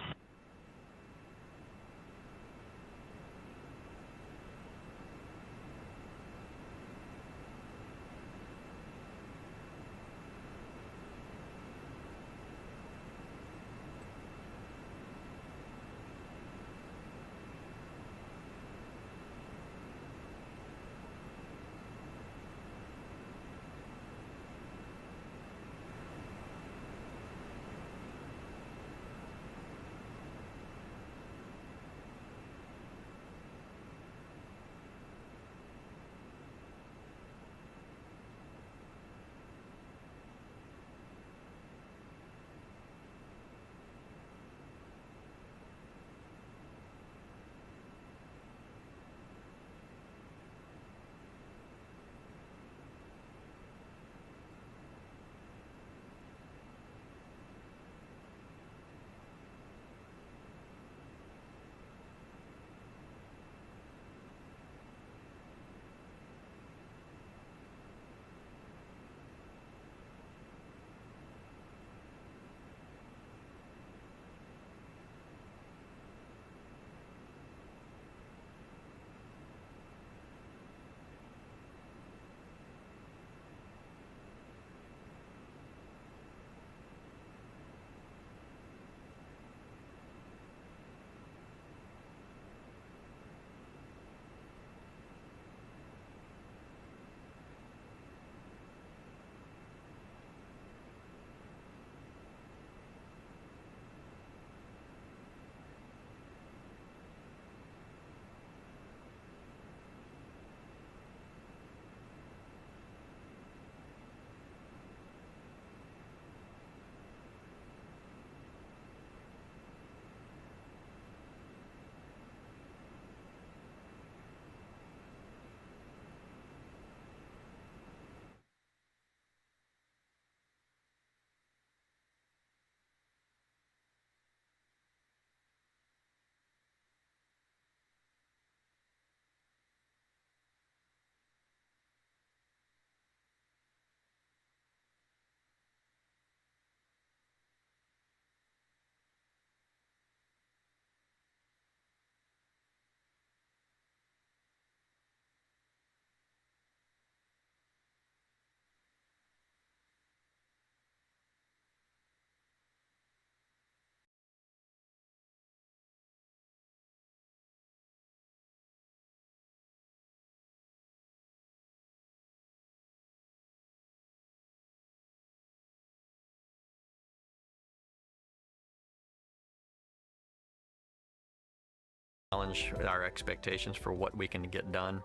Challenge our expectations for what we can get done.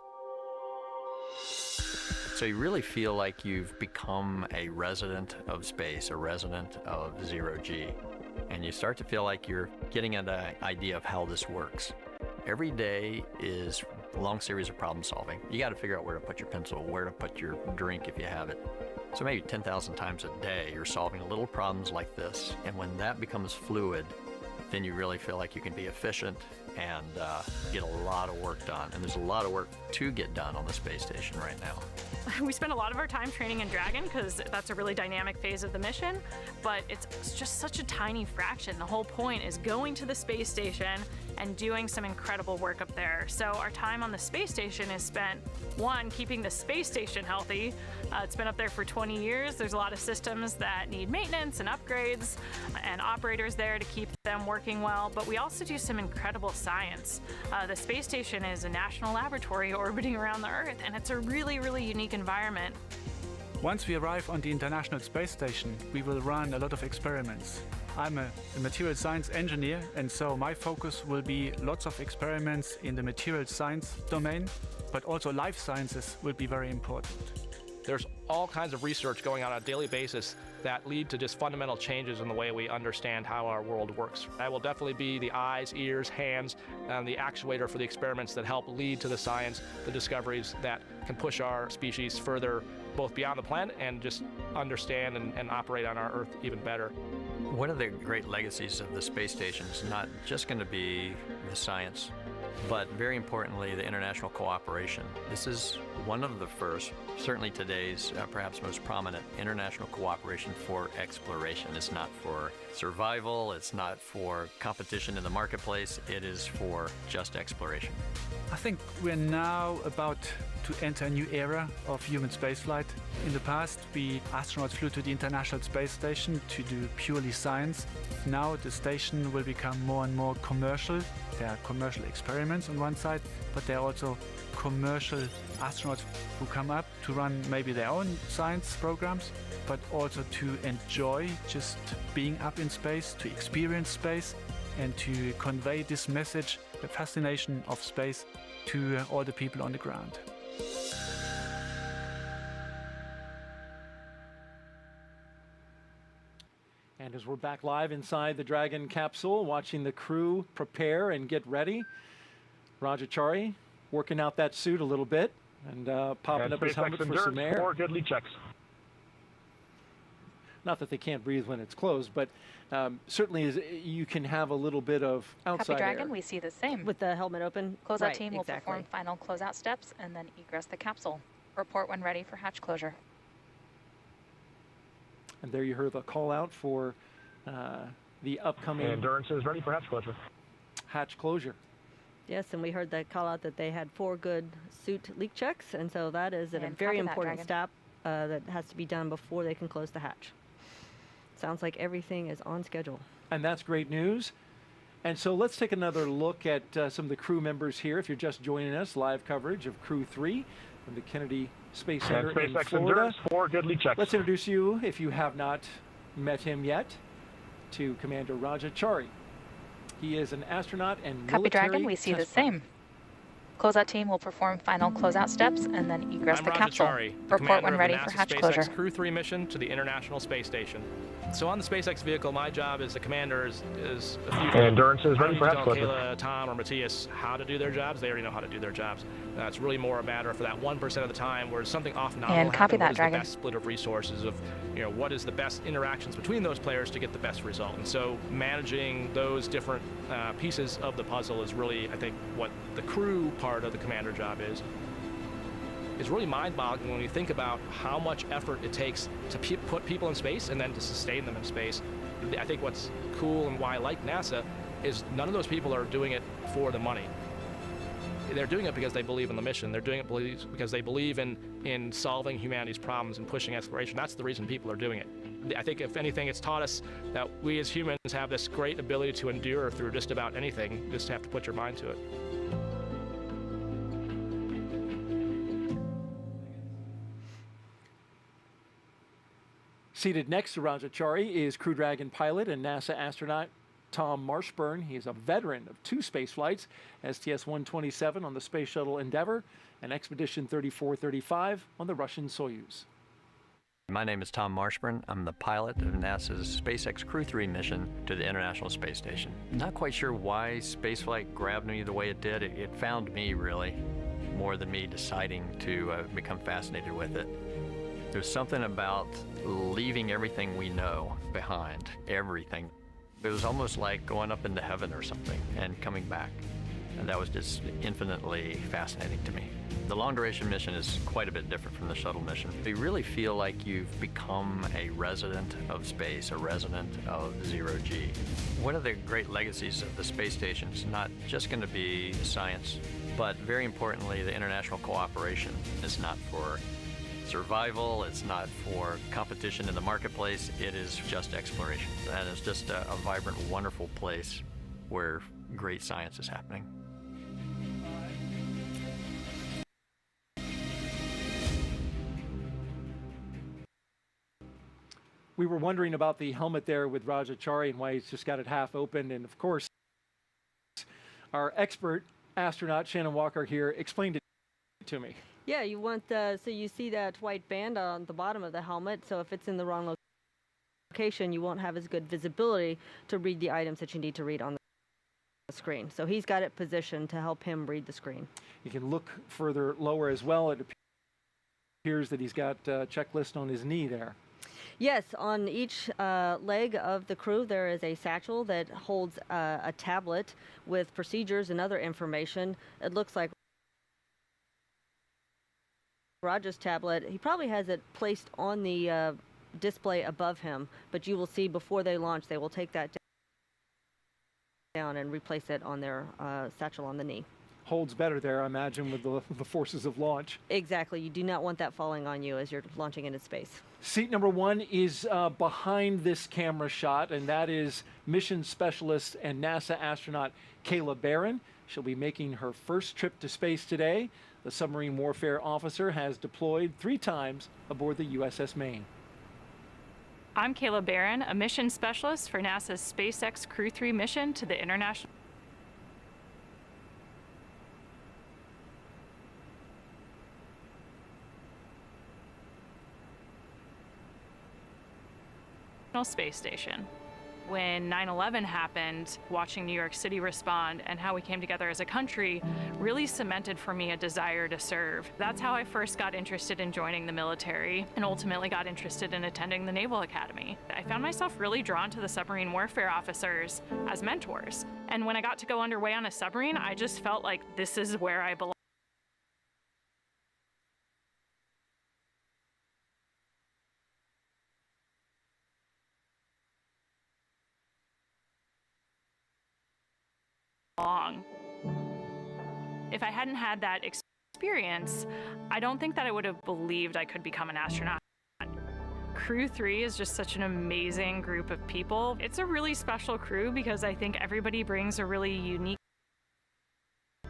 So you really feel like you've become a resident of space, a resident of zero-G, and you start to feel like you're getting an idea of how this works. Every day is a long series of problem solving. You got to figure out where to put your pencil, where to put your drink if you have it. So maybe 10,000 times a day you're solving little problems like this, and when that becomes fluid, then you really feel like you can be efficient and get a lot of work done. And there's a lot of work to get done on the space station right now. We spend a lot of our time training in Dragon because that's a really dynamic phase of the mission, but it's just such a tiny fraction. The whole point is going to the space station, and doing some incredible work up there. So our time on the space station is spent, one, keeping the space station healthy. It's been up there for 20 years. There's a lot of systems that need maintenance and upgrades and operators there to keep them working well, but we also do some incredible science. The space station is a national laboratory orbiting around the Earth, and it's a really, really unique environment. Once we arrive on the International Space Station, we will run a lot of experiments. I'm a material science engineer, and so my focus will be lots of experiments in the material science domain, but also life sciences will be very important. There's all kinds of research going on a daily basis that lead to just fundamental changes in the way we understand how our world works. I will definitely be the eyes, ears, hands, and the actuator for the experiments that help lead to the science, the discoveries that can push our species further, both beyond the planet and just understand and operate on our Earth even better. One of the great legacies of the space station is not just going to be the science, but very importantly, the international cooperation. This is one of the first, certainly today's perhaps most prominent, international cooperation for exploration. It's not for survival, it's not for competition in the marketplace, it is for just exploration. I think we're now about to enter a new era of human spaceflight. In the past, we astronauts flew to the International Space Station to do purely science. Now the station will become more and more commercial. There are commercial experiments on one side, but there are also commercial astronauts who come up to run maybe their own science programs, but also to enjoy just being up in space, to experience space, and to convey this message, the fascination of space, to all the people on the ground. And as we're back live inside the Dragon capsule, watching the crew prepare and get ready, Roger Chari working out that suit a little bit and popping up his helmet for some air. 4 good leak checks. Not that they can't breathe when it's closed, but certainly you can have a little bit of outside Copy, Dragon. air. We see the same. With the helmet open? Closeout Right, team will perform final closeout steps and then egress the capsule. Report when ready for hatch closure. And there you heard the call out for the upcoming Endurance is ready for hatch closure. Hatch closure. Yes, and we heard the call out that they had 4 good suit leak checks, and so that is a And very copy that, important Dragon. step that has to be done before they can close the hatch. Sounds like everything is on schedule. And that's great news. And so let's take another look at some of the crew members here. If you're just joining us, live coverage of Crew 3 from the Kennedy Space Center in SpaceX Florida. Endurance, 4 good leak checks. Let's introduce you, if you have not met him yet, to Commander Roger Chari. He is an astronaut and Copy, military Dragon. We see the test same. Closeout team will perform final closeout steps and then egress the capsule. Chari, Report when ready for NASA hatch SpaceX closure. Crew 3 mission to the International Space Station. So on the SpaceX vehicle, my job as the commander is a few things. Endurance is ready for I hatch don't closure. Kayla, Tom, or Matthias how to do their jobs. They already know how to do their jobs. It's really more a matter for that 1% of the time where something off nominal And copy happens, that, what is Dragon. the best split of resources of, what is the best interactions between those players to get the best result. And so managing those different pieces of the puzzle is really, I think, what the crew part of the commander job is. It's really mind-boggling when you think about how much effort it takes to put people in space and then to sustain them in space. I think what's cool and why I like NASA is none of those people are doing it for the money. They're doing it because they believe in the mission. They're doing it because they believe in solving humanity's problems and pushing exploration. That's the reason people are doing it. I think, if anything, it's taught us that we as humans have this great ability to endure through just about anything. You just have to put your mind to it. Seated next to Roger Chari is Crew Dragon pilot and NASA astronaut Tom Marshburn. He is a veteran of 2 space flights, STS-127 on the Space Shuttle Endeavour and Expedition 3435 on the Russian Soyuz. My name is Tom Marshburn. I'm the pilot of NASA's SpaceX Crew 3 mission to the International Space Station. Not quite sure why spaceflight grabbed me the way it did. It found me, really, more than me deciding to become fascinated with it. There's something about leaving everything we know behind, everything. It was almost like going up into heaven or something and coming back. And that was just infinitely fascinating to me. The long-duration mission is quite a bit different from the shuttle mission. You really feel like you've become a resident of space, a resident of zero-G. One of the great legacies of the space station is not just going to be science, but very importantly, the international cooperation. It's not for survival, it's not for competition in the marketplace, it is just exploration. And it's just a vibrant, wonderful place where great science is happening. We were wondering about the helmet there with Raja Chari and why he's just got it half open. And of course, our expert astronaut, Shannon Walker here, explained it to me. Yeah, you want so you see that white band on the bottom of the helmet. So if it's in the wrong location, you won't have as good visibility to read the items that you need to read on the screen. So he's got it positioned to help him read the screen. You can look further lower as well. It appears that he's got a checklist on his knee there. Yes, on each leg of the crew there is a satchel that holds a tablet with procedures and other information. It looks like Raja's tablet. He probably has it placed on the display above him, but you will see before they launch, they will take that down and replace it on their satchel on the knee. Holds better there, I imagine, with the forces of launch. Exactly. You do not want that falling on you as you're launching into space. Seat number 1 is behind this camera shot, and that is mission specialist and NASA astronaut Kayla Barron. She'll be making her first trip to space today. The submarine warfare officer has deployed 3 times aboard the USS Maine. I'm Kayla Barron, a mission specialist for NASA's SpaceX Crew 3 mission to the International Space Station. When 9/11 happened, watching New York City respond and how we came together as a country really cemented for me a desire to serve. That's how I first got interested in joining the military and ultimately got interested in attending the Naval Academy. I found myself really drawn to the submarine warfare officers as mentors. And when I got to go underway on a submarine, I just felt like this is where I belong. If I hadn't had that experience, I don't think that I would have believed I could become an astronaut. Crew 3 is just such an amazing group of people. It's a really special crew because I think everybody brings a really unique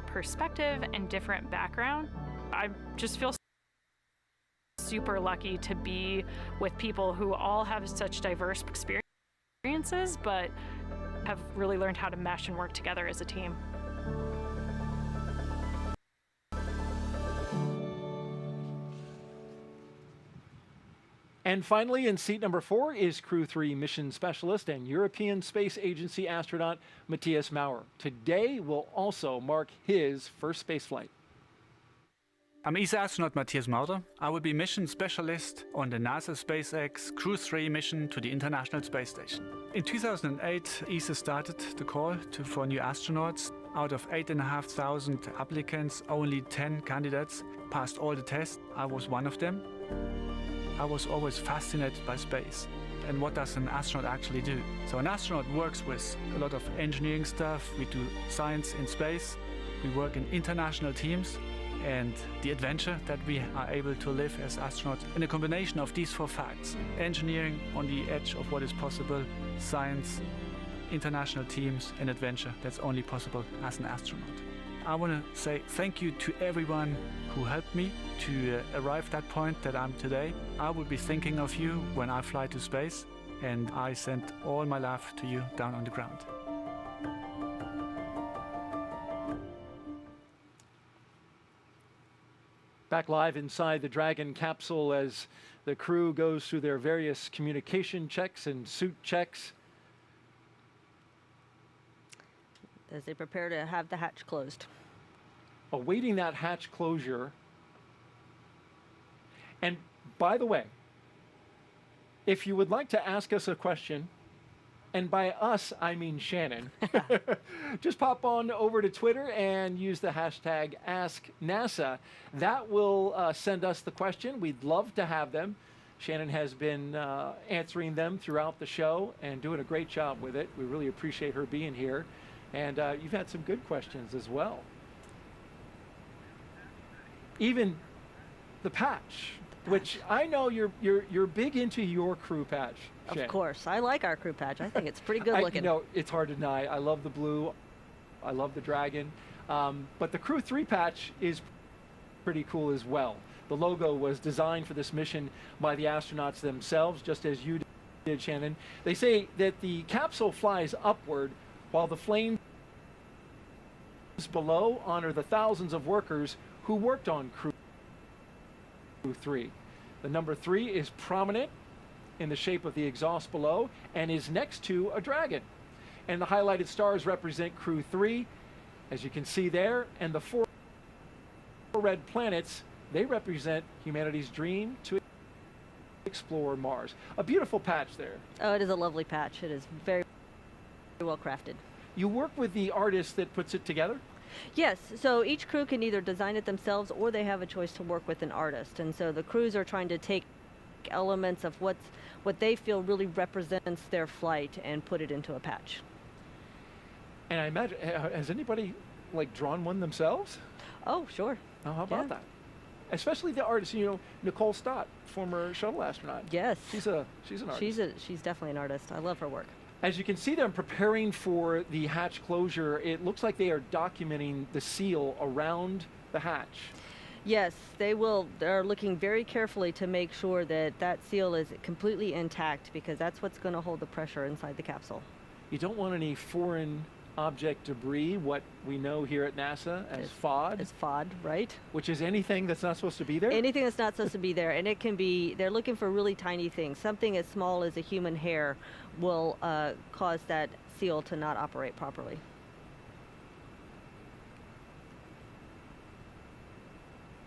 perspective and different background. I just feel super lucky to be with people who all have such diverse experiences, but have really learned how to mesh and work together as a team. And finally, in seat number 4 is Crew 3 mission specialist and European Space Agency astronaut Matthias Maurer. Today will also mark his first space flight. I'm ESA astronaut Matthias Maurer. I will be mission specialist on the NASA SpaceX Crew 3 mission to the International Space Station. In 2008, ESA started the call for new astronauts. Out of 8,500 applicants, only 10 candidates passed all the tests. I was one of them. I was always fascinated by space and what does an astronaut actually do. So an astronaut works with a lot of engineering stuff. We do science in space. We work in international teams. And the adventure that we are able to live as astronauts in a combination of these 4 facts: engineering on the edge of what is possible, science, international teams, and adventure that's only possible as an astronaut. I want to say thank you to everyone who helped me to arrive at that point that I'm today. I will be thinking of you when I fly to space, and I send all my love to you down on the ground. Back live inside the Dragon capsule as the crew goes through their various communication checks and suit checks. As they prepare to have the hatch closed. Awaiting that hatch closure. And by the way, if you would like to ask us a question And by us, I mean Shannon. Just pop on over to Twitter and use the hashtag AskNASA. That will send us the question. We'd love to have them. Shannon has been answering them throughout the show and doing a great job with it. We really appreciate her being here. And you've had some good questions as well. Even the patch, which I know you're big into your crew patch. Shannon. Of course. I like our crew patch. I think it's pretty good looking. You know, it's hard to deny. I love the blue. I love the dragon. But the Crew 3 patch is pretty cool as well. The logo was designed for this mission by the astronauts themselves, just as you did, Shannon. They say that the capsule flies upward while the flames below honor the thousands of workers who worked on Crew 3. The number 3 is prominent in the shape of the exhaust below and is next to a dragon. And the highlighted stars represent Crew 3, as you can see there, and the 4 red planets, they represent humanity's dream to explore Mars. A beautiful patch there. Oh, it is a lovely patch. It is very well crafted. You work with the artist that puts it together? Yes, so each crew can either design it themselves or they have a choice to work with an artist. And so the crews are trying to take elements of what they feel really represents their flight and put it into a patch. And I imagine, has anybody like drawn one themselves? Oh, sure. Oh, how about that? Especially the artist, you know, Nicole Stott, former shuttle astronaut. Yes. She's an artist. She's definitely an artist. I love her work. As you can see them preparing for the hatch closure, it looks like they are documenting the seal around the hatch. Yes, they're looking very carefully to make sure that that seal is completely intact, because that's what's going to hold the pressure inside the capsule. You don't want any foreign object debris, what we know here at NASA as FOD. As FOD, right. Which is anything that's not supposed to be there? Anything that's not supposed to be there. And it can be, they're looking for really tiny things. Something as small as a human hair will cause that seal to not operate properly.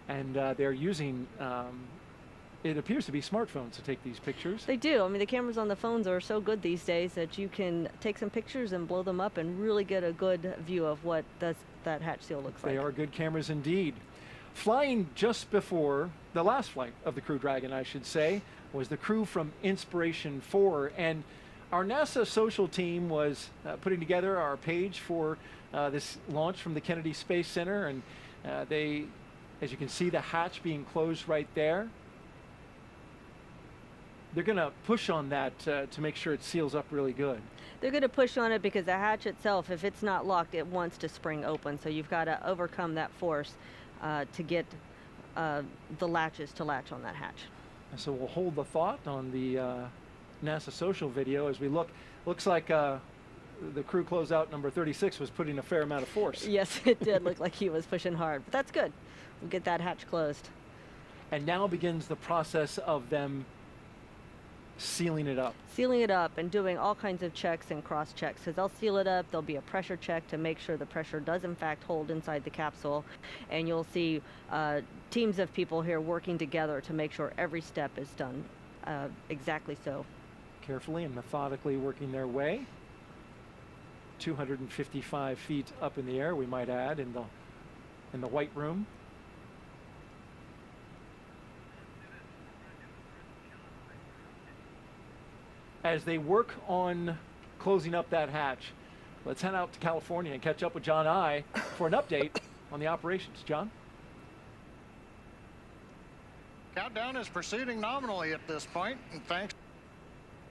And they're using, it appears to be smartphones to take these pictures. They do. I mean, the cameras on the phones are so good these days that you can take some pictures and blow them up and really get a good view of what that hatch seal looks like. They are good cameras indeed. Flying just before the last flight of the Crew Dragon, I should say, was the crew from Inspiration 4. And our NASA social team was putting together our page for this launch from the Kennedy Space Center. And they, as you can see, the hatch being closed right there. They're going to push on that to make sure it seals up really good. They're going to push on it because the hatch itself, if it's not locked, it wants to spring open. So you've got to overcome that force to get the latches to latch on that hatch. And so we'll hold the thought on the NASA social video as we look. Looks like the crew closeout number 36 was putting a fair amount of force. Yes, it did look like he was pushing hard, but that's good. We'll get that hatch closed. And now begins the process of them sealing it up. Sealing it up and doing all kinds of checks and cross checks. So they'll seal it up, there'll be a pressure check to make sure the pressure does in fact hold inside the capsule. And you'll see teams of people here working together to make sure every step is done exactly so. Carefully and methodically working their way. 255 feet up in the air, we might add, in the White Room. As they work on closing up that hatch, let's head out to California and catch up with John I for an update on the operations. John? Countdown is proceeding nominally at this point, and thanks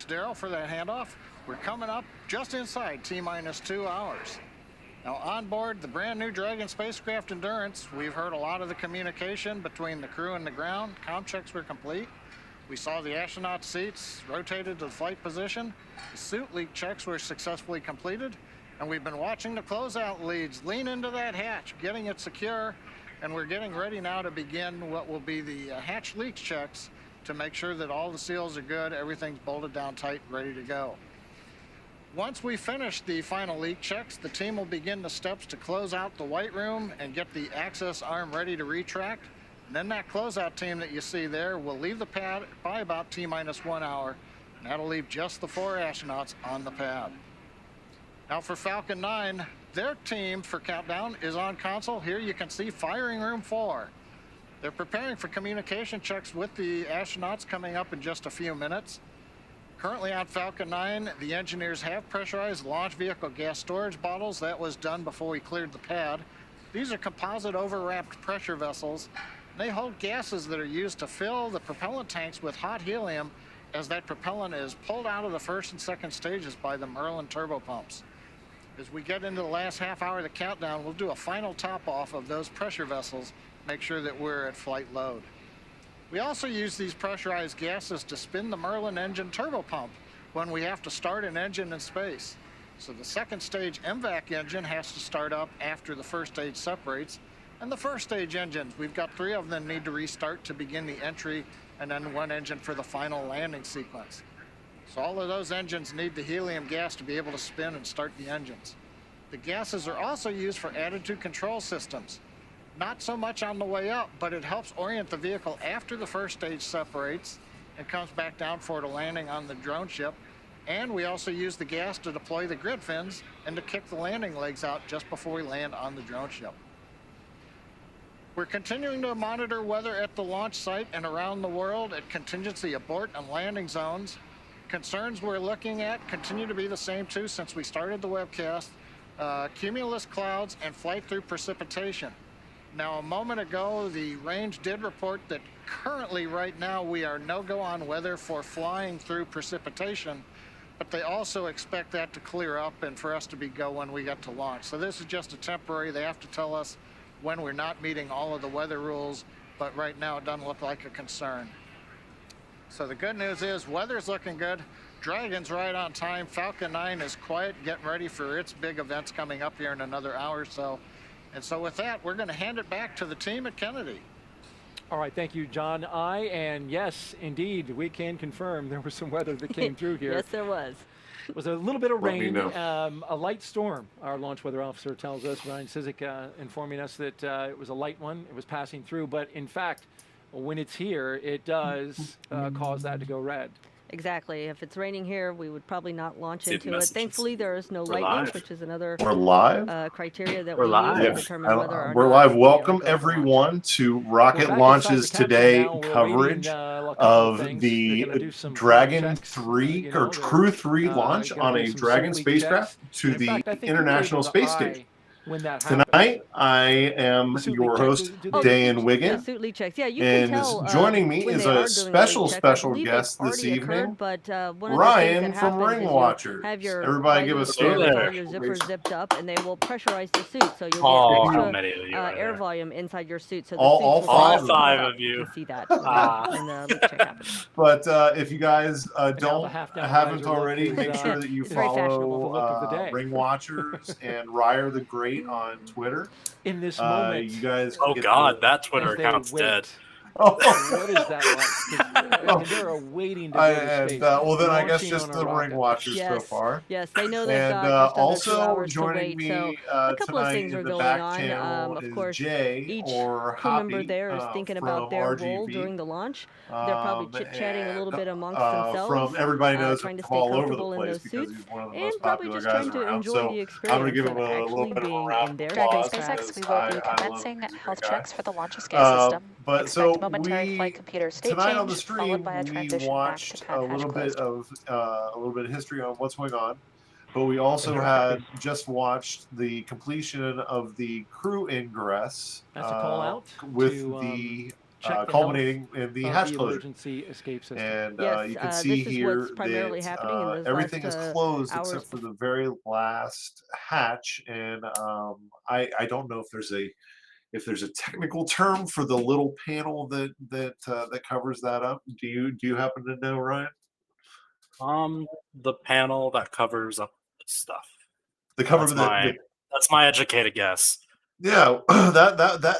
Daryl for that handoff. We're coming up just inside T-minus 2 hours. Now on board the brand new Dragon spacecraft Endurance, we've heard a lot of the communication between the crew and the ground. Comm checks were complete. We saw the astronaut seats rotated to the flight position. The suit leak checks were successfully completed. And we've been watching the closeout leads lean into that hatch, getting it secure. And we're getting ready now to begin what will be the hatch leak checks to make sure that all the seals are good, everything's bolted down tight, ready to go. Once we finish the final leak checks, the team will begin the steps to close out the White Room and get the access arm ready to retract. And then that closeout team that you see there will leave the pad by about T-minus 1 hour. And That'll leave just the 4 astronauts on the pad. Now for Falcon 9, their team for countdown is on console. Here you can see firing room 4. They're preparing for communication checks with the astronauts coming up in just a few minutes. Currently on Falcon 9, the engineers have pressurized launch vehicle gas storage bottles. That was done before we cleared the pad. These are composite overwrapped pressure vessels. They hold gases that are used to fill the propellant tanks with hot helium as that propellant is pulled out of the first and second stages by the Merlin turbopumps. As we get into the last half hour of the countdown, we'll do a final top off of those pressure vessels, make sure that we're at flight load. We also use these pressurized gases to spin the Merlin engine turbopump when we have to start an engine in space. So the second stage MVAC engine has to start up after the first stage separates. And the first stage engines, we've got 3 of them need to restart to begin the entry, and then 1 engine for the final landing sequence. So all of those engines need the helium gas to be able to spin and start the engines. The gases are also used for attitude control systems. Not so much on the way up, but it helps orient the vehicle after the first stage separates and comes back down for the landing on the drone ship. And we also use the gas to deploy the grid fins and to kick the landing legs out just before we land on the drone ship. We're continuing to monitor weather at the launch site and around the world at contingency abort and landing zones. Concerns we're looking at continue to be the same too since we started the webcast. Cumulus clouds and flight through precipitation. Now, a moment ago, the range did report that currently right now we are no-go on weather for flying through precipitation, but they also expect that to clear up and for us to be go when we get to launch. So this is just a temporary. They have to tell us when we're not meeting all of the weather rules, but right now it doesn't look like a concern. So the good news is weather's looking good. Dragon's right on time. Falcon 9 is quiet, getting ready for its big events coming up here in another hour or so. And so with that, we're going to hand it back to the team at Kennedy. All right, thank you, John. And yes, indeed, we can confirm there was some weather that came through here. Yes, there was. It was a little bit of rain, a light storm. Our launch weather officer tells us, Ryan Sizik, informing us that it was a light one. It was passing through, but in fact, when it's here, it does cause that to go red. Exactly. If it's raining here, we would probably not launch into it. Thankfully, there is no lightning, live. which is another Criteria that we use to determine whether or we're not live. Welcome everyone to Rocket Launches Today coverage of the Dragon 3 or Crew 3 launch on a Dragon spacecraft to the International Space Station. Tonight, I am your host, Dan Wiggin, suit leak checks. Yeah, you and can tell, joining me is a special guest this evening, but one of Ryan the from Ring Watchers. Everybody give us a all your zippers zipped up, and they will pressurize the suit, so you'll get extra air volume inside your suit. So the all five of you can see that when the leak check happens. But if you guys haven't already, make sure that you follow Ring Watchers and Ryer the Great on Twitter. In this moment, you guys. Oh God, that Twitter account's dead. Oh, what is that like? They're waiting to go to space. Well, then I guess just the Ring Watchers so far. Yes, they know they've got just also 2 hours joining to wait. me So a couple of things are going on. Of course, Jay each or crew member Hoppy, there is thinking about their role during the launch. They're probably chit-chatting a little bit amongst themselves. From everybody knows trying to stay all over the comfortable in place those because suits, he's one of the and most probably popular just guys trying to around. enjoy So the experience I'm going to give him of a little actually bit of a being round in of their applause. SpaceX, we because will be I commencing love him. health checks for the launch escape system. But Expect so momentary flight computer state tonight change, on the stream, followed by a we transition watched back to pad a little bit of history on what's going on, but we also had just watched the completion of the crew ingress. That's a call out with to, the culminating in the hatch closure. Emergency escape system. And yes, you can see this is here what's primarily that happening in those everything last, is closed hours except for the very last hatch. And I don't know if there's a technical term for the little panel that covers that up. Do you happen to know, Ryan? The panel that covers up the stuff. The cover that's my educated guess. Yeah, that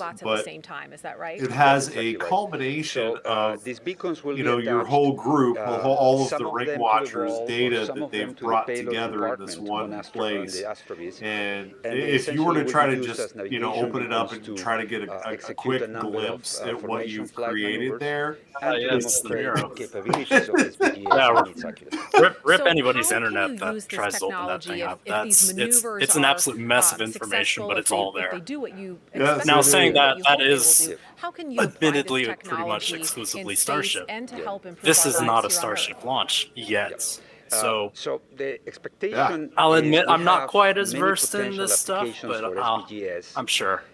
robots at but the same time. Is that right? it has a culmination of, these beacons will be your attached, whole group, all of some the of ring them to the watchers' wall, or data some that of them they've to the brought payload together in this compartment one on place. the Astrobees. And they if you were to essentially try will to be used just, as navigation open it up beacons and to try to get a execute quick a number of glimpse at what formation you've flight created maneuvers there, and to it's demonstrate zero. the capabilities of SPGS Yeah, and its accuracy. Rip So anybody's how can internet you that use this tries to open that technology thing up. if these maneuvers It's an are absolute mess of information, successful, but if it's they, all if there. they do what you Yes, expect Now, them to saying do, what that you that hope they will is do, how can you apply this admittedly pretty much technology in exclusively space Starship. and to help improve This our is lives not a here on Earth? Starship launch yet. So So the expectation I'll is admit we I'm not have quite as many versed in potential this stuff, applications but for SPGS. I'm sure.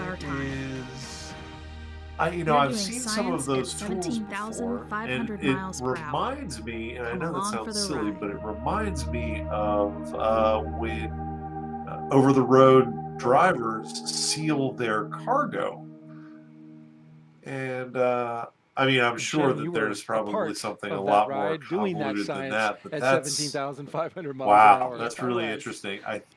of our time. I've We're doing seen some of science those at tools before, 17,500 and it miles per hour. reminds me, and I Come know that along for sounds the silly, ride. but it reminds me of when over-the-road drivers seal their cargo. And I'm sure Jim, you that were there's a probably part something a of that lot more ride doing that convoluted than science that, but at that's 17,500 miles an wow, hour. that's All really right. interesting.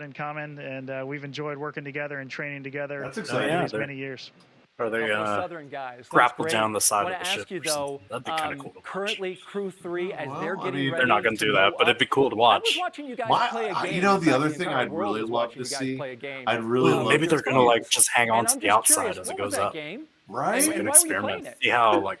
that in common, and we've enjoyed working together and training together That's for exciting. these many years. Are they Southern guys. That's grapple great. down the side I of the ask ship you or something? though, That'd be kind of cool to watch. currently Crew 3, as they're Well, I getting mean, ready They're not going to do that, but it'd be cool to I watch. was watching you guys play a game. You know, In the fact, other thing entire I'd world really was love watching to you guys see, play a game. I'd really love Maybe to they're going to like just hang on And to I'm the just outside curious, as what it was goes that up. game? right? It's like an And why were you experiment. playing it? See how like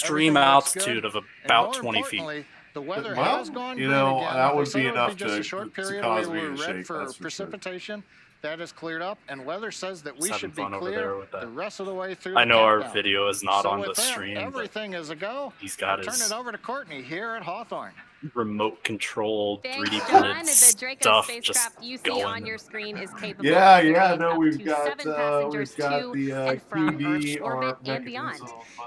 extreme altitude of about 20 feet. The weather Well, has gone you green know, again. that They would said be it would enough just a to short period cause where me we to were red shake, for that's for sure. precipitation. That has cleared up, and weather says that we Just should be having fun over clear there with that. the rest of the way through. I the know our countdown. video is not So on with the that, stream, but everything is a go. he's got I'll his turn it over to Courtney here at Hawthorne. remote controlled 3D John, printed the Draco stuff just spacecraft you see going. on your screen is capable Yeah, of yeah, carrying no, up we've to got 7 passengers to the and from Earth's QD orbit our and beyond.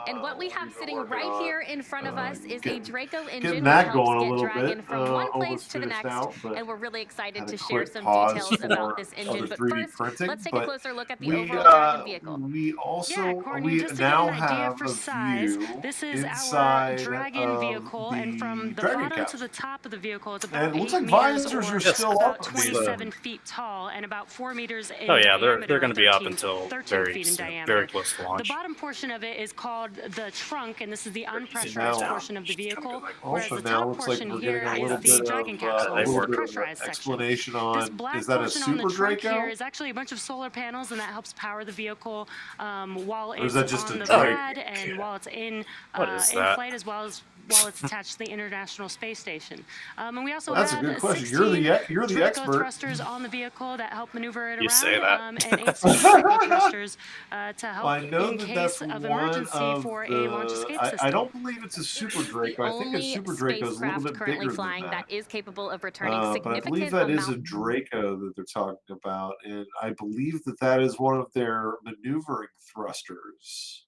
And what we have sitting right on, here in front of us is a Draco engine getting that that helps going a get little Dragon bit, from one place almost to the finished next. out, but And we're really excited had a to share quick some pause details about for this other engine. But 3D first, printing, let's take a but closer look at the we, overall Dragon vehicle. we also Yeah, Courtney, we just to now get an idea have for a size, view this is our inside Dragon of vehicle, and from the Dragon bottom onto the top of the vehicle. It's about And it looks 8 like meters visors or are still about up. 27 feet tall and about 4 meters in Oh yeah, they're diameter, going to be up 13 until 13 very feet in soon, diameter. very close to The launch. bottom portion of it is called the trunk, and this is the unpressurized now- portion of the vehicle, whereas Also, the now top looks like portion we're here getting a is little the bit Dragon of capsule. a This is little the bit of pressurized section. explanation This on black is that a portion on the Super trunk Draco? here is actually a bunch of solar panels, and that helps power the vehicle while Or is it's that just on a the Draco? pad and while it's in What is in that? flight, as well as while it's attached to the International Space Station. And we also That's a have good question. 16 You're the Draco expert. thrusters on the vehicle that help maneuver it You around, say that. and 8 Draco thrusters to help Well, I know in that case that's of one emergency of for a launch the. escape I system. don't believe it's a Super Draco. I think a Only Super Draco is a little spacecraft bit currently bigger flying than that that. is capable of returning But I believe significant that is amount. a Draco that they're talking about, and I believe that that is one of their maneuvering thrusters.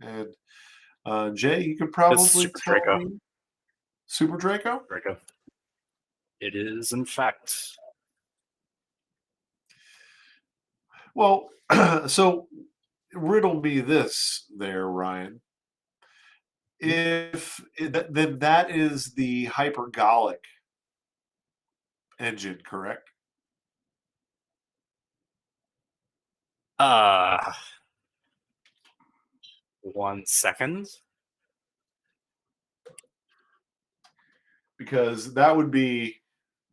And Jay, you could It's probably Super tell Draco. me. Super Draco? Draco. It is, in fact. Well, so riddle me this there, Ryan. If then that is the hypergolic engine, correct? 1 second. Because that would be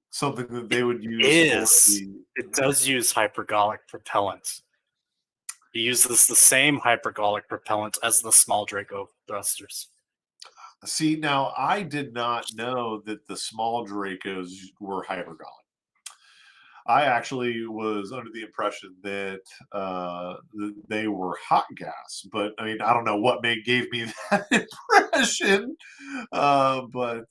something that they would use It does use hypergolic propellant. It uses the same hypergolic propellant as the small Draco thrusters. See, now I did not know that the small Dracos were hypergolic. I actually was under the impression that they were hot gas, but I mean, I don't know what gave me that impression, but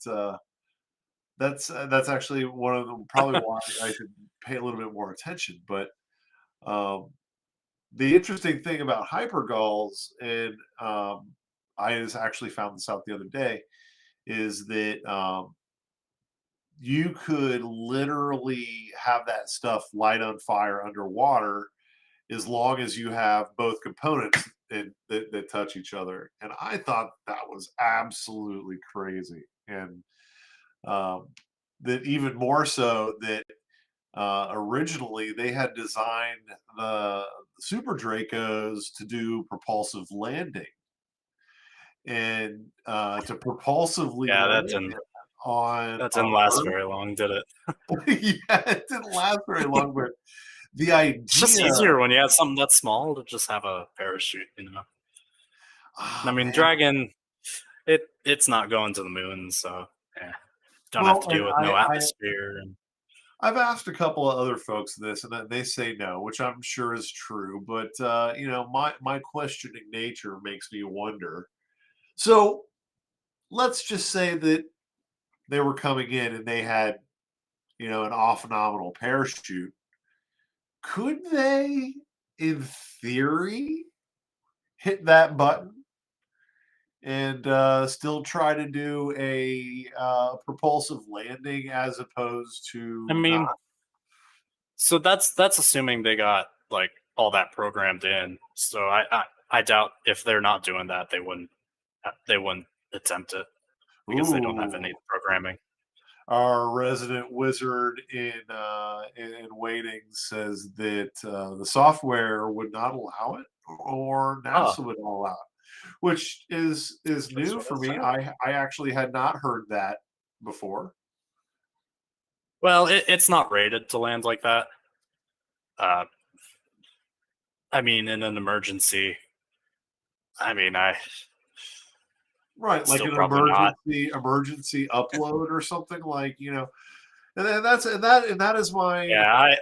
that's actually one of them, probably why I should pay a little bit more attention. But the interesting thing about hypergulls, and I just actually found this out the other day, is that you could literally have that stuff light on fire underwater as long as you have both components that touch each other. And I thought that was absolutely crazy. And that even more so that originally they had designed the Super Dracos to do propulsive landing. And to propulsively Yeah, land that didn't last Earth. very long, did it? Yeah, it didn't last very long, but the idea. It's just easier when you have something that small to just have a parachute, you know. I mean, man. Dragon, it's not going to the moon, so yeah, don't have to deal with no atmosphere. I've asked a couple of other folks this, and they say no, which I'm sure is true. But you know, my questioning nature makes me wonder. So let's just say that they were coming in and they had, you know, an off-nominal parachute. Could they, in theory, hit that button and still try to do a propulsive landing as opposed to? I mean, so that's assuming they got like all that programmed in. So I doubt if they're not doing that, they wouldn't attempt it because they don't have any programming. Our resident wizard in waiting says that the software would not allow it, or NASA would not allow it, which is new for me. I actually had not heard that before. Well, it's not rated to land like that. I mean, in an emergency. I mean, Right, like an emergency upload or something, like, you know, and that is my. Yeah,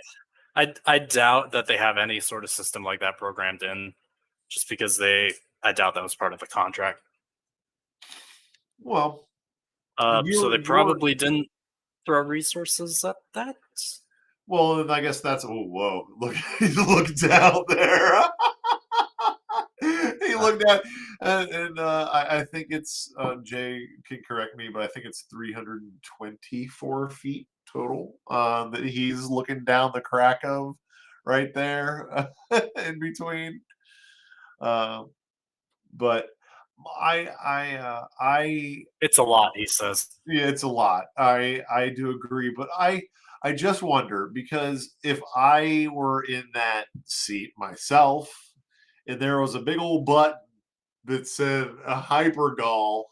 I doubt that they have any sort of system like that programmed in, just because I doubt that was part of the contract. Well, so they probably didn't throw resources at that. Well, and I guess that's whoa! Look down there. He looked at, and I think it's Jay can correct me, but I think it's 324 feet total that he's looking down the crack of right there in between. But It's a lot, he says. Yeah, it's a lot. I do agree, but I just wonder, because if I were in that seat myself and there was a big old button that said a hypergol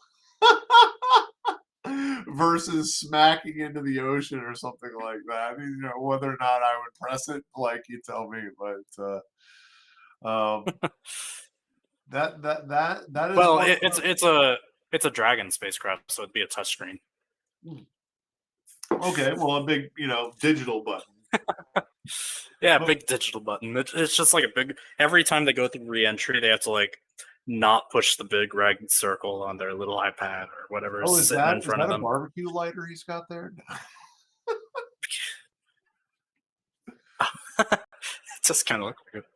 versus smacking into the ocean or something like that, I mean, whether or not I would press it, like, you tell me. But that is Well, one. it's a Dragon spacecraft, so it'd be a touchscreen. Okay, well, a big, digital button. Yeah, big digital button. It's just like a big. Every time they go through re-entry, they have to like not push the big red circle on their little iPad or whatever is Is sitting in that front of a them. barbecue lighter he's got there? It just kind of looks like it.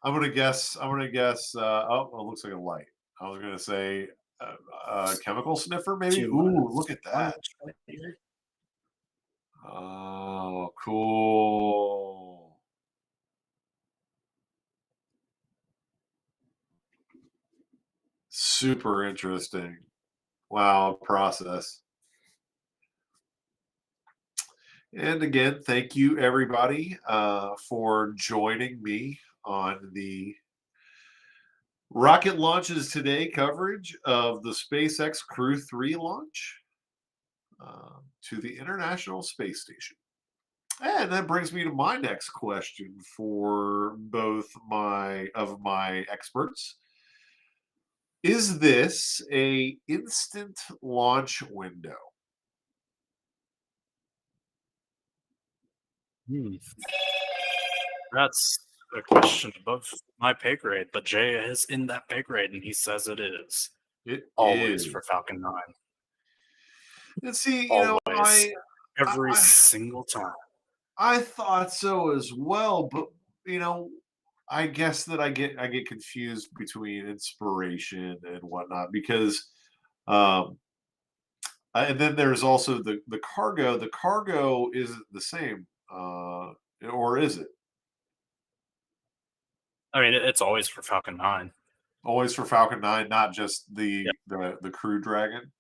I'm gonna guess. Oh, it looks like a light. I was gonna say chemical sniffer, maybe. Ooh, look at that. Oh, cool. Super interesting. Wow, process. And again, thank you everybody for joining me on the Rocket Launches Today coverage of the SpaceX Crew 3 launch to the International Space Station. And that brings me to my next question for both my experts. Is this a instant launch window? That's a question above my pay grade, but Jay is in that pay grade, and he says it is. It always is. for Falcon 9. And see, Always. Every single time. I thought so as well, but I guess that I get confused between inspiration and whatnot, because and then there's also the cargo. The cargo isn't the same, or is it? I mean, it's always for Falcon 9. Always for Falcon 9, not just the Crew Dragon.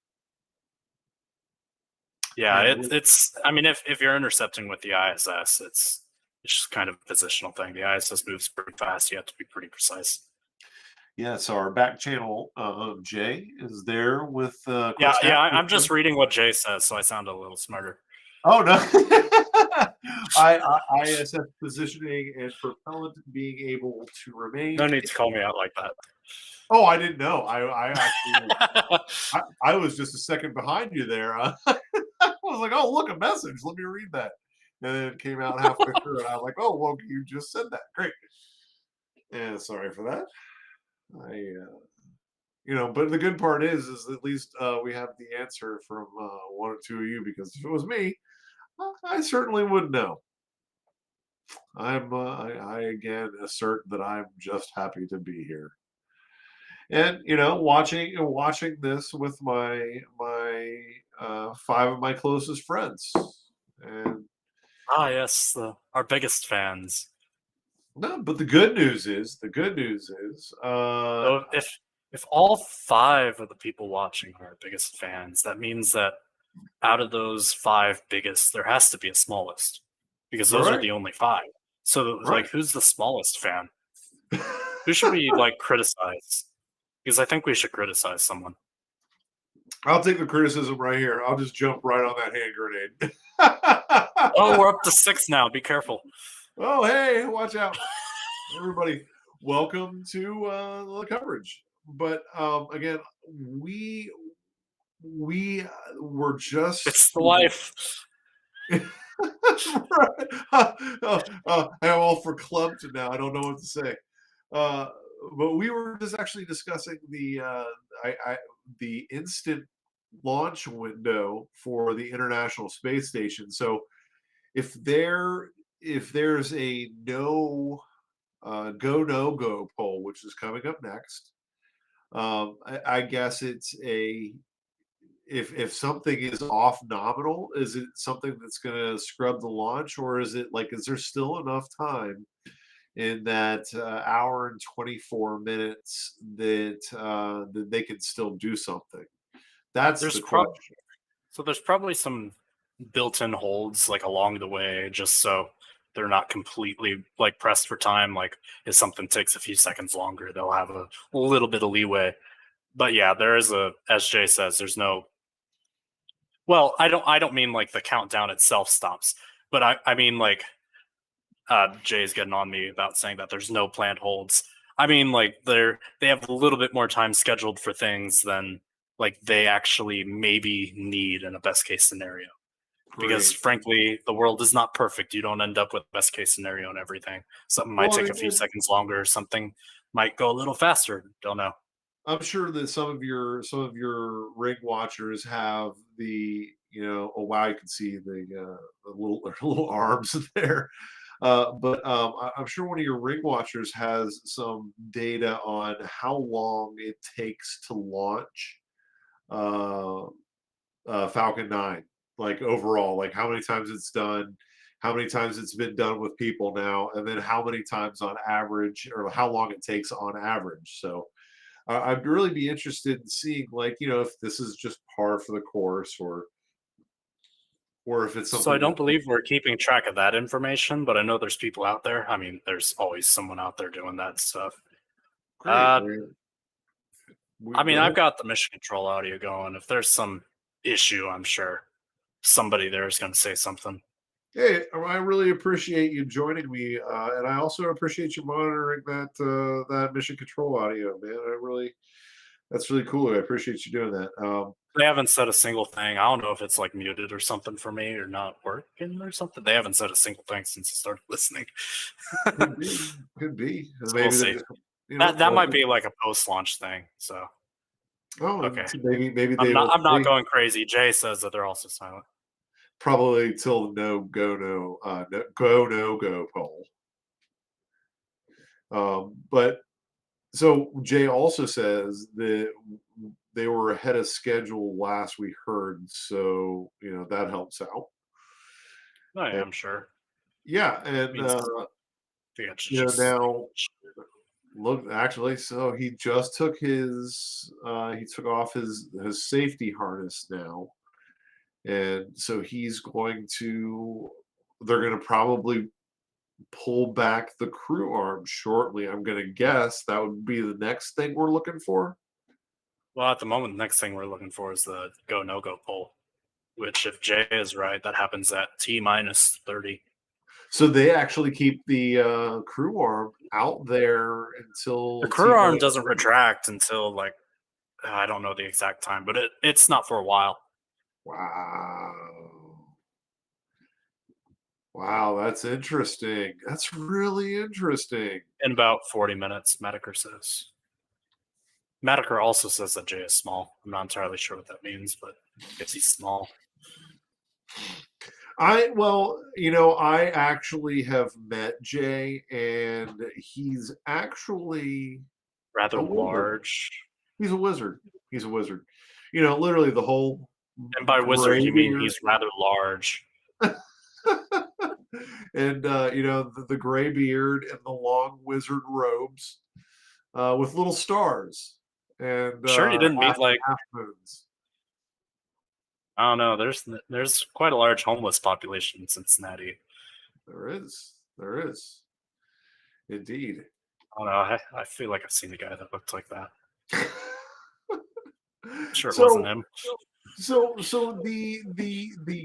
Yeah, it's. I mean, if you're intercepting with the ISS, it's just kind of a positional thing. The ISS moves pretty fast. You have to be pretty precise. Yeah, so our back channel Jay is there with I'm just reading what Jay says, so I sound a little smarter. Oh no. ISS positioning and propellant being able to remain. No need to call me out like that. Oh, I didn't know. I actually I was just a second behind you there. I was like, oh, look, a message. Let me read that. And then it came out halfway through, and I was like, oh, well, you just said that. Great. And sorry for that. But the good part is at least we have the answer from one or two of you, because if it was me, I certainly would know. I again assert that I'm just happy to be here. And watching this with my five of my closest friends. And yes, our biggest fans. No, but the good news is so if all 5 of the people watching are our biggest fans, that means that out of those 5 biggest, there has to be a smallest, because those are the only 5. So like, who's the smallest fan? Who should we criticize? Because I think we should criticize someone. I'll take the criticism right here. I'll just jump right on that hand grenade. Oh, we're up to 6 now. Be careful. Oh, hey, watch out. Everybody, welcome to the coverage. But again, we were just... It's the life. I'm all for clumped now. I don't know what to say. But we were just actually discussing the instant launch window for the International Space Station. So if there's a no go poll, which is coming up next, I guess it's if something is off nominal, is it something that's going to scrub the launch, or is it is there still enough time in that hour and 24 minutes that they can still do something? That's There's the question. So there's probably some built-in holds like along the way, just so they're not completely like pressed for time. Like if something takes a few seconds longer, they'll have a little bit of leeway. But yeah, there is as Jay says, there's no. Well, I don't mean like the countdown itself stops, but I mean like Jay's getting on me about saying that there's no planned holds. I mean like they have a little bit more time scheduled for things than like they actually maybe need in a best case scenario. Because Great. frankly, the world is not perfect. You don't end up with best case scenario and everything. Something might Well, I take a mean, few seconds longer, or something might go a little faster. Don't know. I'm sure that some of your ring watchers have the, oh wow, you can see the little arms there. I'm sure one of your ring watchers has some data on how long it takes to launch uh, Falcon 9, like overall, like how many times it's done, how many times it's been done with people now, and then how many times on average, or how long it takes on average. So I'd really be interested in seeing, like, if this is just par for the course, or if it's So I something don't that. believe we're keeping track of that information, but I know there's people out there. I mean, there's always someone out there doing that stuff. Great. I mean, Go I've ahead. got the mission control audio going. If there's some issue, I'm sure somebody there is going to say something. Hey, I really appreciate you joining me, and I also appreciate you monitoring that mission control audio, man. That's really cool. I appreciate you doing that. They haven't said a single thing. I don't know if it's like muted or something for me or not working or something. They haven't said a single thing since I started listening. Could be. So Maybe we'll they're see. just, That might be like a post-launch thing. So okay, maybe I'm they will. not going crazy. Jay says that they're also silent. Probably till no go poll. But so Jay also says that they were ahead of schedule last we heard, so that helps out. Oh, yeah, I'm sure. Yeah, and now look, actually, so he just took he took off his safety harness now, and so they're going to probably pull back the crew arm shortly. I'm going to guess that would be the next thing we're looking for. Well, at the moment, the next thing we're looking for is the go no go poll, which, if Jay is right, that happens at T-30. So they actually keep the crew arm out there until The crew arm T-30. doesn't retract until like I don't know the exact time, but it's not for a while. Wow, that's interesting. That's really interesting. In about 40 minutes, Mataker says. Mataker also says that Jay is small. I'm not entirely sure what that means, but I guess he's small. I actually have met Jay, and he's actually rather large. He's a wizard. Literally the whole. And by wizard, you mean he's rather large. And the gray beard and the long wizard robes, with little stars. And sure, you didn't meet like half moons. I don't know. There's quite a large homeless population in Cincinnati. There is, indeed. I don't know. I feel like I've seen a guy that looked like that. Sure, it wasn't him. So the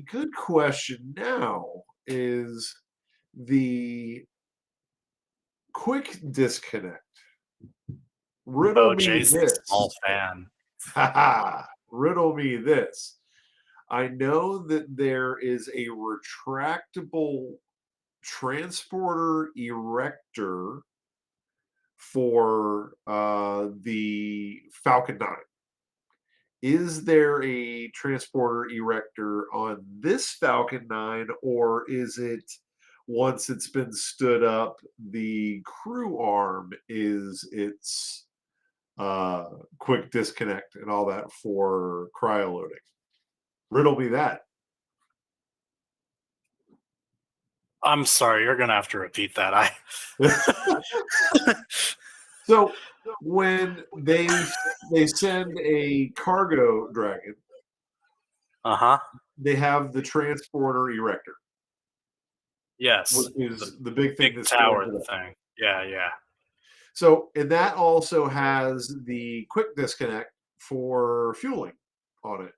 good question now is the quick disconnect. Riddle me Jay's this. a small fan. Riddle me this. I know that there is a retractable transporter erector for the Falcon 9. Is there a transporter erector on this Falcon 9, or is it, once it's been stood up, the crew arm is its quick disconnect and all that for cryo loading? Riddle me that. I'm sorry, you're gonna have to repeat that. So when they send a cargo dragon, they have the transporter erector. Yes, which is the big thing that's tower going to thing. Yeah. So, and that also has the quick disconnect for fueling on it.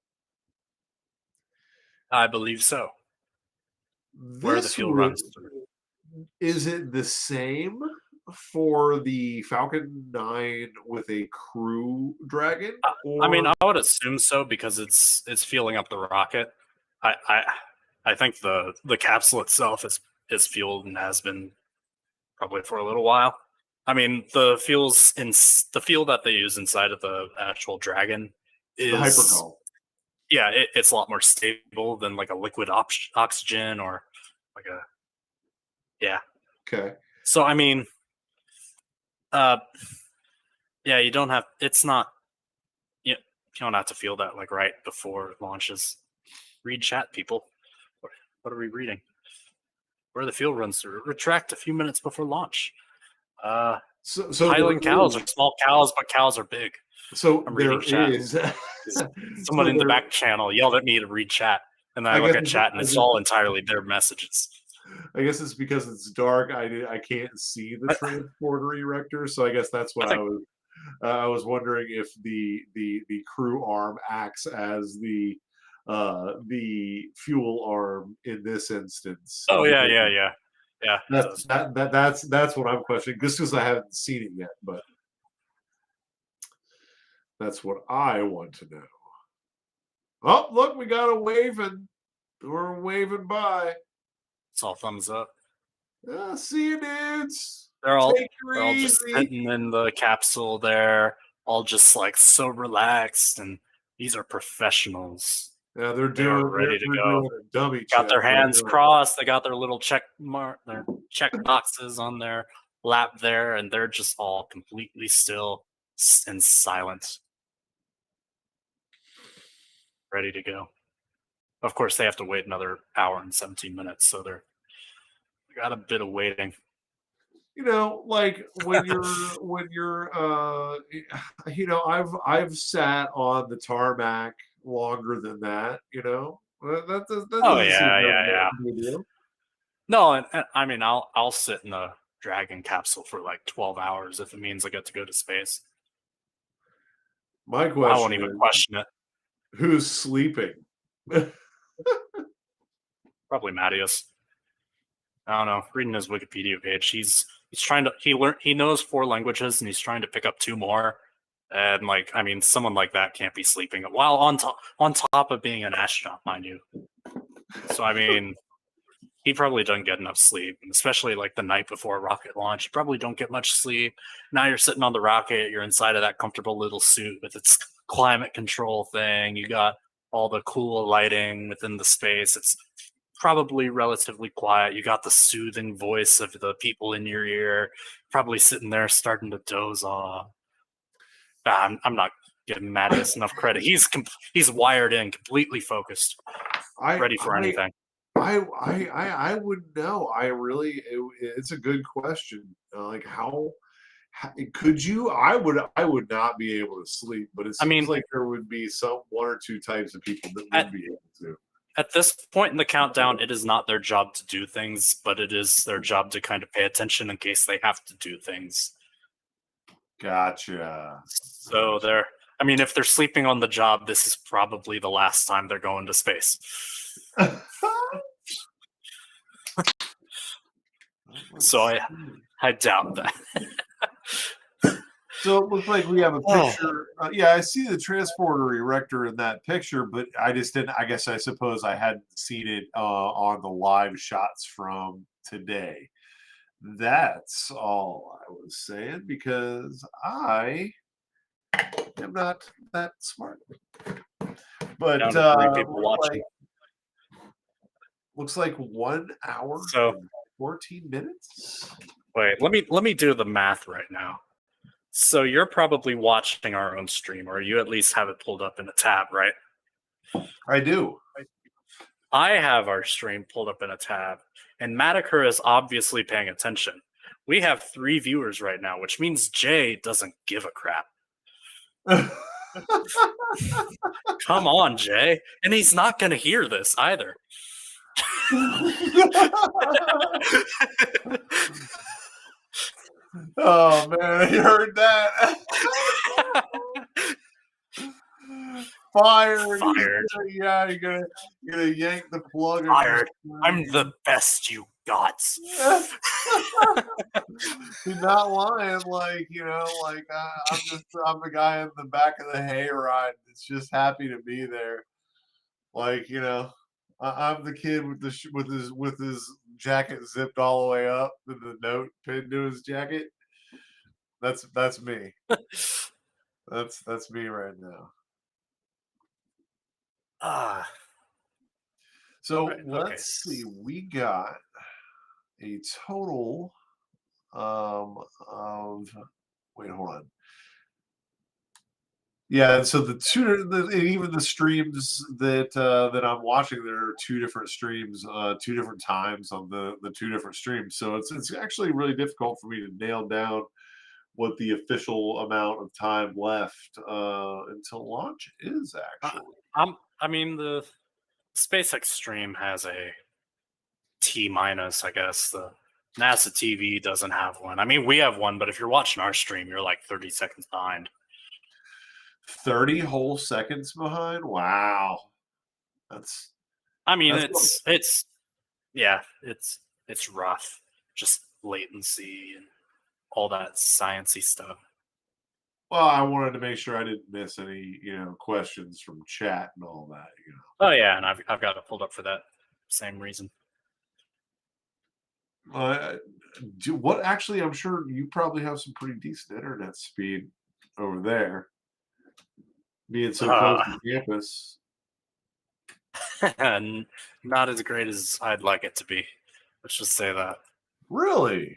I believe so. Where the fuel runs through. Is it the same for the Falcon 9 with a crew dragon? I mean, I would assume so because it's fueling up the rocket. I think the capsule itself is fueled and has been probably for a little while. I mean, the fuel that they use inside of the actual dragon is the hypergol. Yeah, it's a lot more stable than like a liquid oxygen or like a Okay. So I mean, you don't have. It's not. You don't have to feel that like right before it launches. Read chat, people. What are we reading? Where the fuel runs through. Retract a few minutes before launch. So Highland cows are small cows, but cows are big. So I'm there reading chat. is Someone in the back channel yelled at me to read chat, and then I look at chat, and it's all entirely their messages. I guess it's because it's dark. I can't see the transporter erector, so I guess that's what I was wondering if the crew arm acts as the fuel arm in this instance. Oh yeah. That's what I'm questioning, just because I haven't seen it yet, but that's what I want to know. Oh, look, we got a waving. We're waving by. It's all thumbs up. See you, dudes. They're all easy. just sitting in the capsule there, all just like so relaxed, and these are professionals. Yeah, they're ready to go. Dummy got their hands crossed. They got their little their check boxes on their lap there, and they're just all completely still and silent, ready to go. Of course, they have to wait another hour and 17 minutes, so they got a bit of waiting. You know, like when you're I've sat on the tarmac longer than that, that yeah. No, and I mean, I'll sit in a Dragon capsule for like 12 hours if it means I get to go to space. My question, I won't even question it. Who's sleeping? Probably Matthias. I don't know. Reading his Wikipedia page, he's trying to he knows 4 languages and he's trying to pick up 2 more. And like, I mean, someone like that can't be sleeping while on top of being an astronaut, mind you. So I mean, he probably doesn't get enough sleep, especially like the night before a rocket launch. You probably don't get much sleep. Now you're sitting on the rocket, you're inside of that comfortable little suit with its climate control thing. You got all the cool lighting within the space. It's probably relatively quiet. You got the soothing voice of the people in your ear, probably sitting there starting to doze off. I'm not giving Matthias enough credit. He's wired in, completely focused, ready for anything. I wouldn't know. It's a good question. Like how could you? I would not be able to sleep, but it seems like there would be 1 or 2 types of people that would be able to. At this point in the countdown, it is not their job to do things, but it is their job to kind of pay attention in case they have to do things. Gotcha. So if they're sleeping on the job, this is probably the last time they're going to space. So I doubt that. So it looks like we have a picture. I see the transporter erector in that picture, but I just didn't. I suppose I hadn't seen it on the live shots from today. That's all I was saying because I am not that smart. But looks like 1 hour and 14 minutes. Wait, let me do the math right now. So you're probably watching our own stream, or you at least have it pulled up in a tab, right? I do. I have our stream pulled up in a tab, and Mataker is obviously paying attention. We have 3 viewers right now, which means Jay doesn't give a crap. Come on, Jay. And he's not going to hear this either. Oh man, you heard that? Fired. Fired. Yeah, you're gonna yank the plug. Fired. I'm the best you got. He's not lying. Like I'm the guy in the back of the hayride that's just happy to be there. Like I'm the kid with his jacket zipped all the way up and the note pinned to his jacket. That's me. That's me right now. So right, let's see. We got a total of wait, hold on. Yeah, and so even the streams that I'm watching, there are 2 different streams, 2 different times on the 2 different streams. So it's actually really difficult for me to nail down what the official amount of time left until launch is actually. I mean, the SpaceX stream has a T-, I guess. The NASA TV doesn't have one. I mean, we have one, but if you're watching our stream, you're like 30 seconds behind. 30 whole seconds behind? Wow. It's rough. Just latency and all that sciencey stuff. Well, I wanted to make sure I didn't miss any, questions from chat and all that, Oh yeah, and I've got it pulled up for that same reason. Actually, I'm sure you probably have some pretty decent internet speed over there. Being so close to campus. Not as great as I'd like it to be. Let's just say that. Really?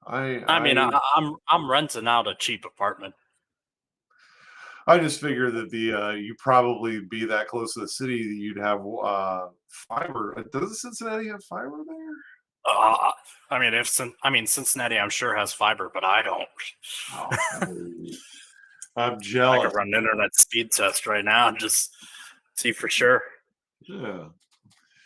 I'm renting out a cheap apartment. I just figured that you probably be that close to the city that you'd have fiber. Does Cincinnati have fiber there? Cincinnati, I'm sure has fiber, but I don't. I'm jealous. I could run an internet speed test right now and just see for sure. Yeah.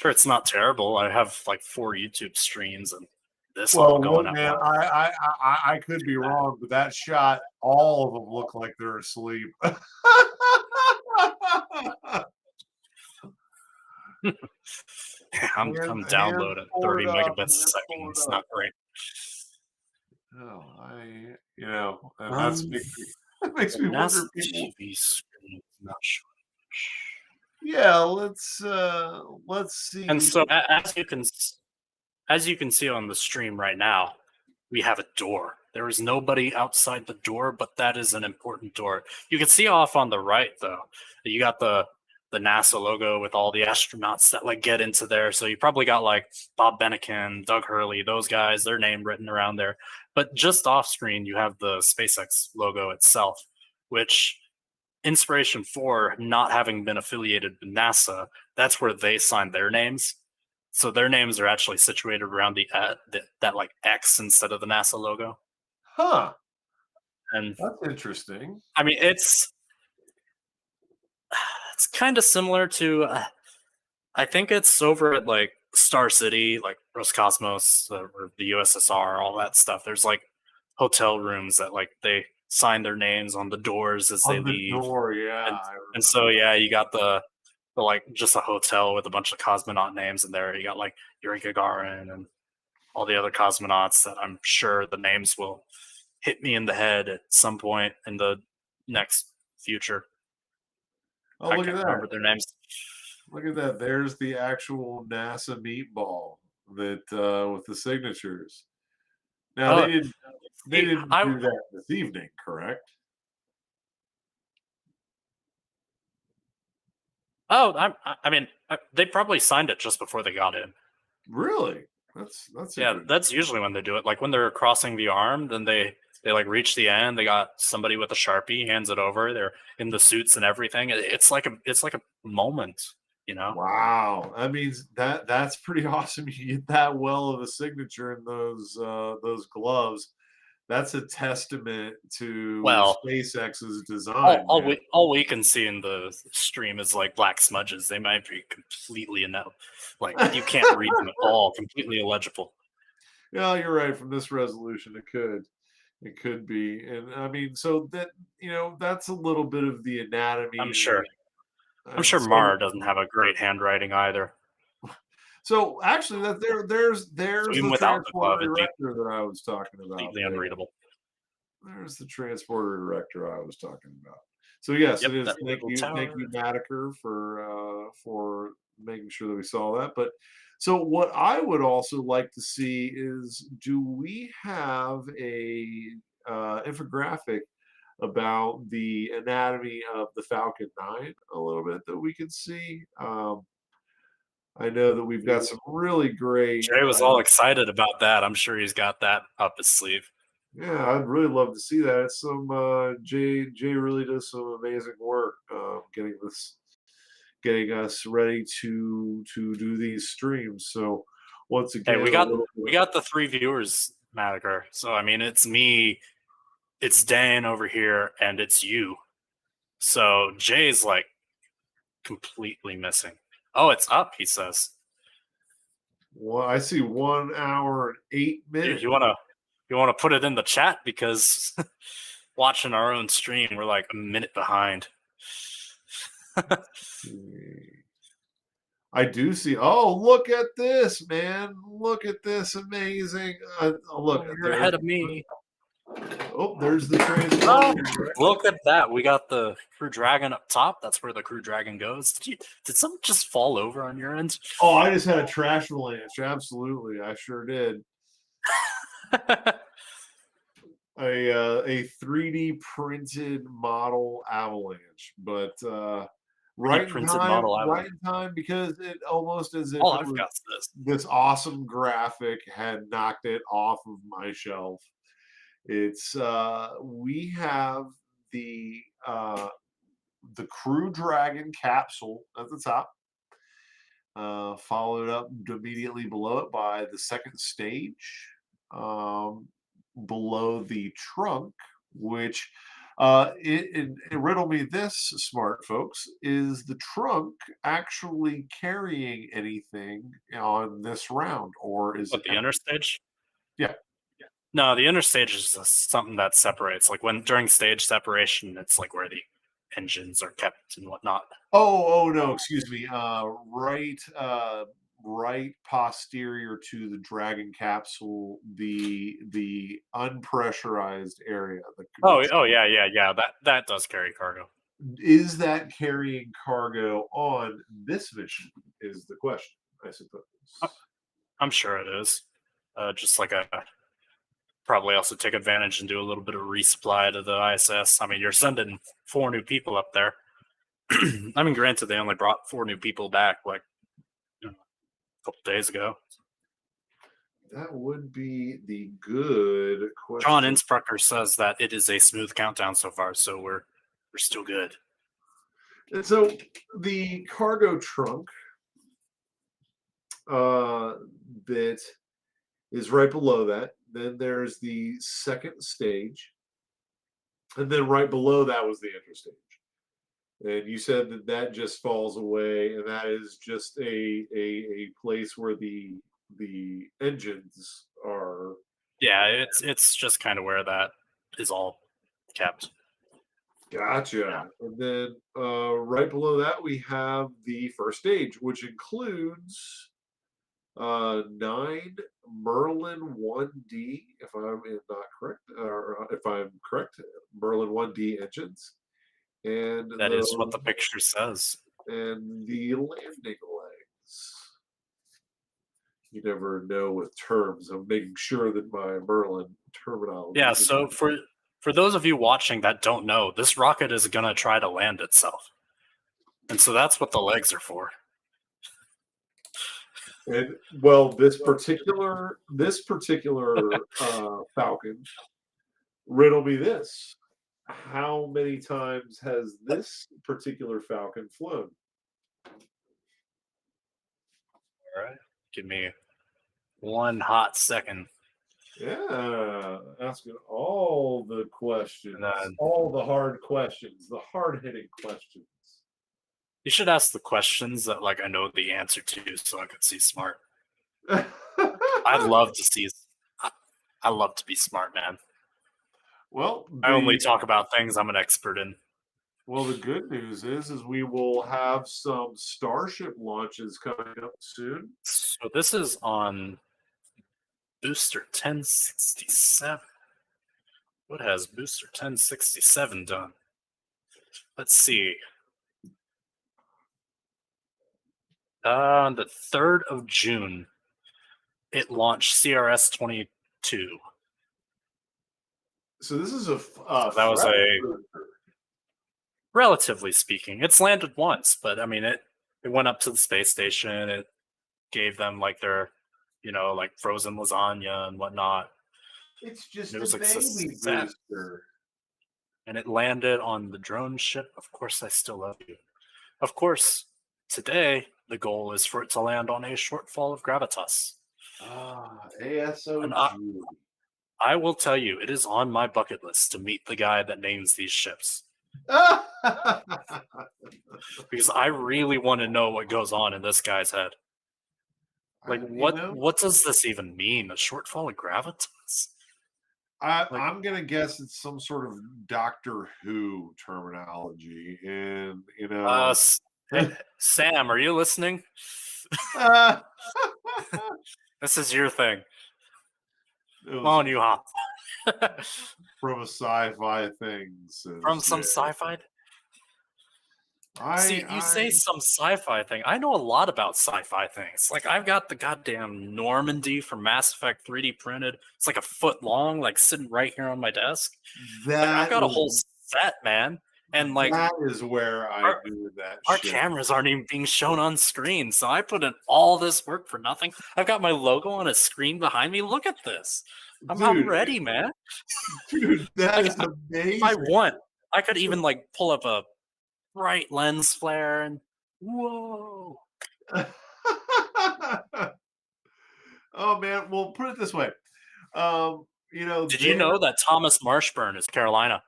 Sure, it's not terrible. I have like 4 YouTube streams and this all going man, I could be wrong, but that shot, all of them look like they're asleep. I'm downloading 30 megabits a second. It's not great. Oh, and that makes me wonder. TV screen, not sure. Yeah, let's see. And so, as you can see on the stream right now, we have a door. There is nobody outside the door, but that is an important door. You can see off on the right, though. You got the NASA logo with all the astronauts that get into there. So you probably got like Bob Behnken, Doug Hurley, those guys, their name written around there. But just off screen, you have the SpaceX logo itself, which inspiration for not having been affiliated with NASA, that's where they signed their names. So their names are actually situated around that like X instead of the NASA logo. Huh. And that's interesting. I mean, it's kind of similar to, I think it's over at like Star City, like Roscosmos, or the USSR, all that stuff. There's like hotel rooms that like they sign their names on the doors as they leave. Door, yeah. And so you got the like just a hotel with a bunch of cosmonaut names in there. You got like Yuri Gagarin and all the other cosmonauts that I'm sure the names will hit me in the head at some point in the next future. Oh, I look can't at that. remember their names. Look at that. There's the actual NASA meatball that with the signatures. Now they didn't do that this evening, correct? Oh, I mean, they probably signed it just before they got in. Really? That's yeah. That's usually when they do it. Like when they're crossing the arm, then they like reach the end. They got somebody with a Sharpie, hands it over. They're in the suits and everything. It's like a moment. You know? Wow, that means that's pretty awesome. You get that well of a signature in those gloves. That's a testament to Well, SpaceX's design, man. all we can see in the stream is like black smudges. They might be completely like you can't read them at all, completely illegible. Yeah, you're right. From this resolution, it could be, and I mean, so that that's a little bit of the anatomy. I'm sure And so, Maurer doesn't have a great handwriting either. So actually, there's So the even without the glove, transporter it'd be director that I was talking about. completely unreadable. There's the transporter director I was talking about. So yes, Yep, it is. that Thank little you, tower. Mataker, for making sure that we saw that. But so what I would also like to see is, do we have a infographic about the anatomy of the Falcon 9 a little bit that we can see? I know that we've got some really great. Jay was all excited about that. I'm sure he's got that up his sleeve. Yeah, I'd really love to see that. It's some Jay really does some amazing work getting us ready to do these streams. So once again, Hey, we got the 3 viewers, Mataker. So I mean, it's me, it's Dan over here, and it's you. So Jay's like completely missing. Oh, it's up, he says. Well, I see 1 hour and 8 minutes. You wanna put it in the chat, because watching our own stream, we're like a minute behind. I do see. Oh, look at this, man! Look at this amazing. Look, you're ahead of me. Oh, there's the transporter. Oh, look at that. We got the Crew Dragon up top. That's where the Crew Dragon goes. Did something just fall over on your end? Oh, I just had a trash avalanche. Absolutely, I sure did. A 3D printed model avalanche, but right in time, because it almost as if I've got this awesome graphic had knocked it off of my shelf. It's we have the Crew Dragon capsule at the top, followed up immediately below it by the second stage, below the trunk, which it riddle me this, smart folks, is the trunk actually carrying anything on this round, or is it the inner stage? Yeah. No, the inner stage is just something that separates. Like during stage separation, it's like where the engines are kept and whatnot. Oh no, excuse me. Right posterior to the Dragon capsule, the unpressurized area. Oh yeah. That does carry cargo. Is that carrying cargo on this mission? Is the question, I suppose. I'm sure it is. Just like probably also take advantage and do a little bit of resupply to the ISS. I mean, you're sending 4 new people up there. I mean, granted, they only brought 4 new people back like a couple days ago. That would be the good question. John Innsbrucker says that it is a smooth countdown so far, so we're still good. And so the cargo trunk that is right below that. Then there's the second stage, and then right below that was the interstage. And you said that just falls away, and that is just a place where the engines are. Yeah, it's just kind of where that is all kept. Gotcha. And then right below that we have the first stage, which includes 9 Merlin 1D, if I'm not correct, or if I'm correct, Merlin 1D engines. And that is what the picture says. And the landing legs. You never know with terms. I'm making sure that my Merlin terminology. Yeah, so for those of you watching that don't know, this rocket is going to try to land itself. And so that's what the legs are for. And well, this particular Falcon, riddle me this: how many times has this particular Falcon flown? All right. Give me one hot second. Yeah, asking all the questions, all the hard questions, the hard-hitting questions. You should ask the questions that like I know the answer to, so I could see smart. I'd love to see. I love to be smart, man. Well, I only talk about things I'm an expert in. Well, the good news is we will have some Starship launches coming up soon. So this is on Booster 1067. What has Booster 1067 done? Let's see. On the 3rd of June, it launched CRS 22. So this is a that was relatively speaking, it's landed once, but I mean it went up to the space station. It gave them like their, like frozen lasagna and whatnot. It's just it was a like baby booster. And it landed on the drone ship. Of course, I still love you. Of course, today the goal is for it to land on a shortfall of gravitas. ASOG. I will tell you, it is on my bucket list to meet the guy that names these ships. Because I really want to know what goes on in this guy's head. Like, what does this even mean? A shortfall of gravitas? I'm gonna guess it's some sort of Doctor Who terminology, and Sam, are you listening? This is your thing. Come on, you hop. From a sci-fi thing. From some sci-fi? See, you say some sci-fi thing. I know a lot about sci-fi things. Like, I've got the goddamn Normandy from Mass Effect 3D printed. It's like a foot long, like sitting right here on my desk. I've got a whole set, man. And like, that is where I do that. Our cameras aren't even being shown on screen, so I put in all this work for nothing. I've got my logo on a screen behind me. Look at this. I'm ready, man. Dude, that is amazing. If I want, I could even like pull up a bright lens flare and whoa. Oh man, well, put it this way. Did you know that Thomas Marshburn is Carolina?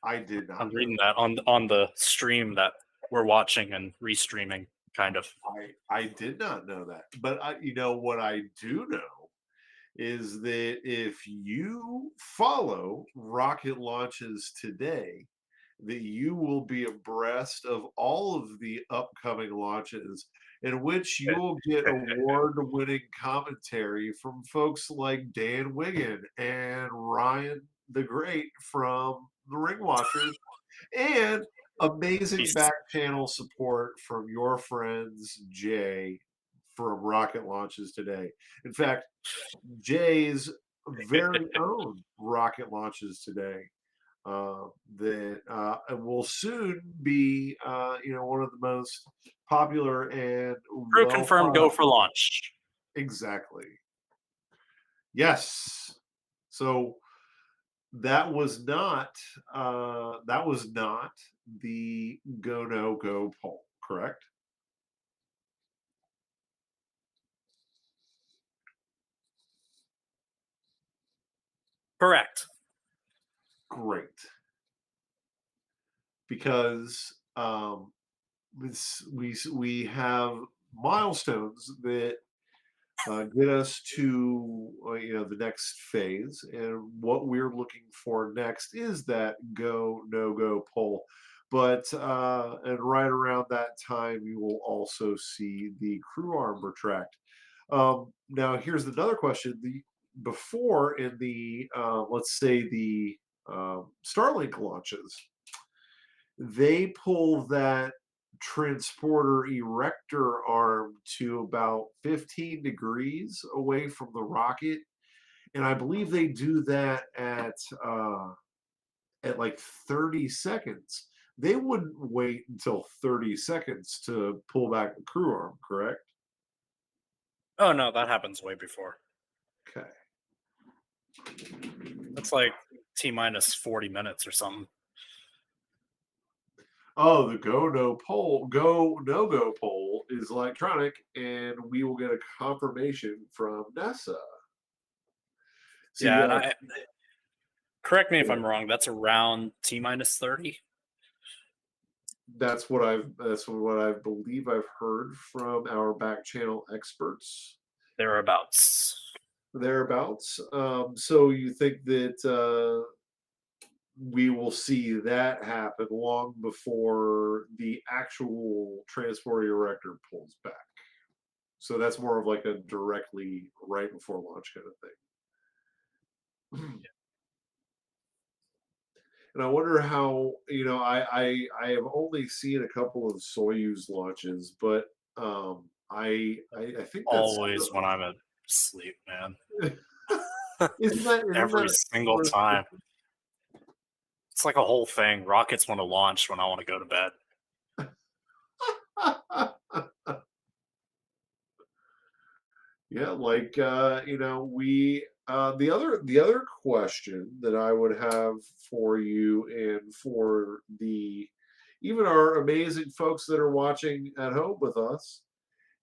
I did not. I'm reading that on the stream that we're watching and restreaming, kind of. I did not know that, but what I do know is that if you follow rocket launches today, that you will be abreast of all of the upcoming launches, in which you will get award-winning commentary from folks like Dan Wigan and Ryan the Great from the Ring Watchers, and amazing back channel support from your friends Jay from Rocket Launches Today. In fact, Jay's very own Rocket Launches Today that will soon be one of the most popular and crew confirmed go for launch. Exactly. Yes. So that was not the go no go poll, correct? Correct. Great. Because we have milestones that get us to the next phase, and what we're looking for next is that go no go poll. But and right around that time, you will also see the crew arm retract. Now, here's another question: before in the let's say the Starlink launches, they pull that transporter erector arm to about 15 degrees away from the rocket, and I believe they do that at like 30 seconds. They wouldn't wait until 30 seconds to pull back the crew arm, correct? Oh no, that happens way before. Okay. That's like T-minus 40 minutes or something. Oh, the go no go poll is electronic, and we will get a confirmation from NASA. So Yeah, and correct me if I'm wrong. That's around T-30. That's what I believe I've heard from our back channel experts. Thereabouts. So you think that we will see that happen long before the actual transport erector pulls back? So that's more of like a directly right before launch kind of thing. And I wonder how, I have only seen a couple of Soyuz launches, but I think that's Always when I'm asleep, man. isn't Every that single time. It's like a whole thing. Rockets want to launch when I want to go to bed. Yeah, the other question that I would have for you and for even our amazing folks that are watching at home with us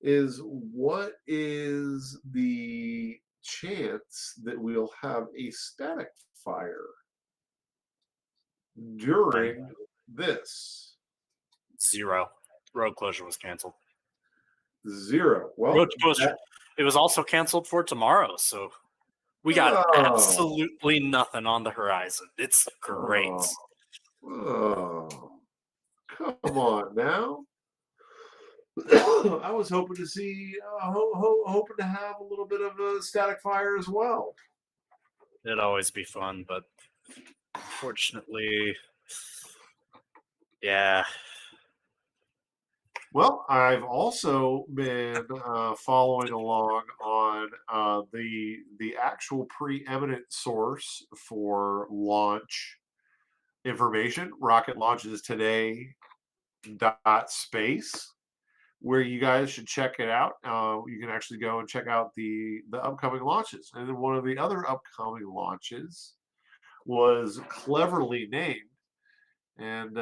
is, what is the chance that we'll have a static fire during this? 0. Road closure was canceled. 0. Well, road closure. It was also canceled for tomorrow, so we got absolutely nothing on the horizon. It's great. Oh, come on now. I was hoping to see, hoping to have a little bit of a static fire as well. It'd always be fun, but unfortunately, yeah. Well, I've also been following along on the actual preeminent source for launch information, rocket launches today .space, where you guys should check it out. You can actually go and check out the upcoming launches. And then one of the other upcoming launches was cleverly named. And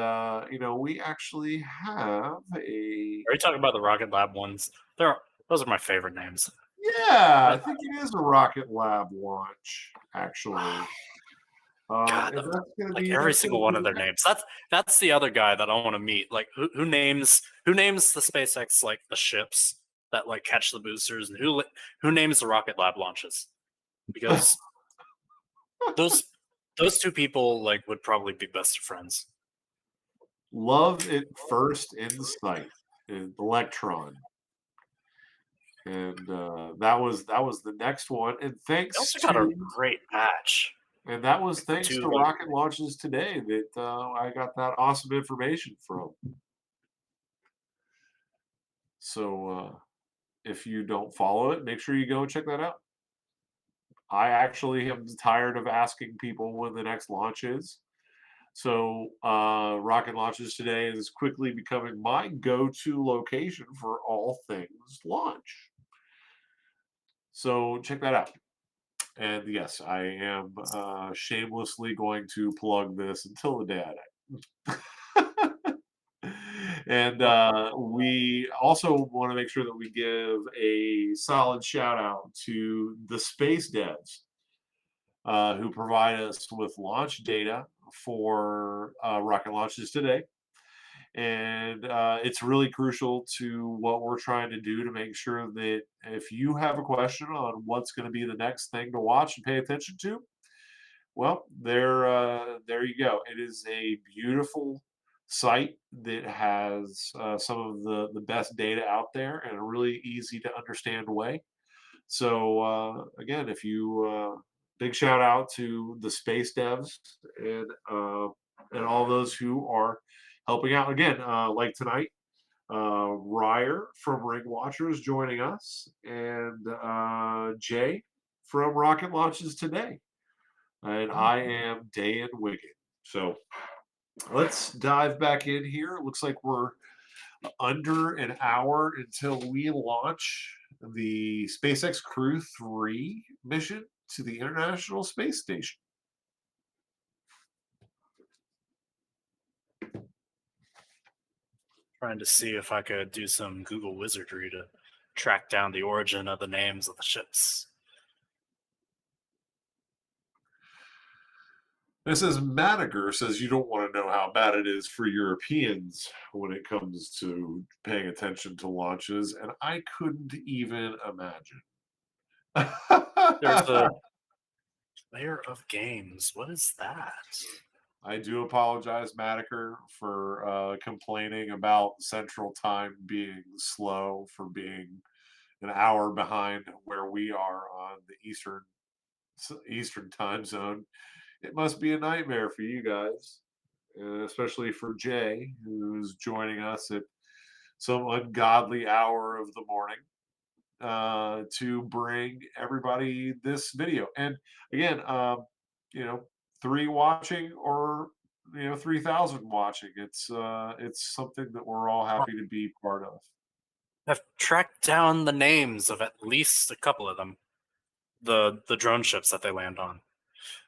we actually have a. Are you talking about the Rocket Lab ones? Those are my favorite names. Yeah, I think it is a Rocket Lab launch, actually. God, and that's gonna like be every single one of their names. That's the other guy that I want to meet. Like who names the SpaceX, like the ships that like catch the boosters, and who names the Rocket Lab launches? Because those two people like would probably be best of friends. Love at First Insight, and Electron, and that was the next one. And thanks They also got a great patch. And that was thanks Two, to rocket launches today that I got that awesome information from. So if you don't follow it, make sure you go and check that out. I actually am tired of asking people when the next launch is. So rocket launches today is quickly becoming my go-to location for all things launch. So check that out. And yes, I am shamelessly going to plug this until the day I die. And we also want to make sure that we give a solid shout out to the space devs who provide us with launch data for rocket launches today. And it's really crucial to what we're trying to do to make sure that if you have a question on what's going to be the next thing to watch and pay attention to, well, there you go. It is a beautiful site that has some of the best data out there in a really easy to understand way. So again, if you big shout out to the space devs and all those who are helping out. Again, like tonight, Ryer from Ring Watchers joining us, and Jay from Rocket Launches Today. And I am Dan Wiggin. So let's dive back in here. It looks like we're under an hour until we launch the SpaceX Crew 3 mission to the International Space Station. Trying to see if I could do some Google wizardry to track down the origin of the names of the ships. This is Madiger says you don't want to know how bad it is for Europeans when it comes to paying attention to launches, and I couldn't even imagine. There's a layer of games. What is that? I do apologize, Madiger, for complaining about Central Time being slow, for being an hour behind where we are on the Eastern time zone. It must be a nightmare for you guys, especially for Jay, who's joining us at some ungodly hour of the morning to bring everybody this video. And again, 3 watching or 3,000 watching. It's something that we're all happy to be part of. I've tracked down the names of at least a couple of them, the drone ships that they land on.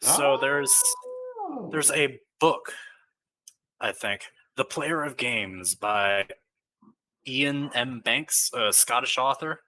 So there's a book, I think, The Player of Games by Ian M. Banks, a Scottish author,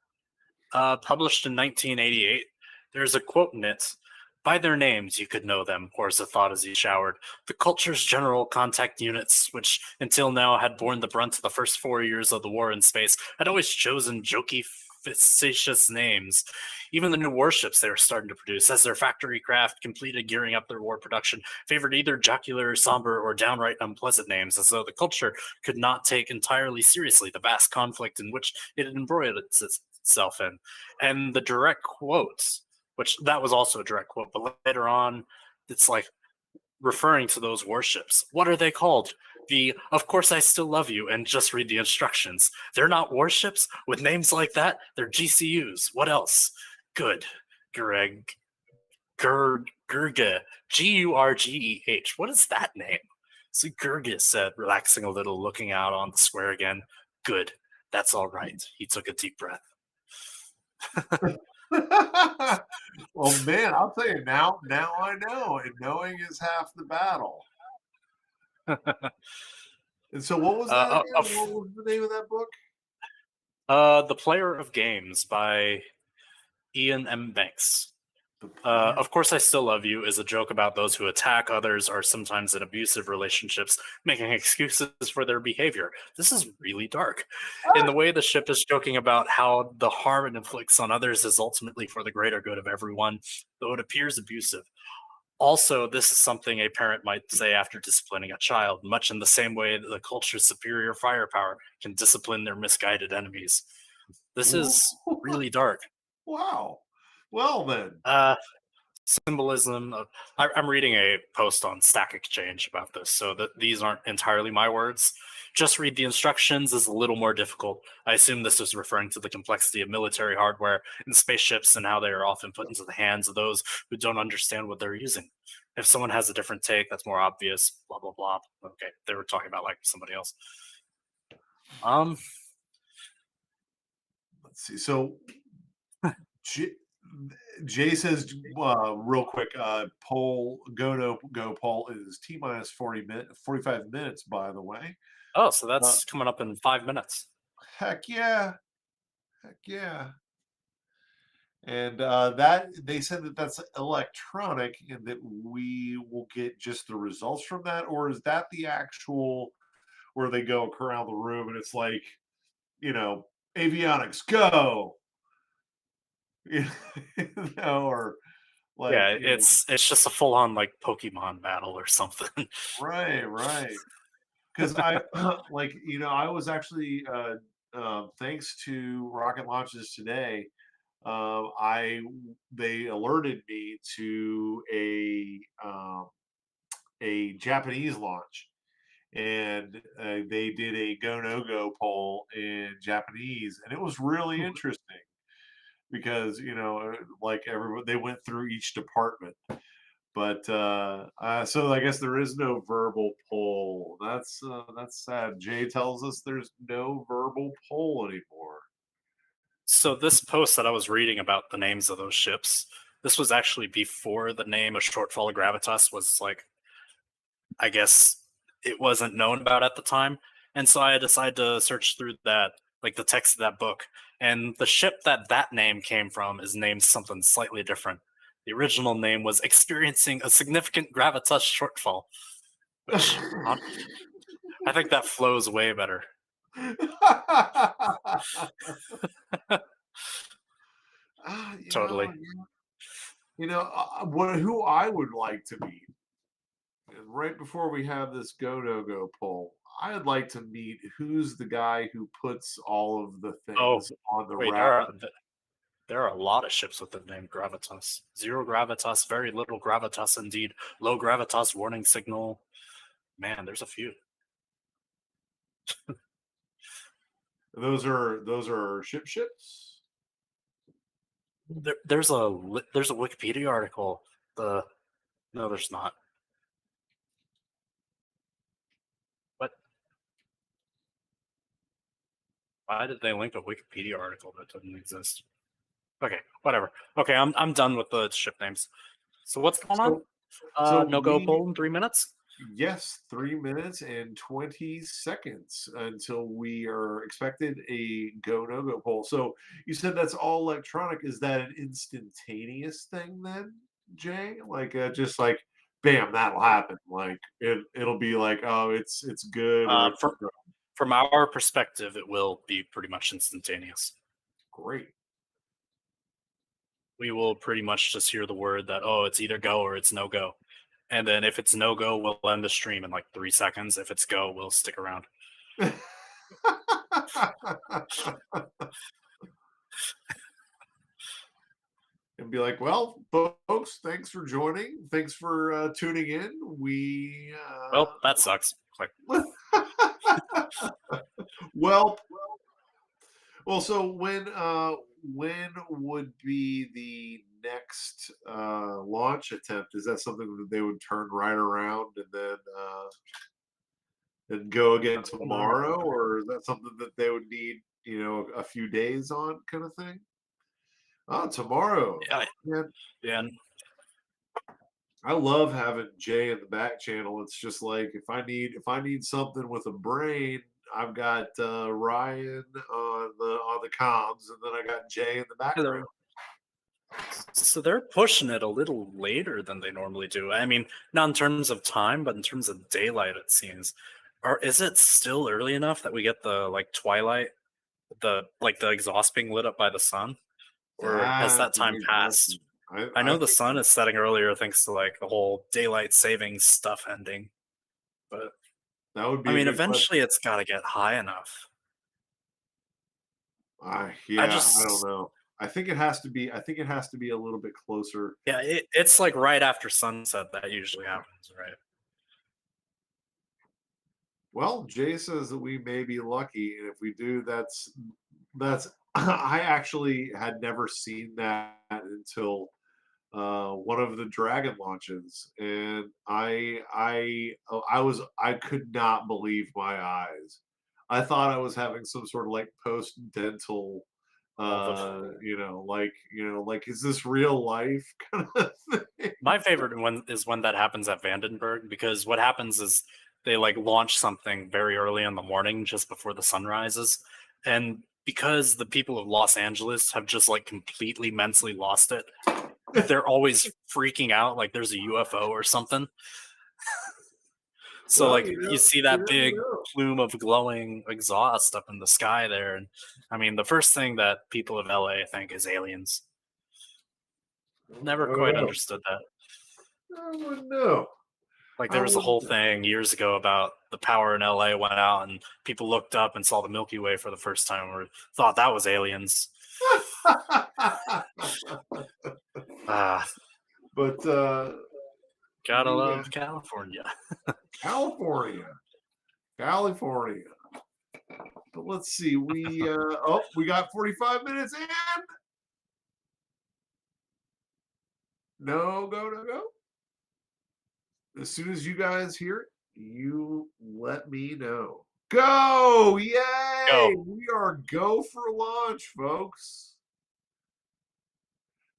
published in 1988. There's a quote in it: "By their names you could know them," Horsa thought as he showered. The culture's general contact units, which until now had borne the brunt of the first 4 years of the war in space, had always chosen jokey, facetious names. Even the new warships they were starting to produce, as their factory craft completed gearing up their war production, favored either jocular, somber, or downright unpleasant names, as though the culture could not take entirely seriously the vast conflict in which it had embroiled itself in. And the direct quotes, which that was also a direct quote, but later on, it's like referring to those warships. What are they called? Of course I still love you, and just read the instructions. They're not warships with names like that. They're GCUs. What else? Good. Gurge. Gurgeh. What is that name? So Gurgeh said, relaxing a little, looking out on the square again. Good. That's all right. He took a deep breath. Well, man, I'll tell you now I know, and knowing is half the battle. And so what was that again? What was the name of that book? The Player of Games by Ian M. Banks. Of course I still love you is a joke about those who attack others or sometimes in abusive relationships, making excuses for their behavior. This is really dark. In the way the ship is joking about how the harm it inflicts on others is ultimately for the greater good of everyone, though it appears abusive. Also, this is something a parent might say after disciplining a child, much in the same way that the culture's superior firepower can discipline their misguided enemies. This is really dark. Wow. Well then. Symbolism of I'm reading a post on Stack Exchange about this, so that these aren't entirely my words. Just read the instructions is a little more difficult. I assume this is referring to the complexity of military hardware and spaceships and how they are often put into the hands of those who don't understand what they're using. If someone has a different take, that's more obvious, blah, blah, blah. Okay, they were talking about like somebody else. Let's see. So Jay says real quick, poll go poll is T-minus 45 minutes, by the way. Oh, so that's coming up in 5 minutes. Heck yeah. And that they said that's electronic and that we will get just the results from that, or is that the actual where they go around the room and it's like, avionics go. Or like, yeah, it's just a full-on like Pokemon battle or something. Right. Because I I was actually thanks to Rocket Launches Today, they alerted me to a Japanese launch, and they did a go no go poll in Japanese, and it was really interesting. Because everyone, they went through each department, but so I guess there is no verbal poll. That's sad. Jay tells us there's no verbal poll anymore. So this post that I was reading about the names of those ships, this was actually before the name of Shortfall of Gravitas was like, I guess it wasn't known about at the time. And so I decided to search through that, like the text of that book. And the ship that name came from is named something slightly different. The original name was Experiencing a Significant Gravitas Shortfall, which I think that flows way better. Totally. Who I would like to meet, and right before we have this go no go poll, I'd like to meet who's the guy who puts all of the things on the wait, wrap. there are a lot of ships with the name Gravitas. Zero Gravitas, very little Gravitas indeed. Low Gravitas, warning signal. Man, there's a few. Those are ships. There's a Wikipedia article. No, there's not. What? Why did they link a Wikipedia article that doesn't exist? Okay, whatever. Okay, I'm done with the ship names. So what's going on? No go poll in 3 minutes? Yes, 3 minutes and 20 seconds until we are expected a go no go poll. So you said that's all electronic. Is that an instantaneous thing then, Jay? Like just like bam, that'll happen. Like it'll be like, oh, it's good. From our perspective, it will be pretty much instantaneous. Great. We will pretty much just hear the word that, oh, it's either go or it's no go. And then if it's no go, we'll end the stream in like 3 seconds. If it's go, we'll stick around. And be like, well, folks, thanks for joining. Thanks for tuning in. Well, that sucks. Well, so when would be the next launch attempt? Is that something that they would turn right around and go again tomorrow, or is that something that they would need, a few days on, kind of thing? Oh, tomorrow. Yeah. I love having Jay in the back channel. It's just like if I need something with a brain, I've got Ryan on the comms, and then I got Jay in the background. So they're pushing it a little later than they normally do. I mean, not in terms of time, but in terms of daylight, it seems. Or is it still early enough that we get the twilight, the exhaust being lit up by the sun, or has that time passed? I know the sun is setting earlier thanks to the whole daylight savings stuff ending, but that would be. I mean, eventually it's got to get high enough. I don't know. I think it has to be. I think it has to be a little bit closer. Yeah, it's like right after sunset that usually happens, right? Well, Jay says that we may be lucky, and if we do, that's. I actually had never seen that until one of the Dragon launches, and I could not believe my eyes. I thought I was having some sort of post-dental, is this real life kind of thing. My favorite one is when that happens at Vandenberg, because what happens is they launch something very early in the morning just before the sun rises, and because the people of Los Angeles have just completely mentally lost it, they're always freaking out like there's a UFO or something. So you see that big plume of glowing exhaust up in the sky there, and I mean the first thing that people of LA think is aliens. Never quite understood that. I wouldn't know. There was a whole thing years ago about the power in LA went out and people looked up and saw the Milky Way for the first time or thought that was aliens. But gotta love California. California. But let's see. We got 45 minutes and no go. As soon as you guys hear it, you let me know. Go! Yay! Go. We are go for launch, folks.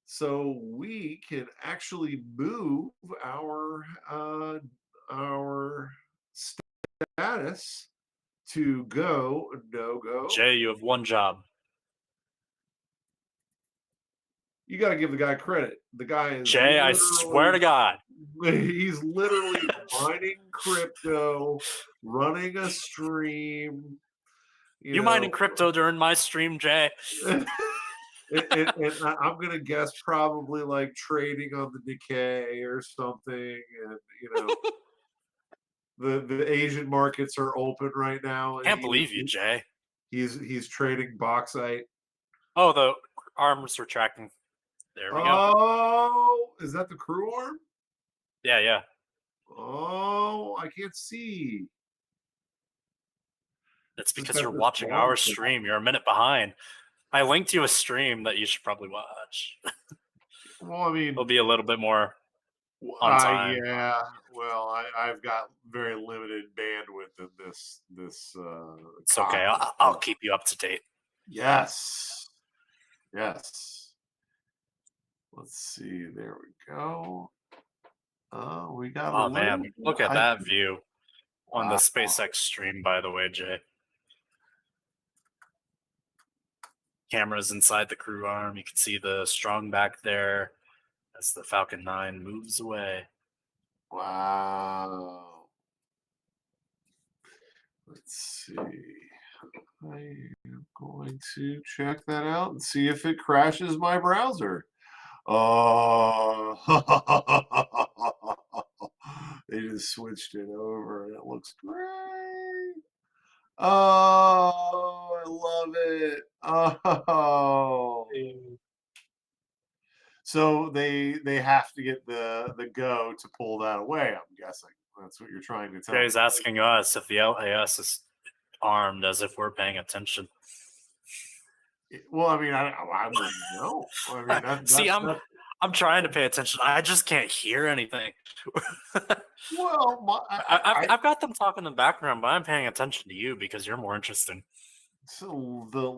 So we can actually move our status to go. No go. Jay, you have one job. You got to give the guy credit. The guy is Jay, I swear to God. He's literally mining crypto, running a stream. You mining crypto during my stream, Jay. And I'm gonna guess probably like trading on the decay or something, and the Asian markets are open right now. Can't believe you, Jay. He's trading bauxite. Oh, the arms retracting. There we go. Oh, is that the crew arm? Yeah, yeah. Oh, I can't see. It's because you're watching our stream. You're a minute behind. I linked you a stream that you should probably watch. Well, I mean, it'll be a little bit more on time. Yeah. Well, I've got very limited bandwidth in this. It's okay. I'll keep you up to date. Yes. Yes. Let's see. There we go. We got. Oh man, look at that view on the SpaceX stream. By the way, Jay. Cameras inside the crew arm. You can see the strong back there as the Falcon 9 moves away. Wow. Let's see. I am going to check that out and see if it crashes my browser. Oh, they just switched it over and it looks great. Oh, I love it. Oh. So they have to get the go to pull that away, I'm guessing. That's what you're trying to tell me. Jay's asking us if the LAS is armed, as if we're paying attention. Well, I mean, I wouldn't know. I mean, see, I'm trying to pay attention. I just can't hear anything. Well, I've got them talking in the background, but I'm paying attention to you because you're more interesting. So the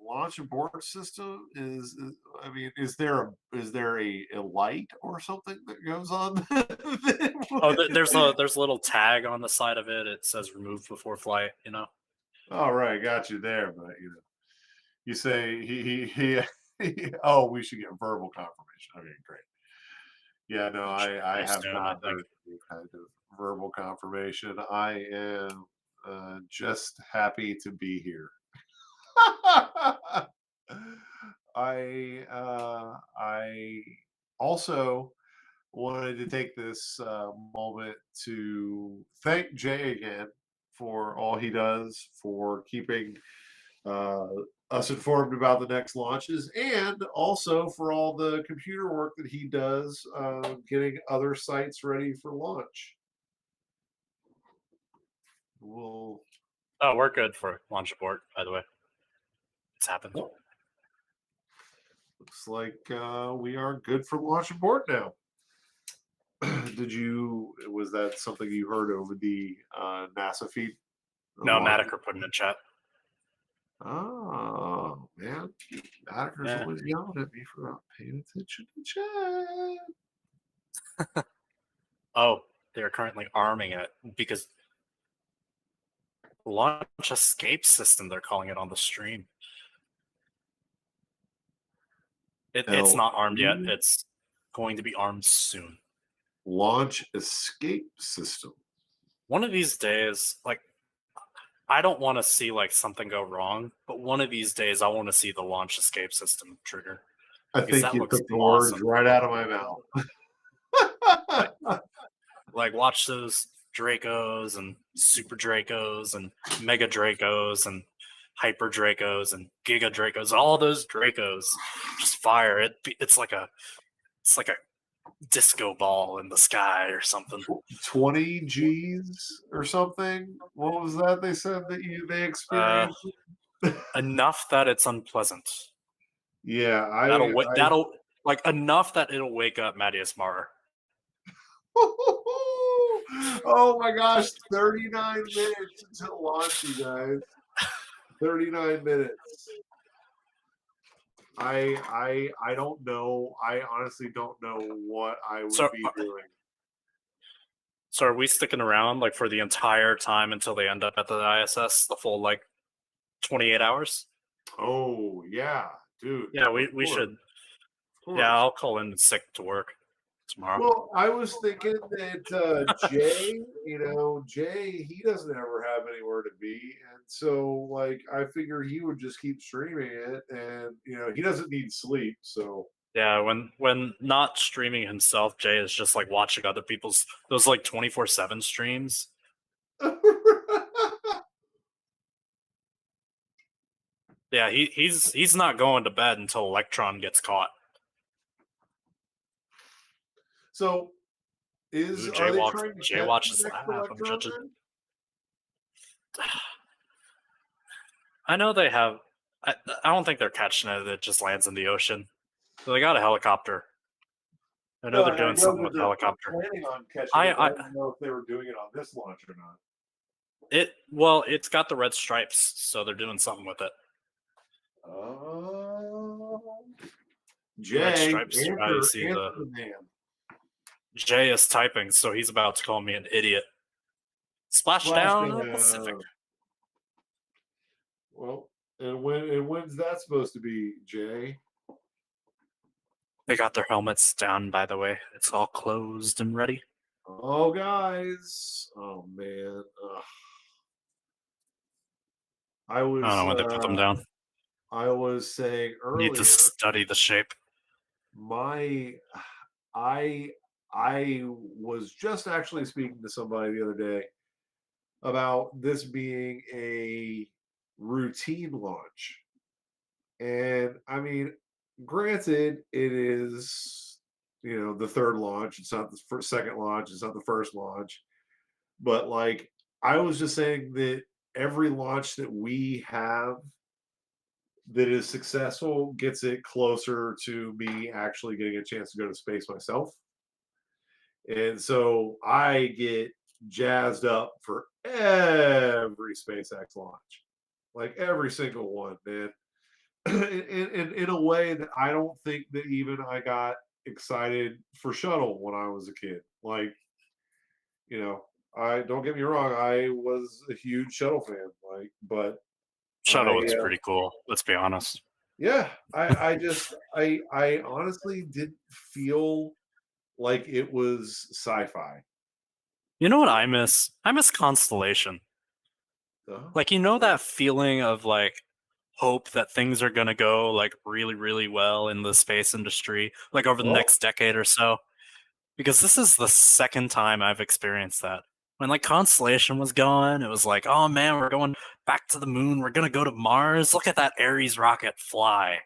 launch abort system is I mean, is there a light or something that goes on? Oh, there's a little tag on the side of it. It says "removed before flight." All right, got you there, but you say he oh, we should get verbal confirmation. Okay, great. Yeah, no, I have not heard any kind of verbal confirmation. I am just happy to be here. I also wanted to take this moment to thank Jay again for all he does for keeping us informed about the next launches, and also for all the computer work that he does getting other sites ready for launch. Oh, we're good for launch abort, by the way. It's happened. Looks like we are good for launch abort now. Was that something you heard over the NASA feed? No, Madiker put in the chat. Oh, man. Madiker's always yelling at me for not paying attention to chat. Oh, they're currently arming it because launch escape system, they're calling it on the stream. It's not armed yet. It's going to be armed soon. Launch escape system. One of these days, I don't want to see something go wrong, but one of these days I want to see the launch escape system trigger. I think you took the words right out of my mouth. Watch those Dracos and Super Dracos and Mega Dracos and Hyper Dracos and Giga Dracos. All those Dracos just fire. It's like a disco ball in the sky or something. 20 G's or something. What was that they said that they experienced? Enough that it's unpleasant. Yeah, that'll enough that it'll wake up Matthias Maurer. Oh my gosh, 39 minutes until launch, you guys. 39 minutes. I don't know. I honestly don't know what I would be doing. So are we sticking around like for the entire time until they end up at the ISS, the full like 28 hours? Oh yeah, dude. Yeah, we Of should. course. Of Yeah, course. I'll call in sick to work tomorrow. Well, I was thinking that Jay, Jay, he doesn't ever have anywhere to be, and so like I figure he would just keep streaming it, and he doesn't need sleep, so. Yeah, when not streaming himself, Jay is just like watching other people's those like 24/7 streams. Yeah, he's not going to bed until Electron gets caught. So Ooh, are they trying to Jay catch watches the next live. I'm Electron judging. then? I know they have. I don't think they're catching it. It just lands in the ocean. So they got a helicopter. I know they're doing something with the helicopter. Planning on catching it, but I don't know if they were doing it on this launch or not. It's got the red stripes, so they're doing something with it. Jay, Red stripes. answer the man. Jay is typing, so he's about to call me an idiot. Splash down in the Pacific. Well, and when's that supposed to be, Jay? They got their helmets down, by the way. It's all closed and ready. Oh, guys. Oh, man. Ugh. I don't know when they put them down. I was saying earlier. Need to study the shape. I was just actually speaking to somebody the other day about this being a routine launch. And I mean, granted, it is, the third launch. It's not the second launch. It's not the first launch. But like, I was just saying that every launch that we have that is successful gets it closer to me actually getting a chance to go to space myself. And so I get jazzed up for every SpaceX launch, like every single one, man. in a way that I don't think that even I got excited for Shuttle when I was a kid. Like, I don't get me wrong, I was a huge Shuttle fan, but Shuttle was pretty cool. Let's be honest. Yeah, I honestly didn't feel like it was sci-fi. You know what I miss? I miss Constellation. Oh. Like, that feeling of like hope that things are gonna go like really, really well in the space industry, like over the next decade or so. Because this is the second time I've experienced that. When like Constellation was going, it was like, oh man, we're going back to the moon. We're gonna go to Mars. Look at that Ares rocket fly.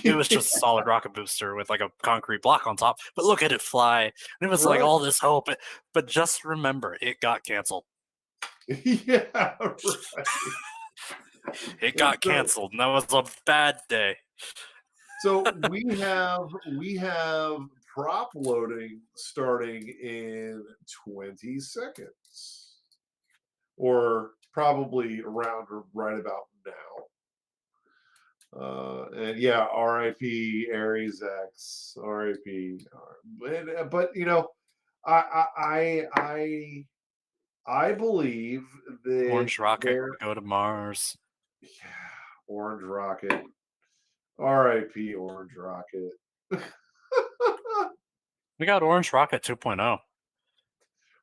It was just a solid rocket booster with like a concrete block on top. But look at it fly. And it was like all this hope. But just remember, it got canceled. Yeah, right. It got canceled, and that was a bad day. So we have prop loading starting in 20 seconds, or probably around or right about now. And yeah, R.I.P. Ares X, R.I.P. But I believe that Orange rocket go to Mars. Yeah, Orange rocket. R.I.P. Orange rocket. We got Orange Rocket 2.0.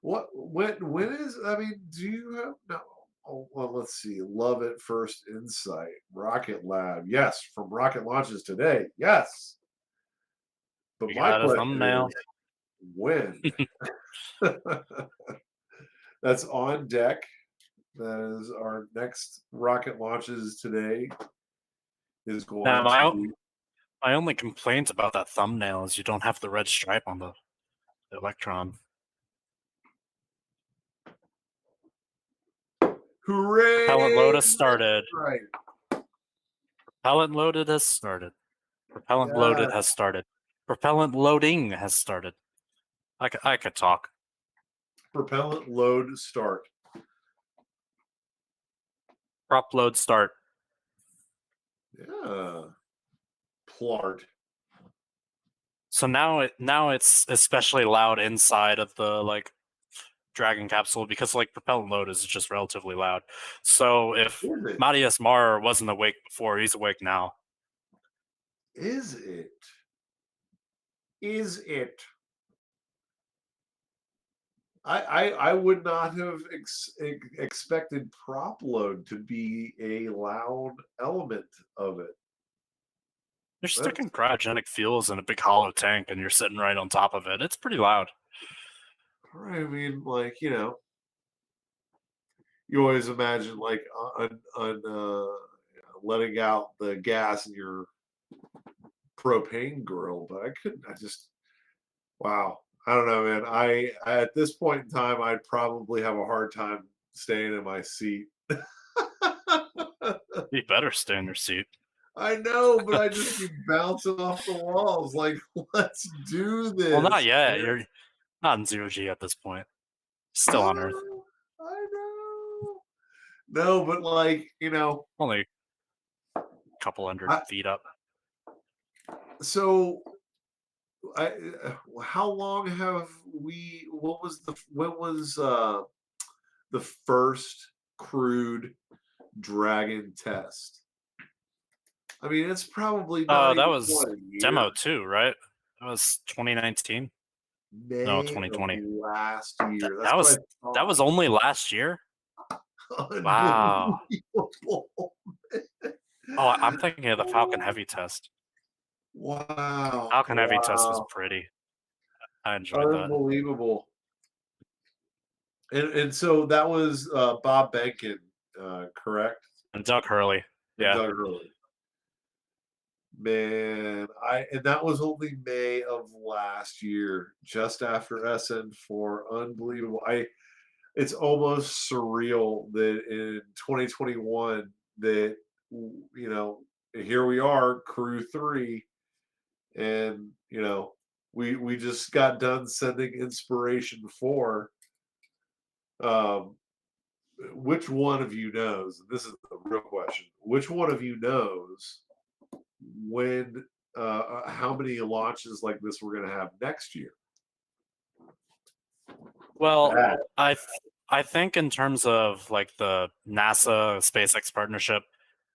What? When is? I mean, do you have no? Oh, well, let's see. Love at first insight. Rocket Lab. Yes, from rocket launches today. Yes. But We my got a question thumbnail. is, when? That's on deck. That is our next rocket launches today. Is going Now, to. my only complaint about that thumbnail is you don't have the red stripe on the Electron. Hooray! Propellant load has started. Right. Propellant loaded has started. Propellant loaded has started. Propellant loading has started. I could talk. Propellant load start. Prop load start. Yeah. Plart. So now it's especially loud inside of the like Dragon capsule because like propellant load is just relatively loud. So if Matthias Maurer wasn't awake before, he's awake now. Is it? Is it? I would not have expected prop load to be a loud element of it. You're sticking cryogenic fuels in a big hollow tank and you're sitting right on top of it. It's pretty loud. I mean, like, you know, you always imagine like letting out the gas in your propane grill, but wow. I don't know, man. I at this point in time, I'd probably have a hard time staying in my seat. You better stay in your seat. I know, but I just keep bouncing off the walls. Like, let's do this. Well, not yet. Man. You're not in 0G at this point. Still on Earth. I know. No, but like, you know, only a couple hundred feet up. So, how long have we? When was the first crewed Dragon test? I mean, it's probably that was demo 2, right? That was 2019. No, 2020. Last year. That was only last year. Wow. Oh, I'm thinking of the Falcon Heavy test. Wow. Falcon Heavy test was pretty. I enjoyed that. Unbelievable. And so that was Bob Benkin, correct? And Doug Hurley. Yeah. Doug Hurley. Man, and that was only May of last year, just after SN4. Unbelievable. It's almost surreal that in 2021 that, you know, here we are, Crew 3, and, you know, we just got done sending Inspiration 4. Which one of you knows, and this is the real question, which one of you knows when how many launches like this we're going to have next year? Well, I think in terms of like the NASA SpaceX partnership,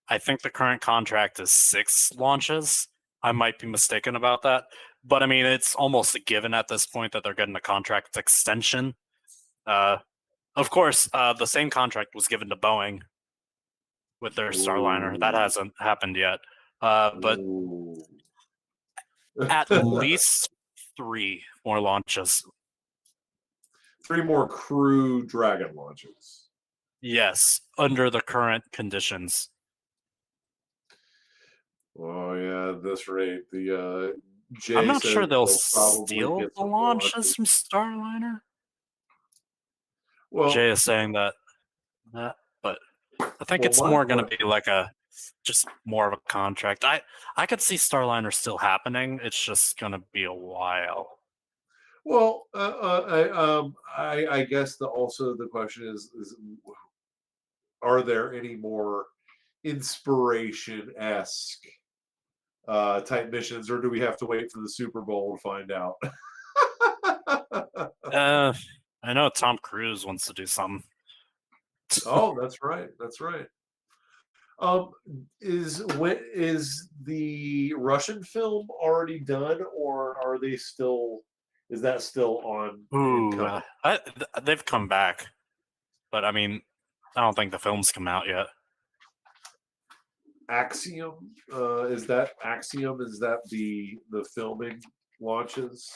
I think the current contract is 6 launches. I might be mistaken about that, but I mean it's almost a given at this point that they're getting a contract extension. Of course, the same contract was given to Boeing with their Starliner. That hasn't happened yet. But at least 3 more launches. 3 more Crew Dragon launches. Yes, under the current conditions. Oh yeah, at this rate, the Jay I'm not sure they'll probably steal get the some launches from Starliner. Well, Jay is saying that, but I think it's more going to be like just more of a contract. I could see Starliner still happening. It's just going to be a while. Well, I guess also the question is are there any more Inspiration-esque type missions, or do we have to wait for the Super Bowl to find out? I know Tom Cruise wants to do something. Oh, that's right. That's right. Is the Russian film already done, or are they still? Is that still on? Ooh, they've come back, but I mean, I don't think the film's come out yet. Axiom, is that Axiom? Is that the filming launches?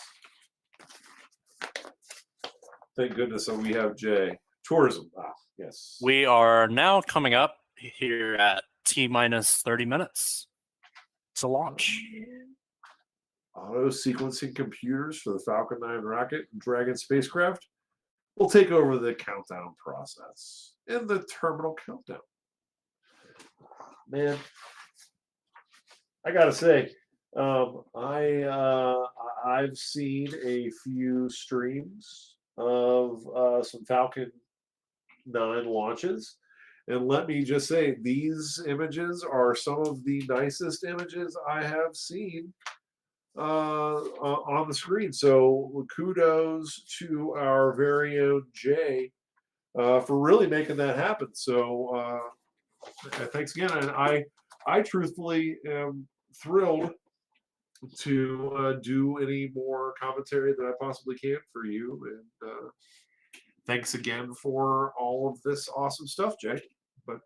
Thank goodness, so we have Jay. Tourism. Yes. We are now coming up here at T-minus 30 minutes to launch. Auto sequencing computers for the Falcon 9 rocket and Dragon spacecraft will take over the countdown process in the terminal countdown. Man, I gotta say, I've seen a few streams of some Falcon 9 launches, and let me just say, these images are some of the nicest images I have seen on the screen. So kudos to our very own Jay for really making that happen. So thanks again, and I truthfully am thrilled to do any more commentary that I possibly can for you. And thanks again for all of this awesome stuff, Jay. But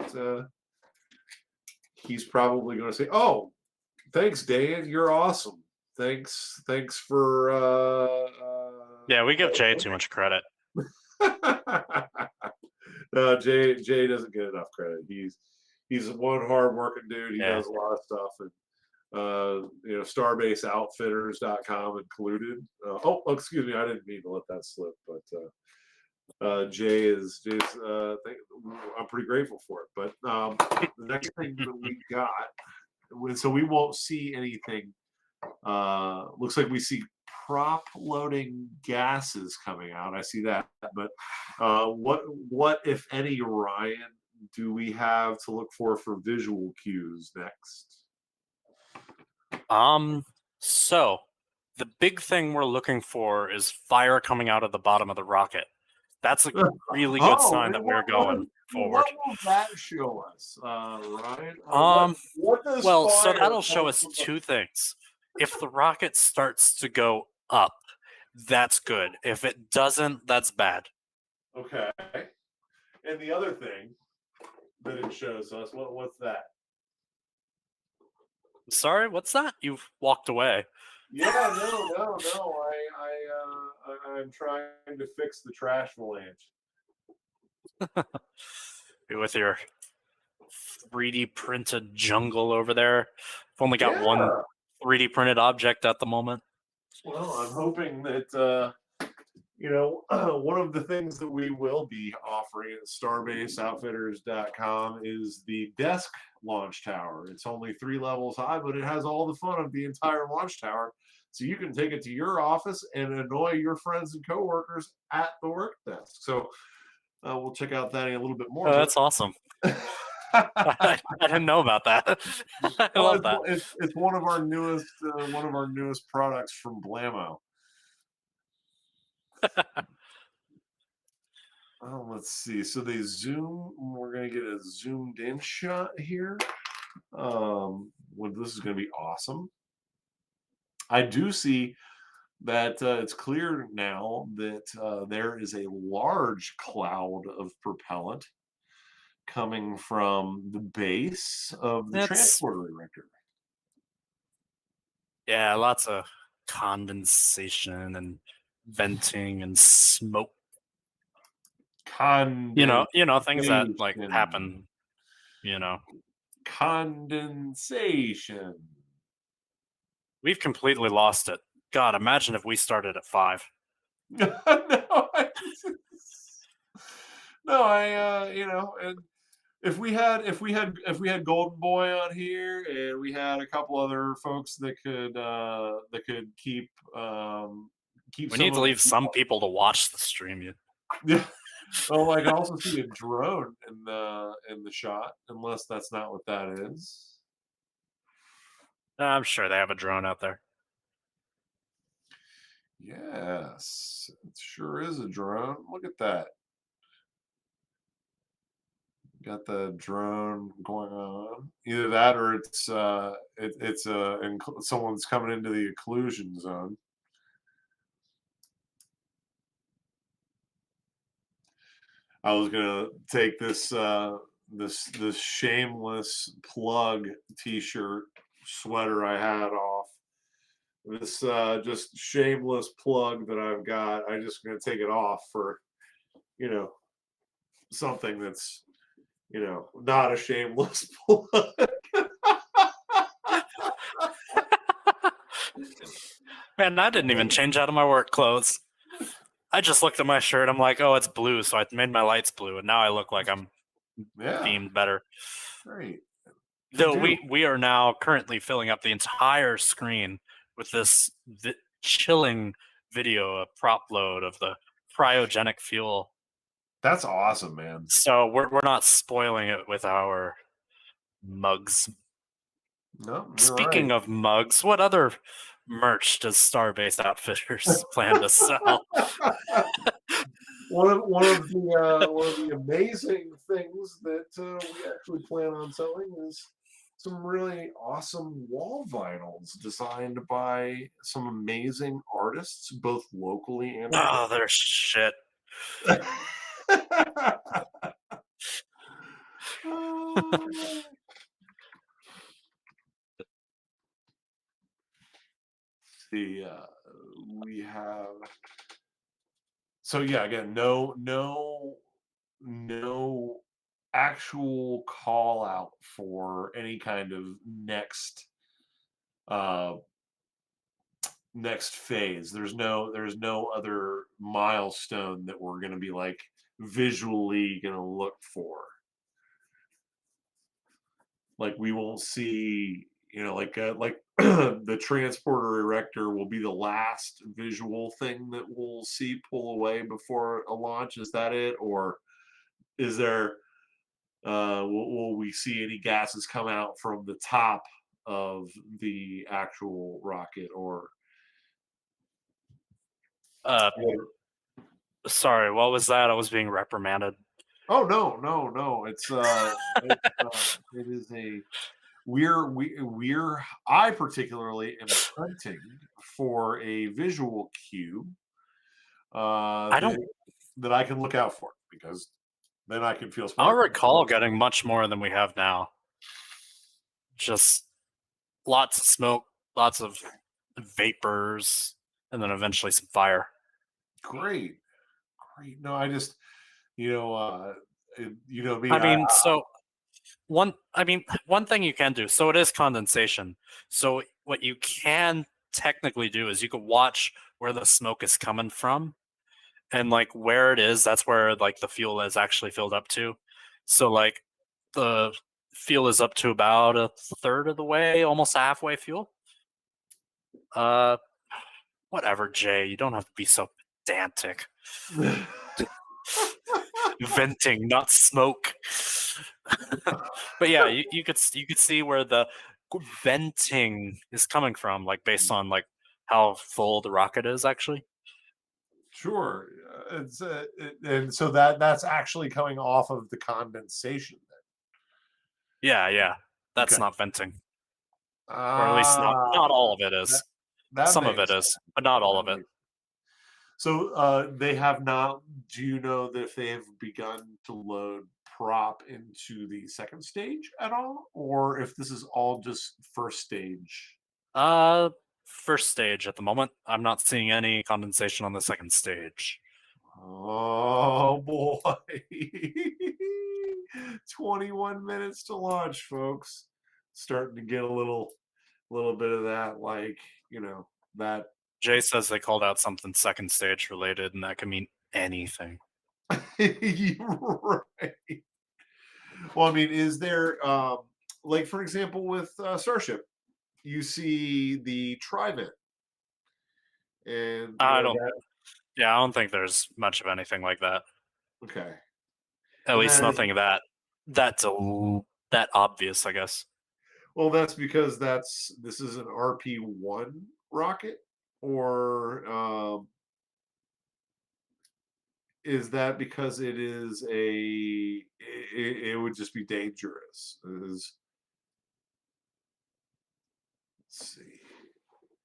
he's probably going to say, "Oh, thanks, Dan. You're awesome. Thanks for." Yeah, we give Jay too much credit. No, Jay doesn't get enough credit. He's one hard-working dude. He does a lot of stuff, and StarbaseOutfitters.com included. Oh, excuse me, I didn't mean to let that slip, but Jay's I'm pretty grateful for it. But the next thing that we got, so we won't see anything. Looks like we see prop loading gases coming out. I see that, but what if any, Ryan, do we have to look for visual cues next? So the big thing we're looking for is fire coming out of the bottom of the rocket. That's a really good sign that we're going forward. What will that show us, Ryan? What does well, so fire that'll show us two things. If the rocket starts to go up, that's good. If it doesn't, that's bad. Okay. And the other thing that it shows us, what's that? Sorry, what's that? You've walked away. Yeah, no. I'm trying to fix the trash avalanche. With your 3D printed jungle over there. I've only got one 3D printed object at the moment. Well, I'm hoping that one of the things that we will be offering at StarbaseOutfitters.com is the desk launch tower. It's only 3 levels high, but it has all the fun of the entire launch tower. So you can take it to your office and annoy your friends and coworkers at the work desk. So we'll check out that in a little bit more. Oh, that's awesome. I didn't know about that. I love that. It's one of our newest products from Blammo. Let's see. So they zoom. We're gonna get a zoomed in shot here. This is gonna be awesome. I do see that it's clear now that there is a large cloud of propellant coming from the base of the transporter reactor. Yeah, lots of condensation and venting and smoke. Things that like happen. Condensation. We've completely lost it. God, imagine if we started at 5. And if we had Golden Boy on here, and we had a couple other folks that could keep. We need to leave some people to watch the stream. Yeah. Oh, I can also see a drone in the shot, unless that's not what that is. I'm sure they have a drone out there. Yes, it sure is a drone. Look at that. Got the drone going on. Either that, or it's someone's coming into the occlusion zone. I was gonna take this this shameless plug T-shirt sweater I had off. This just shameless plug that I've got. I'm just gonna take it off for something that's not a shameless plug. Man, I didn't even change out of my work clothes. I just looked at my shirt. I'm like, oh, it's blue, so I made my lights blue, and now I look like I'm themed better. Great. Though we are now currently filling up the entire screen with this chilling video, a prop load of the cryogenic fuel. That's awesome, man. So we're not spoiling it with our mugs. No. Speaking of mugs, what other merch does Starbase Outfitters plan to sell? One of the amazing things that we actually plan on selling is some really awesome wall vinyls designed by some amazing artists, both locally and Oh, they're shit. See, we have. So yeah, again, no actual call out for any kind of uh next phase. There's no other milestone that we're going to be like visually going to look for. Like we won't see, like the transporter erector will be the last visual thing that we'll see pull away before a launch. Is that it, or is there? Will we see any gases come out from the top of the actual rocket, or? Sorry, what was that? I was being reprimanded. Oh no! It is a I particularly am hunting for a visual cue that I can look out for, because then I can feel I smart. don't recall getting much more than we have now. Just lots of smoke, lots of vapors, and then eventually some fire. Great. No, I just, me. One thing you can do. So it is condensation. So what you can technically do is you can watch where the smoke is coming from, and like where it is, that's where like the fuel is actually filled up to. So like the fuel is up to about a third of the way, almost halfway fuel. Whatever, Jay. You don't have to be so pedantic. Venting, not smoke. But yeah, you could see where the venting is coming from, like based on like how full the rocket is actually. Sure, it's and so that's actually coming off of the condensation. Then. Yeah, that's Okay. not venting, or at least not all of it is. Some of it is, but not all of it. So they have not. Do you know that if they have begun to load prop into the second stage at all, or if this is all just first stage? First stage at the moment. I'm not seeing any condensation on the second stage. Oh boy. 21 minutes to launch, folks. Starting to get a little bit of that, like, that. Jay says they called out something second stage related, and that can mean anything. Right. Well, I mean, is there, like, for example, with Starship, you see the tri-vent, and I don't think there's much of anything like that. Okay. At least nothing that's that obvious, I guess. Well, that's because this is an RP-1 rocket, or is that because it is it would just be dangerous? Let's see.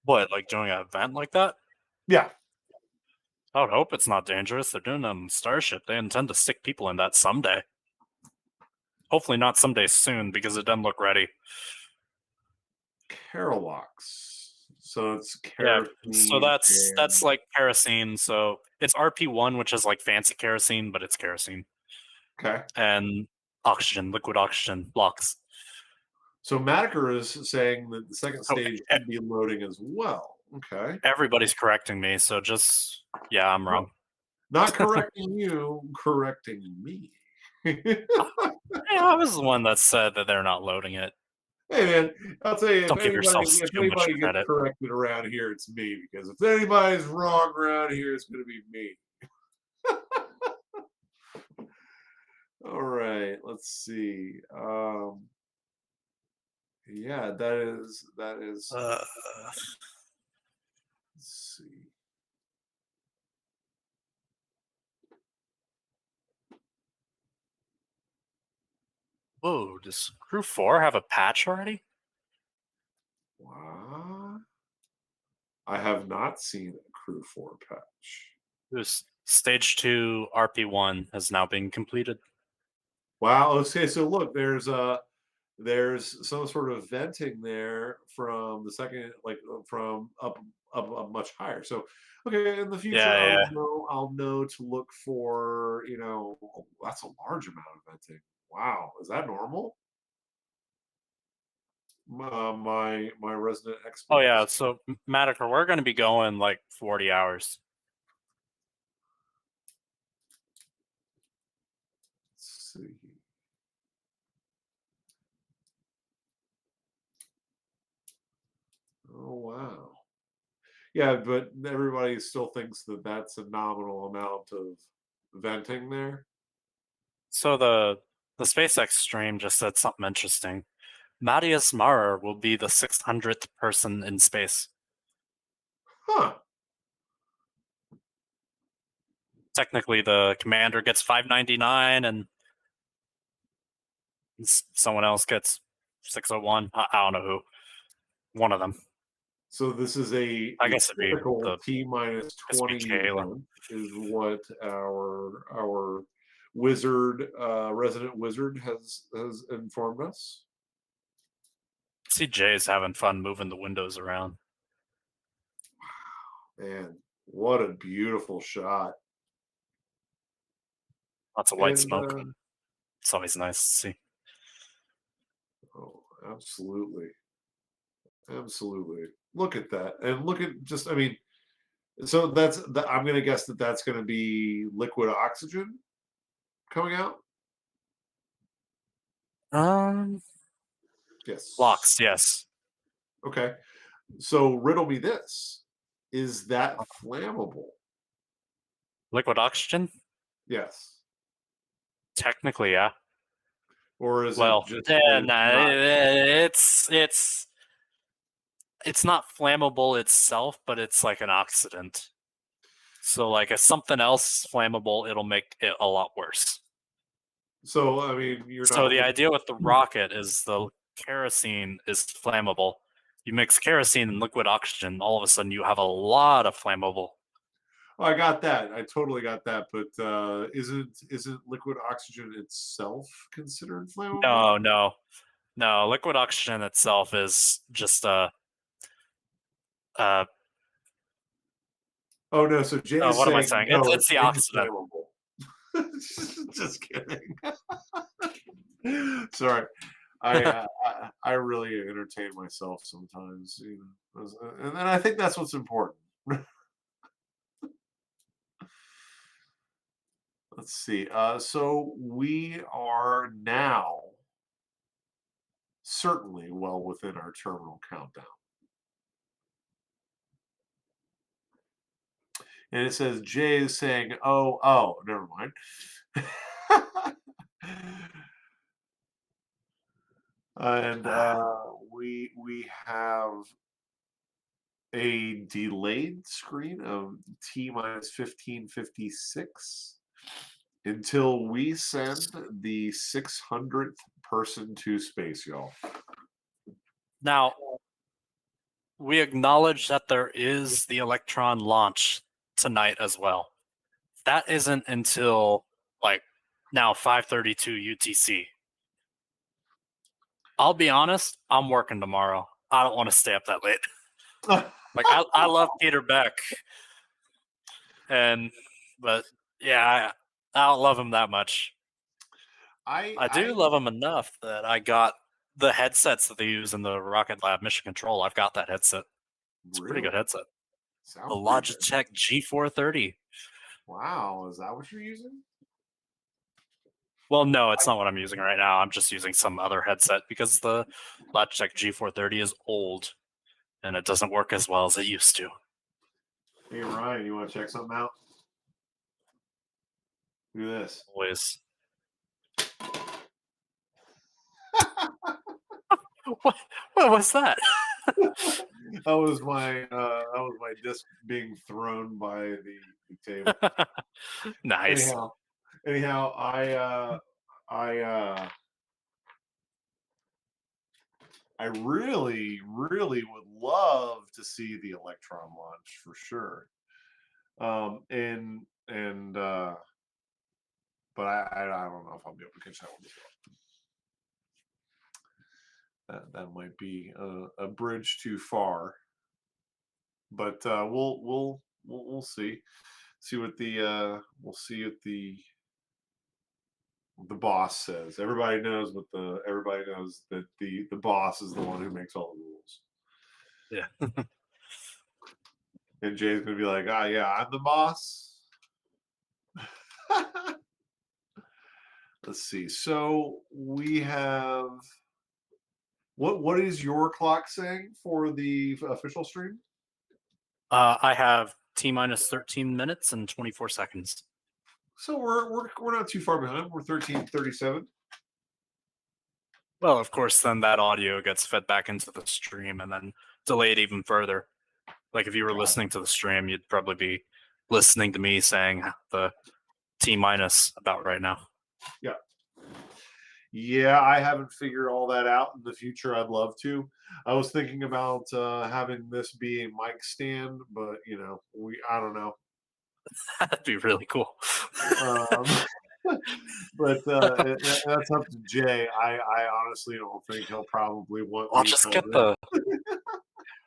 What, like doing an event like that? Yeah. I would hope it's not dangerous. They're doing Starship. They intend to stick people in that someday. Hopefully not someday soon, because it doesn't look ready. Kerolox. So it's kerosene. Yeah, so that's like kerosene. So it's RP-1, which is like fancy kerosene, but it's kerosene. Okay. And oxygen, liquid oxygen blocks. So Mataker is saying that the second stage could be loading as well. Okay. Everybody's correcting me, so just I'm wrong. Not correcting you, correcting me. I was the one that said that they're not loading it. Hey man, I'll tell you, Don't give yourself if too much anybody credit. gets corrected around here, it's me. Because if anybody's wrong around here, it's going to be me. All right, let's see. Yeah, that is. Let's see. Whoa, does Crew 4 have a patch already? What? I have not seen a Crew 4 patch. This Stage 2 RP1 has now been completed. Wow. Okay, so look, there's some sort of venting there from the second, like from up much higher. So, okay, in the future, Yeah, yeah. I'll know to look for, that's a large amount of venting. Wow, is that normal? My resident expert. Oh yeah, so Madiker, we're going to be going like 40 hours. Let's see. Oh wow. Yeah, but everybody still thinks that that's a nominal amount of venting there. So the SpaceX stream just said something interesting. Matthias Maurer will be the 600th person in space. Huh. Technically, the commander gets 599 and someone else gets 601. I don't know who. One of them. So this is I guess it'd be typical the T-20 Kayla. event, is what our wizard, resident wizard, has informed us. See, Jay's having fun moving the windows around. Man, what a beautiful shot! Lots of white smoke. It's always nice to see. Oh, absolutely. Absolutely. Look at that. And look at just, so I'm going to guess that that's going to be liquid oxygen coming out? Yes. Flux, yes. Okay. So riddle me this. Is that flammable? Liquid oxygen? Yes. Technically, yeah. Or is well, it just it's not flammable itself, but it's like an oxidant. So like if something else is flammable, it'll make it a lot worse. So So the idea with the rocket is the kerosene is flammable. You mix kerosene and liquid oxygen, all of a sudden you have a lot of flammable. Oh, I got that. I totally got that. But isn't liquid oxygen itself considered flammable? No. Liquid oxygen itself is just oh no. So Jay is what am I saying saying? no, It's the oxidant. Just kidding. Sorry. I really entertain myself sometimes, and I think that's what's important. Let's see. So we are now certainly well within our terminal countdown. And it says Jay is saying, oh, never mind. And we have a delayed screen of T-minus 1556 until we send the 600th person to space, y'all. Now, we acknowledge that there is the Electron launch tonight as well. That isn't until like now 5:32 UTC. I'll be honest, I'm working tomorrow. I don't want to stay up that late. Like I love Peter Beck, but yeah, I don't love him that much. I do love him enough that I got the headsets that they use in the Rocket Lab Mission Control. I've got that headset. It's a pretty good headset. Sounds the Logitech G430. Wow, is that what you're using? Well, no, it's not what I'm using right now. I'm just using some other headset because the Logitech G430 is old and it doesn't work as well as it used to. Hey, Ryan, you want to check something out? Look at this. Always. What was that? That was my disc being thrown by the table. Nice. Anyhow, I really, really would love to see the Electron launch for sure. But I don't know if I'll be able to catch that one as well. That might be a bridge too far. But we'll see. See what the boss says. Everybody knows that the boss is the one who makes all the rules. Yeah. And Jay's gonna be like, yeah, I'm the boss. Let's see. So we have what is your clock saying for the official stream? I have T-minus 13 minutes and 24 seconds. So we're not too far behind. We're 13:37. Well, of course, then that audio gets fed back into the stream and then delayed even further. Like if you were listening to the stream, you'd probably be listening to me saying the T-minus about right now. Yeah. Yeah, I haven't figured all that out. In the future, I'd love to. I was thinking about having this be a mic stand, but I don't know. That'd be really cool. But that's up to Jay. I honestly don't think he'll probably want. I'll just get the.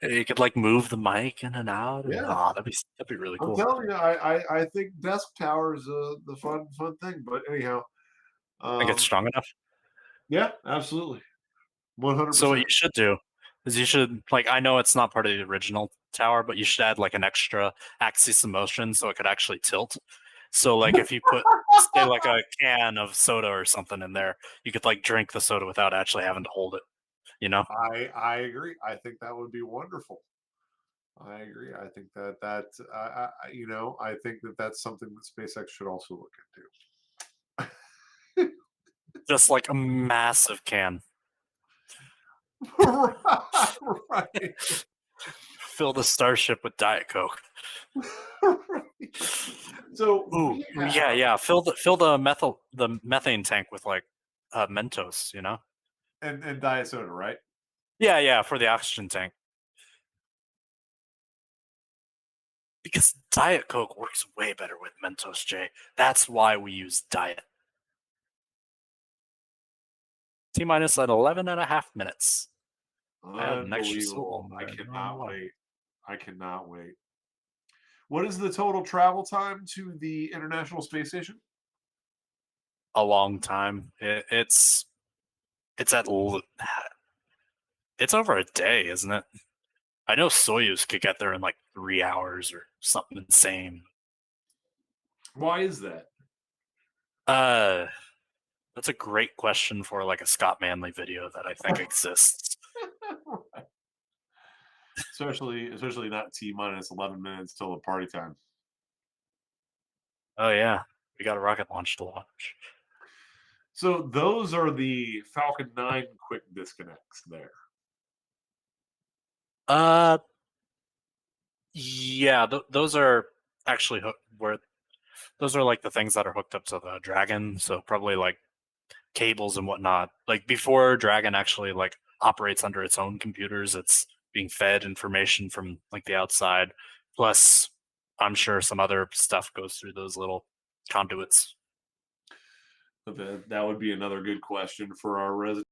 You could like move the mic in and out. Yeah, that'd be really cool. I'm telling you, I think desk tower is the fun thing. But anyhow, I think it's strong enough. Yeah, absolutely, 100%. So what you should do is you should I know it's not part of the original tower, but you should add like an extra axis of motion so it could actually tilt. So like if you put say like a can of soda or something in there, you could like drink the soda without actually having to hold it. I agree. I think that would be wonderful. I agree. I think I think that's something that SpaceX should also look into. Just like a massive can. Right. Fill the Starship with Diet Coke. So yeah. Fill the methane tank with like Mentos, and diet soda, right? Yeah, for the oxygen tank. Because Diet Coke works way better with Mentos, Jay. That's why we use Diet. T-minus at 11.5 minutes. Unbelievable. I cannot wait. What is the total travel time to the International Space Station? A long time. It's over a day, isn't it? I know Soyuz could get there in like 3 hours or something insane. Why is that? That's a great question for like a Scott Manley video that I think exists. Right. Especially not T-minus 11 minutes till the party time. Oh yeah, we got a rocket launch to launch. So those are the Falcon 9 quick disconnects there. Yeah, those are actually those are like the things that are hooked up to the Dragon. So probably like cables and whatnot. Like before Dragon actually like operates under its own computers, it's being fed information from like the outside. Plus, I'm sure some other stuff goes through those little conduits. That would be another good question for our resident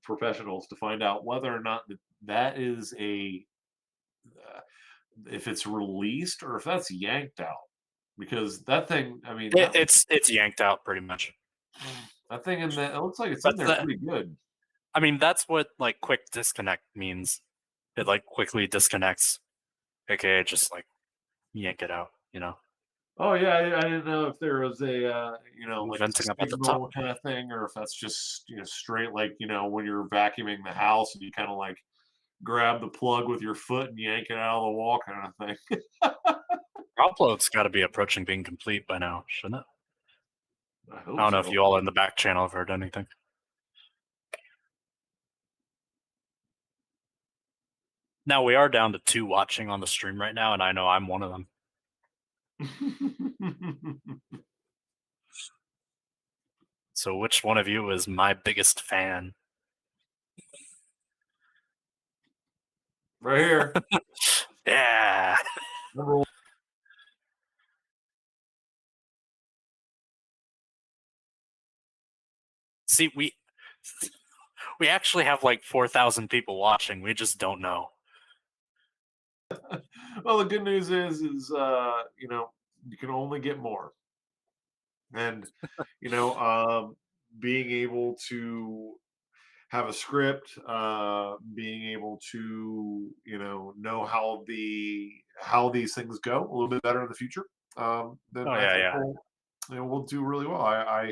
professionals to find out whether or not that is if it's released or if that's yanked out. Because that thing, I mean, it's yanked out pretty much. That thing it looks like it's in there pretty good. I mean, that's what like quick disconnect means. It like quickly disconnects, aka just like yank it out. Oh yeah, I didn't know if there was a like a venting up at the signal top kind of thing, or if that's just straight like when you're vacuuming the house and you kind of like grab the plug with your foot and yank it out of the wall kind of thing. Upload's got to be approaching being complete by now, shouldn't it? I don't know if you all in the back channel have heard anything. Now we are down to 2 watching on the stream right now, and I know I'm one of them. So which one of you is my biggest fan? Right here. Yeah. Number 1. See, we actually have like 4,000 people watching. We just don't know. Well, the good news is you know, you can only get more. And you know, being able to have a script, being able to know how these things go a little bit better in the future, then I think we'll do really well. I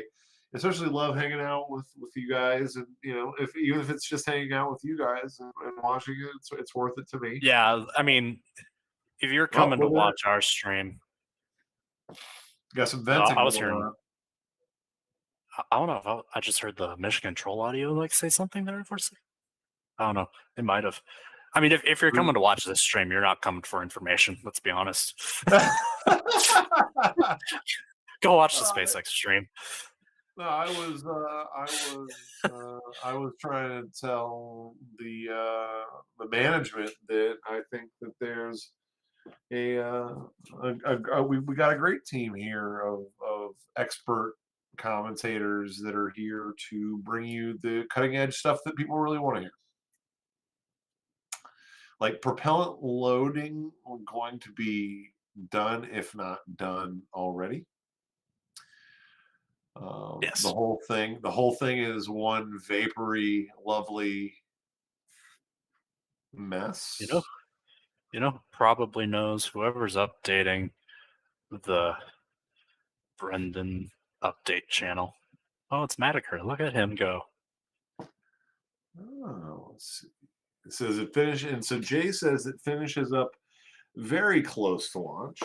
especially love hanging out with you guys, and even if it's just hanging out with you guys and watching it, it's worth it to me. Yeah, I mean, if you're coming to watch our stream, got some venting. I was hearing. I don't know if I just heard the Mission Control audio like say something there for a second. I don't know. It might have. I mean, if you're coming to watch this stream, you're not coming for information. Let's be honest. Go watch the SpaceX stream. No, I was trying to tell the management that I think that there's we got a great team here of expert commentators that are here to bring you the cutting edge stuff that people really want to hear. Like propellant loading going to be done, if not done already. Yes. The whole thing is one vapory, lovely mess. You know, probably knows whoever's updating the Brendan update channel. Oh, it's Matthias. Look at him go. Oh, let's see. It says it finished, and so Jay says it finishes up very close to launch.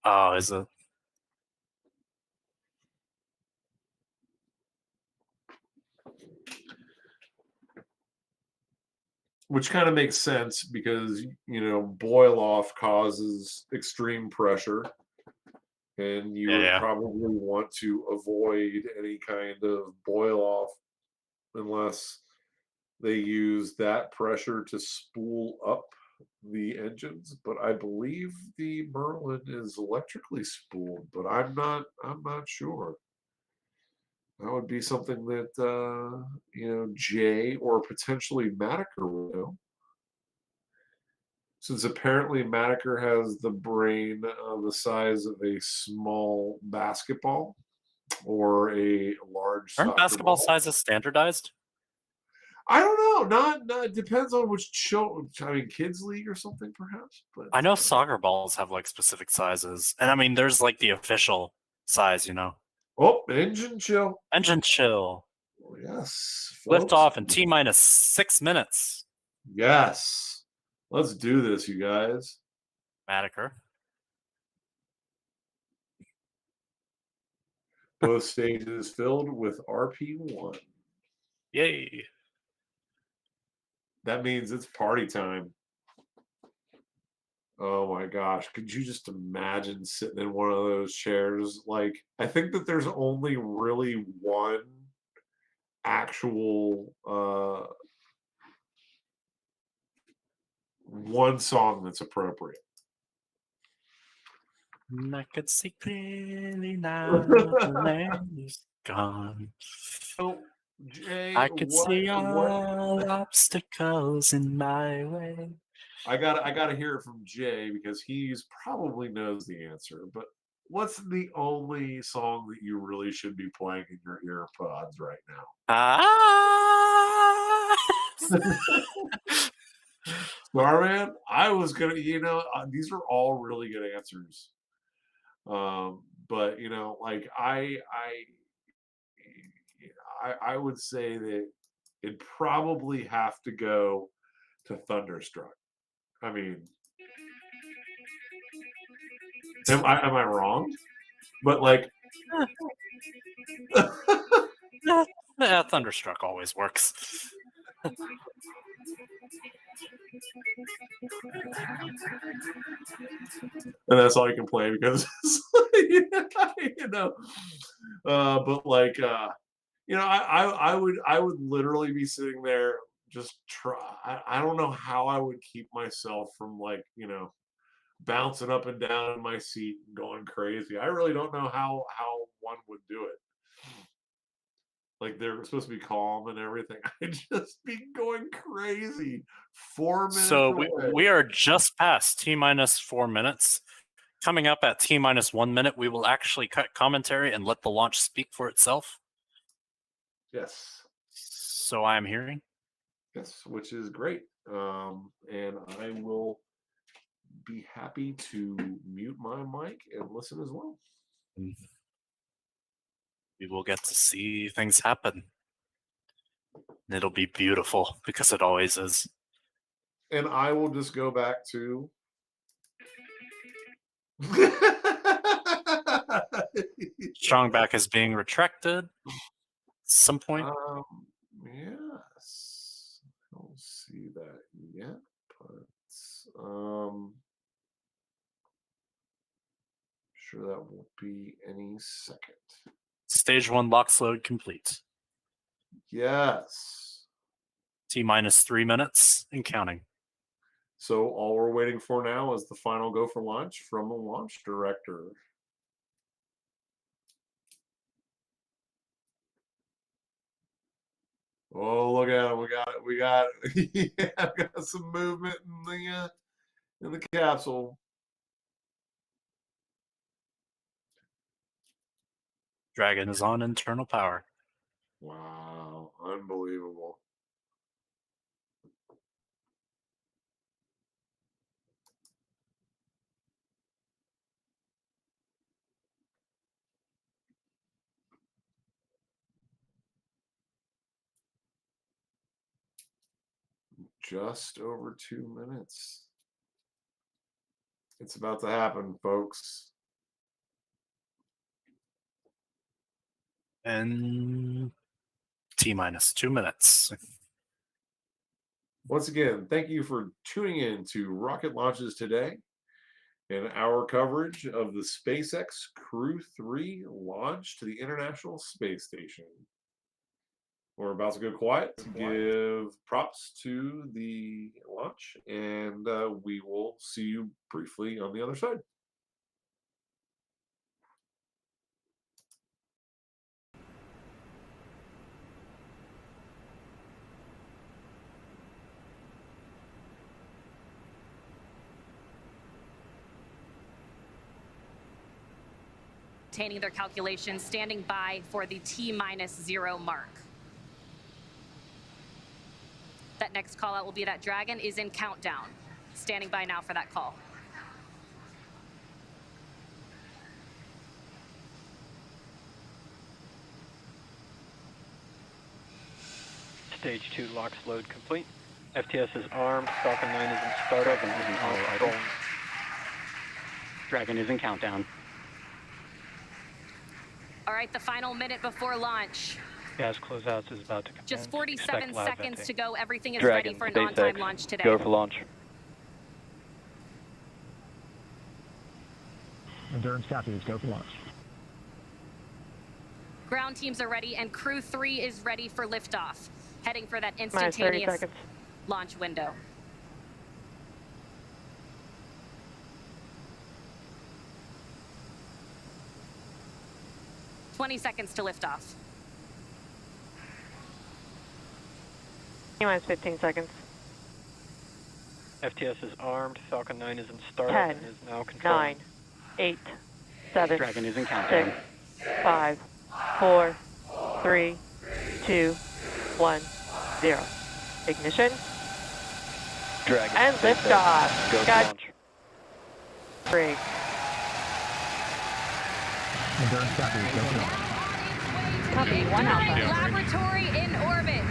Oh, is it? Which kind of makes sense because, boil off causes extreme pressure, and you would probably want to avoid any kind of boil off unless they use that pressure to spool up the engines. But I believe the Merlin is electrically spooled, but I'm not sure. That would be something that Jay or potentially Matthias would know, since apparently Matthias has the brain the size of a small basketball or a large. Aren't basketball sizes standardized? I don't know. Not it depends on which kids league or something perhaps. But I know soccer balls have like specific sizes, and I mean there's like the official size, Oh, engine chill. Engine chill. Oh, yes. Lift off in T-minus 6 minutes. Yes. Let's do this, you guys. Matthias. Both stages filled with RP1. Yay. That means it's party time. Oh my gosh. Could you just imagine sitting in one of those chairs? Like, I think that there's only really one actual one song that's appropriate. I could see clearly now the land is gone. So, Jay, I could see all obstacles in my way. I gotta hear it from Jay because he's probably knows the answer. But what's the only song that you really should be playing in your earpods right now? Starman, I was gonna, these are all really good answers. But like I would say that it'd probably have to go to Thunderstruck. I mean, am I wrong? But like, yeah, Thunderstruck always works. And that's all you can play because it's but like I would literally be sitting there just I don't know how I would keep myself from like bouncing up and down in my seat and going crazy. I really don't know how one would do it. Like they're supposed to be calm and everything. I'd just be going crazy. 4 minutes So away. we are just past T-minus 4 minutes. Coming up at T-minus 1 minute, we will actually cut commentary and let the launch speak for itself. Yes. So I am hearing. Yes, which is great. And I will be happy to mute my mic and listen as well. We will get to see things happen. And it'll be beautiful because it always is. And I will just go back to Strongback is being retracted at some point. Yes. I don't see that yet, but sure that will be any second. Stage 1 locks load complete. Yes. T-minus 3 minutes and counting. So all we're waiting for now is the final go for launch from the launch director. Oh, look at it. We got yeah, we got some movement in the capsule. Dragon is on internal power. Wow, unbelievable. Just over 2 minutes. It's about to happen, folks. And T-minus 2 minutes. Once again, thank you for tuning in to Rocket Launches Today and our coverage of the SpaceX Crew 3 launch to the International Space Station. We're about to go quiet to give props to the launch, and we will see you briefly on the other side. Maintaining their calculations, standing by for the T-0 mark. That next call out will be that Dragon is in countdown. Standing by now for that call. Stage 2 locks load complete. FTS is armed. Falcon 9 is in startup and is in auto idle. Dragon is in countdown. All right, the final minute before launch. Gas closeouts is about to commence. Just 47 seconds to go. Everything is Dragon, ready for an SpaceX, on-time launch today. Go for launch. Endurance copies. Go for launch. Ground teams are ready, and Crew 3 is ready for liftoff. Heading for that Minus 30 instantaneous seconds. launch window. "20 seconds to liftoff. Minus 15 seconds. FTS is armed. Falcon 9 is in startup 10, and is now controlling. 9, 8, 7, Dragon is in countdown. 6, 5, 4, 3, 2, 1, 0. Ignition. Dragon. And SpaceX, liftoff. Go for Got launch. 3. Endurance copies. Go for launch. Copy, 1 Alpha. Laboratory in orbit.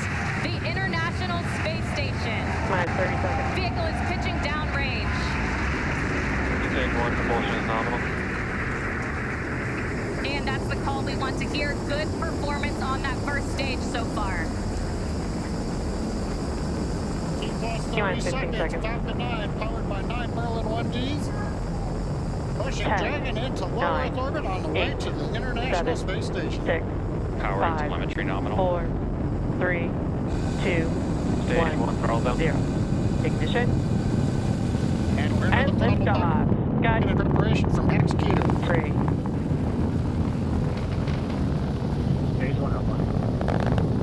The International Space Station. Minus 30 seconds. Vehicle is pitching downrange. Stage 1 propulsion is nominal. And that's the call we want to hear. Good performance on that first stage so far. plus 30 seconds. Falcon 9 powered by 9 Merlin 1Ds. Pushing Dragon into low Earth orbit on the way to the International Space Station. 6, power 5, and telemetry nominal. 4, 3, 2, Stage 1 throttle down. 0. Ignition. And we're And liftoff. Got in preparation from XQ. 3. Stage 1 Alpha.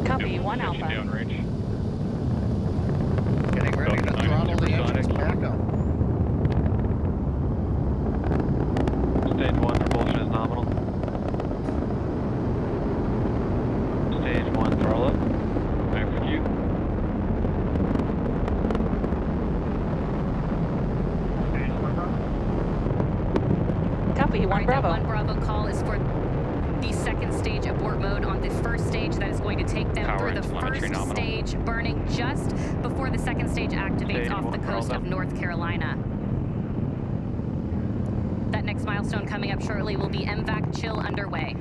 Copy, 1 Alpha. Downrange. Getting ready to throttle the engines back up. Stage 1 propulsion is nominal. Stage 1 throttle up. Execute. Stage 1 Bravo. Copy, 1 Bravo. That 1 Bravo call is for the second stage abort mode on the first stage. That is going to take them Power through the and telemetry first nominal. stage, burning just before the second stage activates Stage off the 1 coast throttle of down. North Carolina. That next milestone coming up shortly will be MVAC chill underway.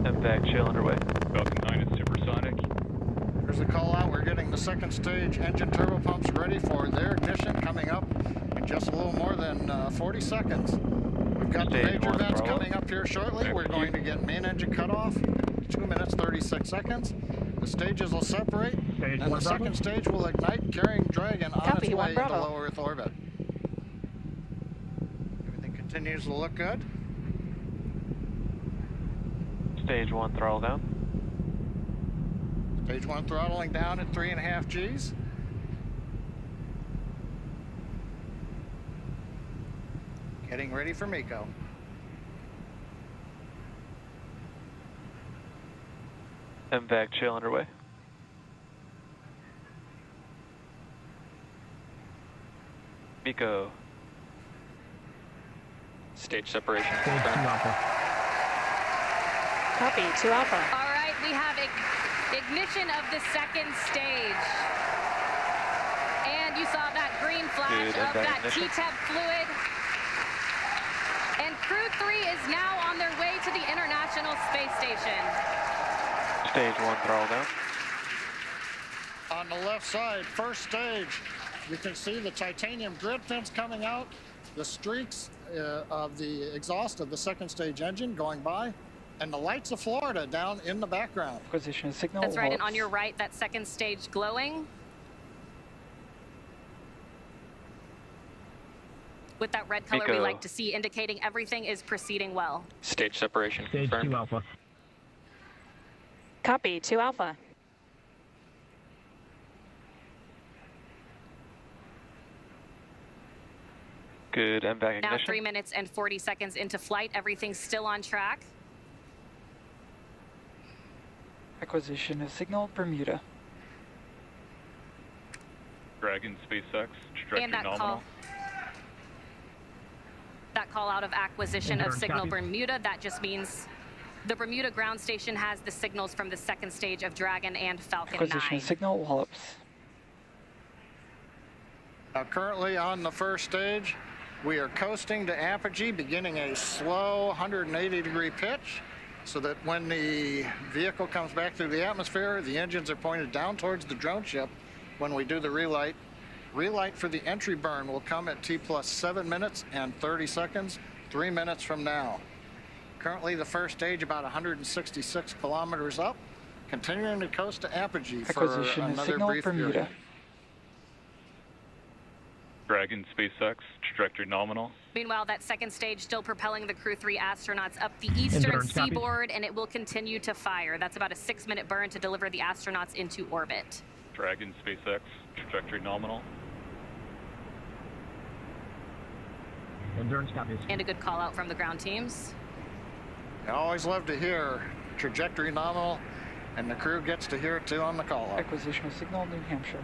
MVAC chill underway. Falcon 9 is supersonic. There's a call out. We're getting the second stage engine turbo pumps ready for their ignition coming up in just a little more than 40 seconds. We've got the Stage major 1 events throttle. coming up here shortly. We're going to get main engine cutoff, 2 minutes 36 seconds. The stages will separate, Stage and 1 the Bravo. second stage will ignite, carrying Dragon on Copy, its 1 way into Bravo. low Earth orbit. Everything continues to look good. Stage 1 throttle down. Stage 1 throttling down at 3.5 Gs. Getting ready for MECO. MVAC chill underway. MECO. Stage separation Stage 2 confirmed. Alpha. Copy, 2 Alpha. All right, we have ignition of the second stage. And you saw that green flash Good, of that ignition. TTEP fluid. And Crew 3 is now on their way to the International Space Station. Stage 1 throttle down. On the left side, first stage, you can see the titanium grid fins coming out, the streaks of the exhaust of the second stage engine going by, and the lights of Florida down in the background. Acquisition signal. That's right, and on your right, that second stage glowing. With that red color we MECO. like to see, indicating everything is proceeding well. Stage separation Stage confirmed. 2 Alpha. Copy, 2 Alpha. Good MVAC Now ignition. 3 minutes and 40 seconds into flight, everything's still on track. Acquisition of signal Bermuda. Dragon SpaceX, trajectory And that nominal. call out of acquisition of Confirmed, signal copy. Bermuda, that just means the Bermuda ground station has the signals from the second stage of Dragon and Falcon 9. Acquisition of signal Wallops. Now, currently on the first stage, we are coasting to apogee, beginning a slow 180-degree pitch, so that when the vehicle comes back through the atmosphere, the engines are pointed down towards the drone ship when we do the relight. Relight for the entry burn will come at T plus 7 minutes and 30 seconds, 3 minutes from now. Currently, the first stage about 166 kilometers up, continuing to coast to apogee for Acquisition of another signal brief Bermuda. period. Dragon SpaceX, trajectory nominal. Meanwhile, that second stage still propelling the Crew 3 astronauts up the eastern Endurance, copy. seaboard, and it will continue to fire. That's about a 6-minute burn to deliver the astronauts into orbit. Dragon SpaceX, trajectory nominal. Endurance copies. And a good call out from the ground teams. I always love to hear trajectory nominal, and the crew gets to hear it too on the call out. Acquisition of signal New Hampshire.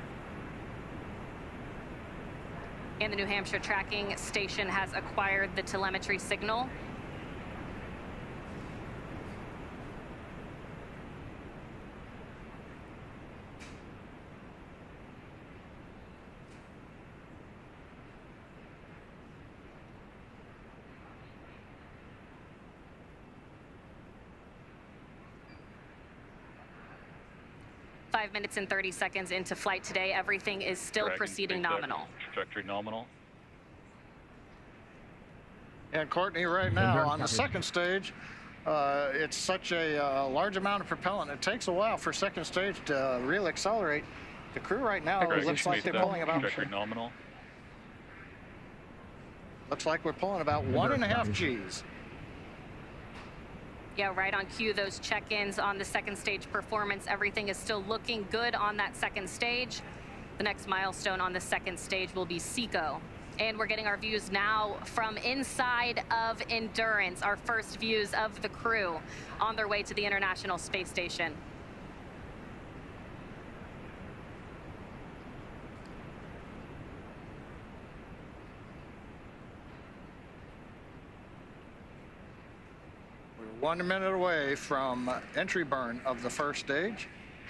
And the New Hampshire tracking station has acquired the telemetry signal. 5 minutes and 30 seconds into flight today. Everything is still Dragon proceeding SpaceX, nominal. Trajectory nominal. And Courtney, right now on the second stage, it's such a large amount of propellant. It takes a while for second stage to really accelerate. The crew right now looks like they're pulling about. Trajectory nominal. Looks like we're pulling about 1.5 Gs. Yeah, right on cue, those check-ins on the second stage performance. Everything is still looking good on that second stage. The next milestone on the second stage will be SECO. And we're getting our views now from inside of Endurance, our first views of the crew on their way to the International Space Station. We're 1 minute away from entry burn of the first stage.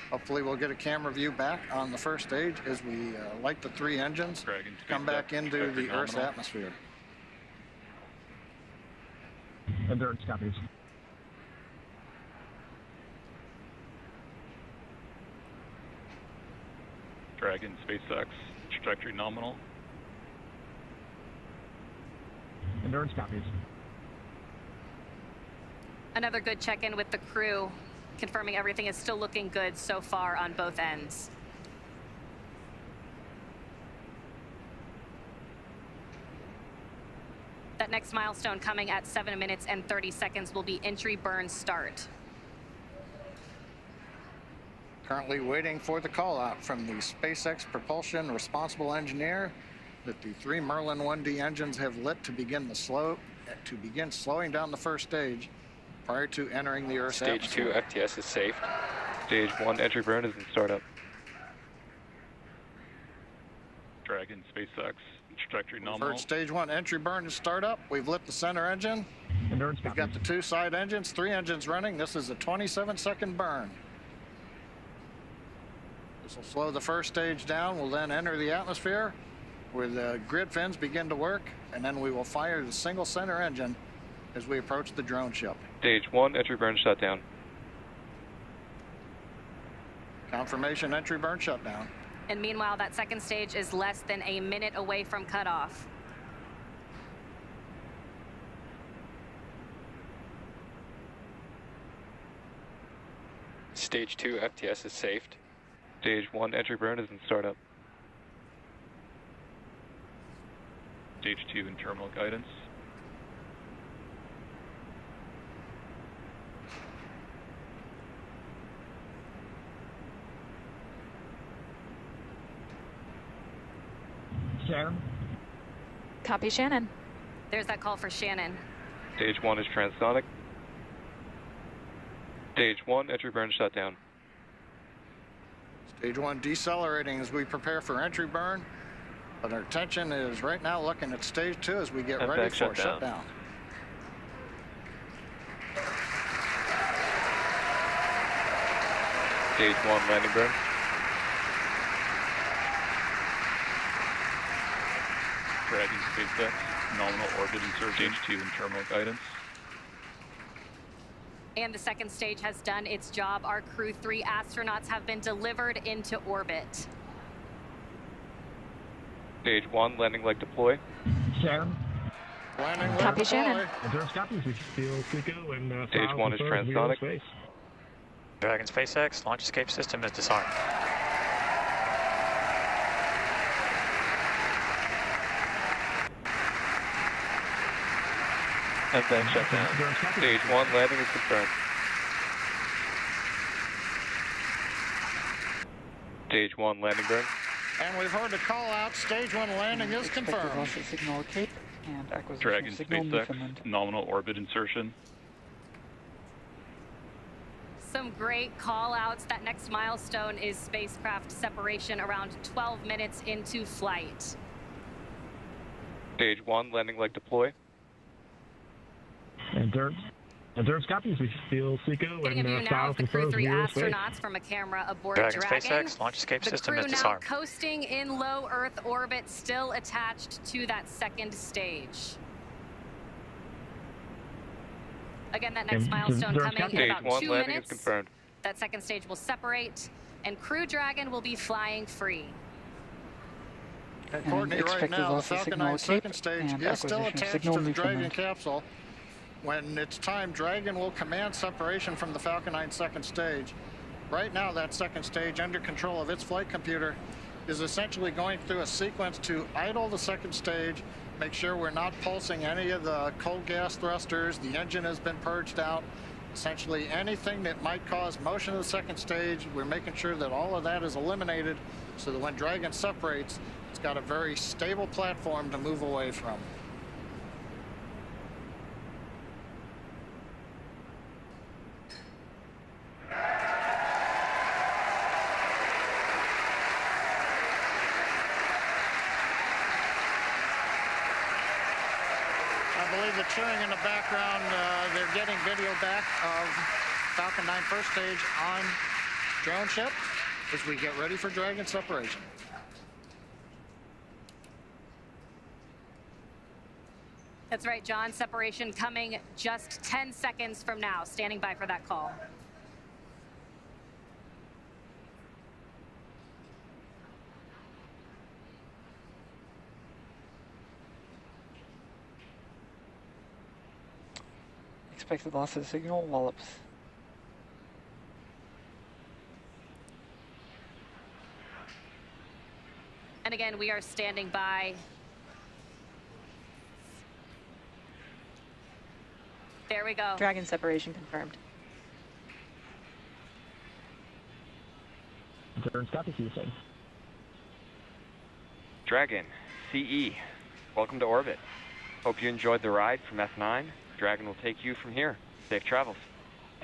Hopefully we'll get a camera view back on the first stage as we light the 3 engines, come back into the Earth's atmosphere. Endurance copies. Dragon SpaceX, trajectory nominal. Endurance copies. Another good check-in with the crew, confirming everything is still looking good so far on both ends. That next milestone coming at 7 minutes and 30 seconds will be entry burn start. Currently waiting for the call out from the SpaceX propulsion responsible engineer that the 3 Merlin 1D engines have lit to begin slowing down the first stage prior to entering the Earth's atmosphere. Stage 2 FTS is safe. Stage 1 entry burn is in startup. Dragon SpaceX, trajectory We've nominal. heard stage 1 entry burn is startup. We've lit the center engine. We've got the 2 side engines, 3 engines running. This is a 27-second burn. This will slow the first stage down. We'll then enter the atmosphere where the grid fins begin to work, and then we will fire the single center engine as we approach the drone ship. Stage 1 entry burn shutdown. Confirmation entry burn shutdown. And meanwhile, that second stage is less than a minute away from cutoff. Stage 2 FTS is saved. Stage 1 entry burn is in startup. Stage 2 in terminal guidance. Shannon. Copy, Shannon. There's that call for Shannon. Stage 1 is transonic. Stage 1 entry burn shutdown. Stage 1 decelerating as we prepare for entry burn, but our attention is right now looking at stage 2 as we get ready for shutdown. Stage 1 landing burn. Dragon SpaceX, nominal orbit insertion. Stage 2 in terminal guidance. And the second stage has done its job. Our Crew 3 astronauts have been delivered into orbit. Stage 1 landing leg deploy. Shannon. Landing leg Copy, deploy. Shannon. Endurance copies. We feel Seco and Stage 1 is transonic. Space. Dragon SpaceX, launch escape system is disarmed. And then shutdown. Stage 1 landing is confirmed. Stage 1 landing burn. And we've heard the call out. Stage 1 landing is confirmed. Signal Cape and acquisition Dragon signal SpaceX, Newfoundland. nominal orbit insertion. Some great call outs. That next milestone is spacecraft separation around 12 minutes into flight. Stage 1 landing leg deploy. Endurance copies. We feel Seco Getting a view and now of the Crew 3 Space. astronauts from a camera aboard Dragon Dragon. SpaceX, launch escape The system crew is now disarmed. coasting in low Earth orbit, still attached to that second stage. Again, that next milestone coming in Stage about 1 2 landing is minutes. confirmed. That second stage will separate. and Crew Dragon will be flying free. And Courtney, right now, the Falcon 9 second stage is still attached to the Dragon capsule. When it's time, Dragon will command separation from the Falcon 9 second stage. Right now, that second stage, under control of its flight computer, is essentially going through a sequence to idle the second stage, make sure we're not pulsing any of the cold gas thrusters, the engine has been purged out. Essentially anything that might cause motion of the second stage, we're making sure that all of that is eliminated so that when Dragon separates, it's got a very stable platform to move away from. I believe the cheering in the background, they're getting video back of Falcon 9 first stage on drone ship as we get ready for Dragon separation. That's right, John. Separation coming just 10 seconds from now. Standing by for that call. Expected loss of signal, wallops. And again, we are standing by. There we go. Dragon separation confirmed. Dragon, CE, welcome to orbit. Hope you enjoyed the ride from F9. Dragon will take you from here. Safe travels.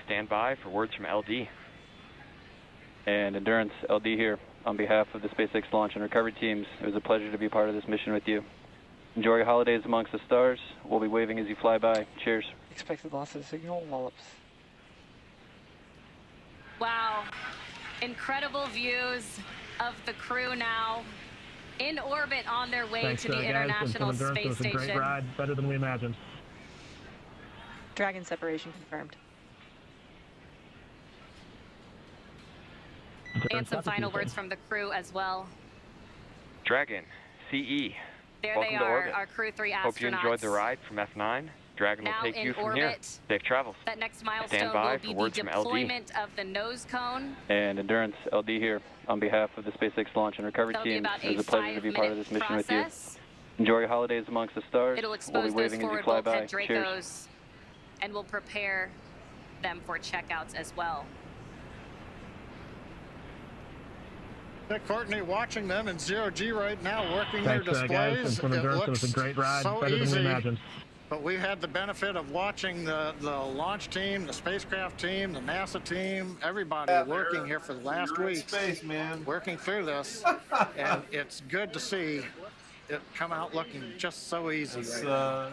Stand by for words from LD. And Endurance, LD here. On behalf of the SpaceX launch and recovery teams, it was a pleasure to be part of this mission with you. Enjoy your holidays amongst the stars. We'll be waving as you fly by. Cheers. Expected loss of signal, wallops. Wow. Incredible views of the crew now in orbit on their way to the International Space Station. It was a great ride, better than we imagined. Dragon separation confirmed. And some final words from the crew as well. Dragon, CE, There welcome they to are, orbit. our Crew 3 astronauts. Hope you enjoyed the ride from F9. Dragon Now will take in you from here. orbit. Safe travels. That next Stand milestone by will for be the words from LD. deployment of the nose cone. And Endurance, LD here. On behalf of the SpaceX launch and recovery That'll be teams, about it was a pleasure to be part of this mission with you. process. Enjoy your holidays amongst the stars. It'll We'll expose be those waving as you forward fly by. bulkhead Cheers. Dracos and will prepare them for checkouts as well. Courtney, watching them in 0G right now, working Thanks, their displays. guys. It was a great ride, so better easy. than we imagined. But we had the benefit of watching the launch team, the spacecraft team, the NASA team, everybody working here for the last week. Space, man. Working through this. And it's good to see it come out looking just so easy. It's, right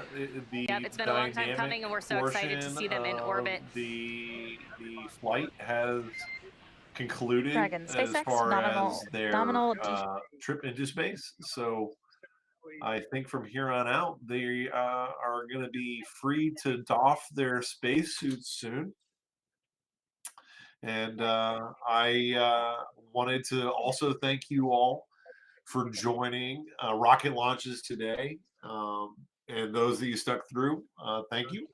Yep, it's been a long time coming, and we're so excited to see them in orbit. The flight has concluded Dragon, as SpaceX, far nominal- as their nominal trip into space. So I think from here on out, they are going to be free to doff their spacesuits soon. And I wanted to also thank you all for joining rocket launches today. And those that you stuck through, thank you.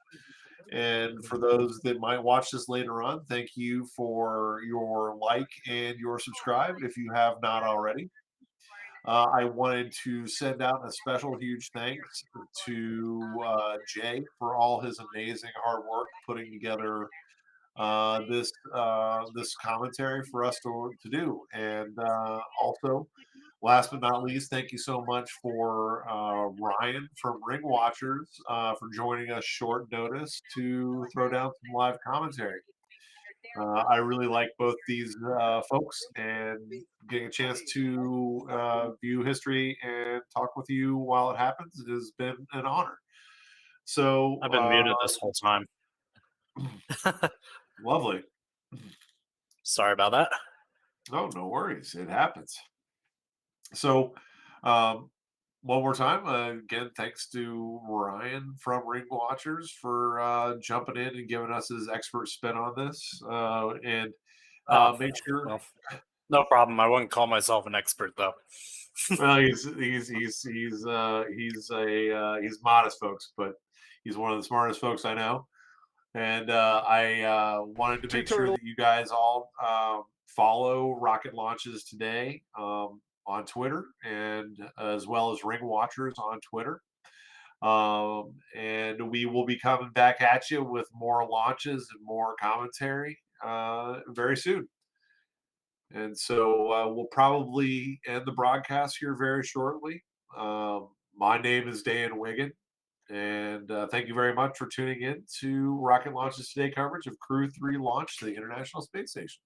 And for those that might watch this later on, thank you for your like and your subscribe if you have not already. I wanted to send out a special huge thanks to Jay for all his amazing hard work putting together this commentary for us to do. And also, last but not least, thank you so much for Ryan from Ring Watchers for joining us short notice to throw down some live commentary. I really like both these folks, and getting a chance to view history and talk with you while it happens has been an honor. So I've been muted this whole time. Lovely. Sorry about that. Oh, no worries. It happens. So, one more time, again, thanks to Ryan from Ring Watchers for jumping in and giving us his expert spin on this. And make sure No problem. I wouldn't call myself an expert though. Well, he's modest, folks, but he's one of the smartest folks I know. And I wanted to make sure that you guys all follow Rocket Launches Today on Twitter, and as well as Ring Watchers on Twitter. And we will be coming back at you with more launches and more commentary very soon. And so we'll probably end the broadcast here very shortly. My name is Dan Wiggin, and thank you very much for tuning in to Rocket Launches Today coverage of Crew 3 launch to the International Space Station.